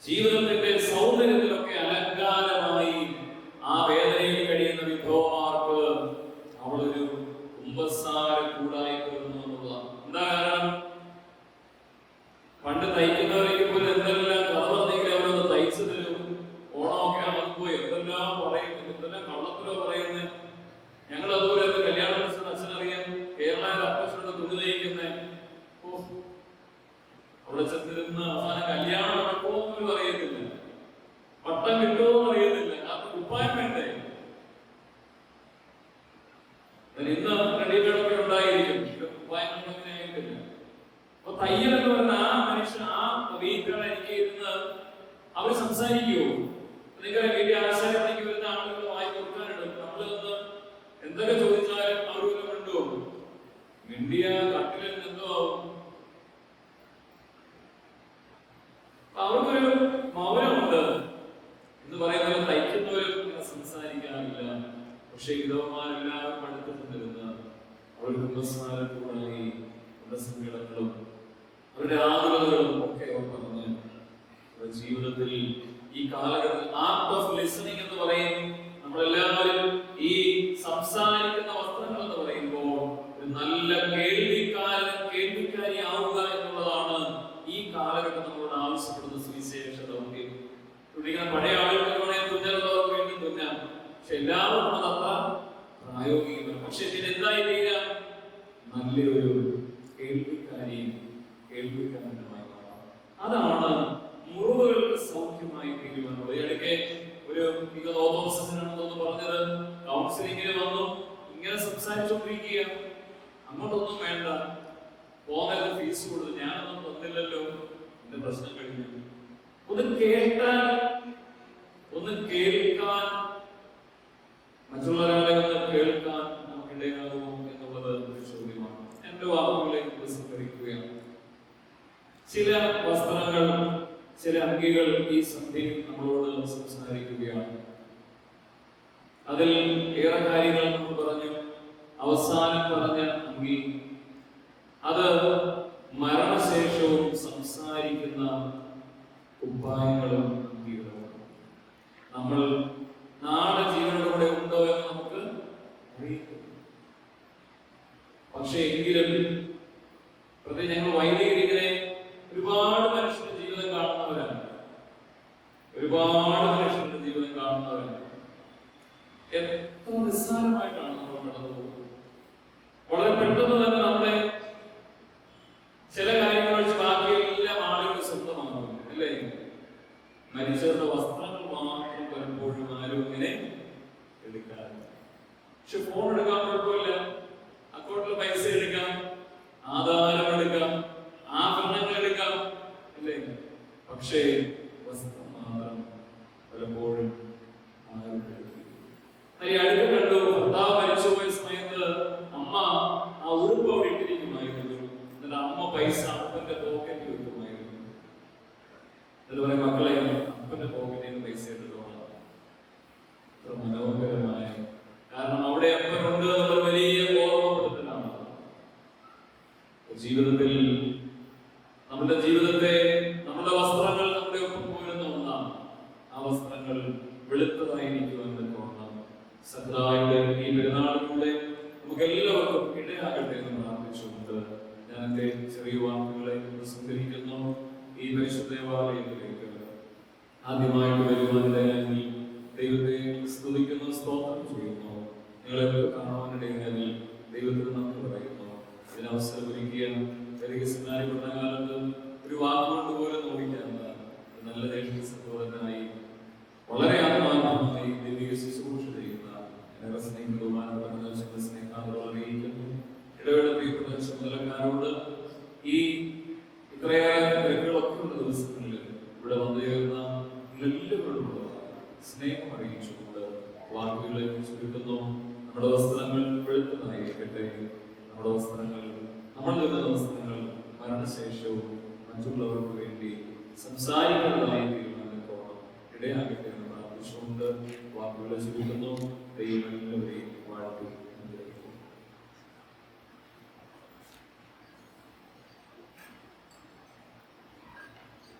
ജീവിതത്തിന്റെ സൗന്ദര്യത്തിലൊക്കെ അലങ്കാരമായി ആ വേദനയിൽ കഴിയുന്ന വിഭവമാർക്ക് അവളൊരു കുമ്പസാര കൂടായി തീർന്നു എന്നുള്ളതാണ്. എന്താ കാരണം? പണ്ട് തയ്ക്കുന്നവരേക്ക് പോലും എന്തെല്ലാം കഥ പറഞ്ഞെങ്കിലും അവരൊന്ന് തയ്ച്ചു തരും. ഓണമൊക്കെ ആകുമ്പോ എന്തെല്ലാം പറയും, എന്തെല്ലാം കള്ളത്തിലോ പറയുന്നത്. ഞങ്ങൾ അതുപോലെ കല്യാണ അച്ഛനറിയാം, കേരള അപ്പച്ചനോട് തുണി തയ്ക്കുന്നേ. അവിടെ ചെന്നിരുന്ന് അവസാനം കല്യാണം നടക്കുമോന്നും അറിയത്തില്ല, പട്ടം കിട്ടുമോ അറിയത്തില്ല. അത് കുപ്പായം വേണ്ടേ? ഇന്ന് റെഡിമേഡൊക്കെ ഉണ്ടായിരിക്കും, കുപ്പായം അങ്ങനെ ആയിട്ടില്ല. അപ്പൊ തയ്യൽ എന്ന് പറഞ്ഞ ആ മനുഷ്യൻ, ആ വീട്ടുകാരെ എനിക്ക് ഇരുന്ന് അവർ സംസാരിക്കുവോ? നിങ്ങളുടെ വീട്ടിൽ ആശാരപ്പണിക്ക് വരുന്ന ആളുകൾ വായി കൊടുക്കാനുണ്ട്. നമ്മളൊന്ന് എന്തൊക്കെ ചോദിച്ചാലും അവർ കണ്ടു മിണ്ടിയ കട്ടിലിൽ നിന്നോ അവർക്കൊരു മൗനമുണ്ട് എന്ന് പറയുന്നവർ തയ്ക്കുന്നവരും സംസാരിക്കാറില്ല. പക്ഷെ വിധവന്മാരെല്ലാവരും അടുത്ത് നിന്നിരുന്ന അവർ കുമ്പസാരത്തോടായി സങ്കടങ്ങളും അവരുടെ ആകുലതകളും ഒക്കെ അവർ പറഞ്ഞ് ജീവിതത്തിൽ ഈ കാലഘട്ടത്തിൽ ആർട്ട് ഓഫ് ലിസണിംഗ് എന്ന് പറയും. നമ്മളെല്ലാവരും ഈ സംസാരിക്കുന്ന വസ്ത്രങ്ങൾ എന്ന് പറയുമ്പോൾ ഒരു നല്ല കേൾവിക്കാരി ആവുക എന്നുള്ളതാണ് ഈ കാലഘട്ടം നമ്മളോട് ആവശ്യപ്പെടുന്ന സുവിശേഷ ദൗത്യം. പഴയ ആളുകൾക്ക് തുന്നലുള്ളവർക്ക് വേണ്ടി തുന്നാം, പക്ഷെ എല്ലാവർക്കും അതത്ര പ്രായോഗികമാണ്. പക്ഷെ ഇതിന് എന്തായി തീരാം? നല്ലൊരു കേൾവിക്കാരനുമായി മാറാം. അതാണ് മുറിവുകൾക്ക് സൗഖ്യമായി തീരുമാനമുള്ളത്. ഇടയ്ക്ക് ഒരു ഓതോസനാണെന്ന് പറഞ്ഞത് കൗൺസിലിങ്ങിന് വന്നു, ഇങ്ങനെ സംസാരിച്ചുകൊണ്ടിരിക്കുക, അങ്ങോട്ടൊന്നും വേണ്ട, പോകുന്നത് ഫീസ് കൊടുത്തു, ഞാനൊന്നും തന്നില്ലല്ലോ, എന്റെ പ്രശ്നം കഴിഞ്ഞു. ഒന്ന് കേൾക്കാൻ, ഒന്ന് കേൾക്കാൻ, മറ്റുള്ളവരെ ഒന്ന് കേൾക്കാൻ നമുക്കിടയാകുമോ എന്നുള്ളത് ഒരു ചോദ്യമാണ്. എന്റെ വാക്കുകളിലേക്ക് സംഭരിക്കുകയാണ്. ചില വസ്ത്രങ്ങൾ, ചില അങ്കികൾ ഈ സന്ധ്യയിൽ നമ്മളോട് സംസാരിക്കുകയാണ്. അതിൽ ഏറെ കാര്യങ്ങൾ നമ്മൾ പറഞ്ഞു. അവസാനം പറഞ്ഞ അങ്കി അത് മരണശേഷവും സംസാരിക്കുന്ന ഉപായങ്ങളും അങ്കികളും. നമ്മൾ നാളെ ജീവനോടെ ഉണ്ടോ എന്ന് നമുക്ക് അറിയില്ല. പക്ഷെ എങ്കിലും പ്രത്യേകിച്ച് ഞങ്ങൾ വൈദികരിങ്ങനെ ഒരുപാട് മനുഷ്യരുടെ ജീവിതം കാണുന്നവരാണ്. ഒരുപാട് മനുഷ്യരുടെ ജീവിതം കാണുന്നവരാണ്. എത്ര നിസ്സാരമായിട്ടാണ് നമ്മൾ കടന്നു പോകുന്നത്. വളരെ പെട്ടെന്ന് തന്നെ നമ്മളെ ചില കാര്യങ്ങൾ വെച്ച് ബാക്കിയെല്ലാം ആളുകൾ സ്വന്തമാകും, അല്ലേ? മനുഷ്യരുടെ വസ്ത്രങ്ങൾ മാത്രം പലപ്പോഴും ആരും ഇങ്ങനെ എടുക്കാറില്ല. പക്ഷെ ഫോൺ എടുക്കാൻ കുഴപ്പമില്ല, അക്കൗണ്ടിൽ പൈസ എടുക്കാം, ആധാരം എടുക്കാം, ആഭരണങ്ങൾ എടുക്കാം, അല്ലേ? പക്ഷേ വസ്ത്രം മാത്രം പലപ്പോഴും ആരും അടുത്ത് കണ്ടു. ഭർത്താവ് മരിച്ചുപോയ സമയത്ത് അമ്മ ആ ഉടുപ്പ് അവിടെ ഇട്ടിരിക്കുമായിരുന്നു. എന്നിട്ട് അമ്മ പൈസ അപ്പന്റെ പോക്കറ്റിൽ വെക്കുമായിരുന്നു. അതുപോലെ മക്കളെ അപ്പന്റെ പോക്കറ്റിൽ നിന്ന് പൈസ എടുത്തോളാം. മനോഹരമായ, കാരണം അവിടെ അപ്പനുണ്ട് എന്നുള്ള വലിയ ഓർമ്മപ്പെടുത്തലാണ്. ജീവിതത്തിൽ നമ്മുടെ ജീവിതത്തെ, നമ്മുടെ വസ്ത്രങ്ങൾ നമ്മുടെ ഒപ്പം പോരുന്ന ഒന്നാണ്. ആ വസ്ത്രങ്ങൾ വെളുത്തതായിരിക്കുവാൻ തോന്നാം. സദായിട്ട് ഈ പെരുന്നാളിലൂടെ നമുക്ക് എല്ലാവർക്കും ഇടയാകട്ടെ എന്ന് പ്രാർത്ഥിച്ചുകൊണ്ട് ഞാൻ എന്റെ ചെറിയ വാക്കുകളെ സംഗ്രഹിക്കുന്നു. ഈ പരിശുദ്ധ ദേവാലയത്തിലേക്ക് ആദ്യമായിട്ട് വരുവാനിടയായി ദൈവത്തെ സ്തുതിക്കുന്നു, സ്തോത്രം ചെയ്യുന്നു. നിങ്ങളെ കാണുവാനിടയായി ദൈവത്തിന് നന്ദി പറയുന്നു. ഇതിനവസരം ഒരുക്കിയ സെമിനാരി പഠനകാലത്ത് ഒരു വാക്കുകൊണ്ട് പോലും നോക്കിക്കാനുള്ള നല്ല ദേശീയ സഹോദരനായി വളരെ ആത്മാർത്ഥമായി ദൈവിക ശുശ്രൂഷ ചെയ്യുന്ന സ്നേഹാദരറിയിക്കുന്നു. ഇടവേള പ്രിയപ്പെട്ട ചുമതലക്കാരോട് ഈ ഇത്രയേറെ തിരക്കുകളൊക്കെ ഉള്ള ദിവസങ്ങളിൽ ഇവിടെ വന്നുചേർന്ന എല്ലാവരോടുള്ള സ്നേഹം അറിയിച്ചുകൊണ്ട് വാക്കുകളെ ചുരുക്കുന്നു. നമ്മുടെ വസ്ത്രങ്ങൾ വെളുത്തതായിരിക്കട്ടെ. നമ്മുടെ വസ്ത്രങ്ങൾ, നമ്മൾ നിന്ന വസ്ത്രങ്ങൾ മരണശേഷവും മറ്റുള്ളവർക്ക് വേണ്ടി സംസാരിക്കുന്നതായി തീരുമാനത്തോളം ഇടയാകട്ടെ എന്ന് പ്രാർത്ഥിച്ചുകൊണ്ട് വാക്കുകളെ ചുരുക്കുന്നു. ദൈവം എല്ലാവരെയും വാഴ്ത്തും.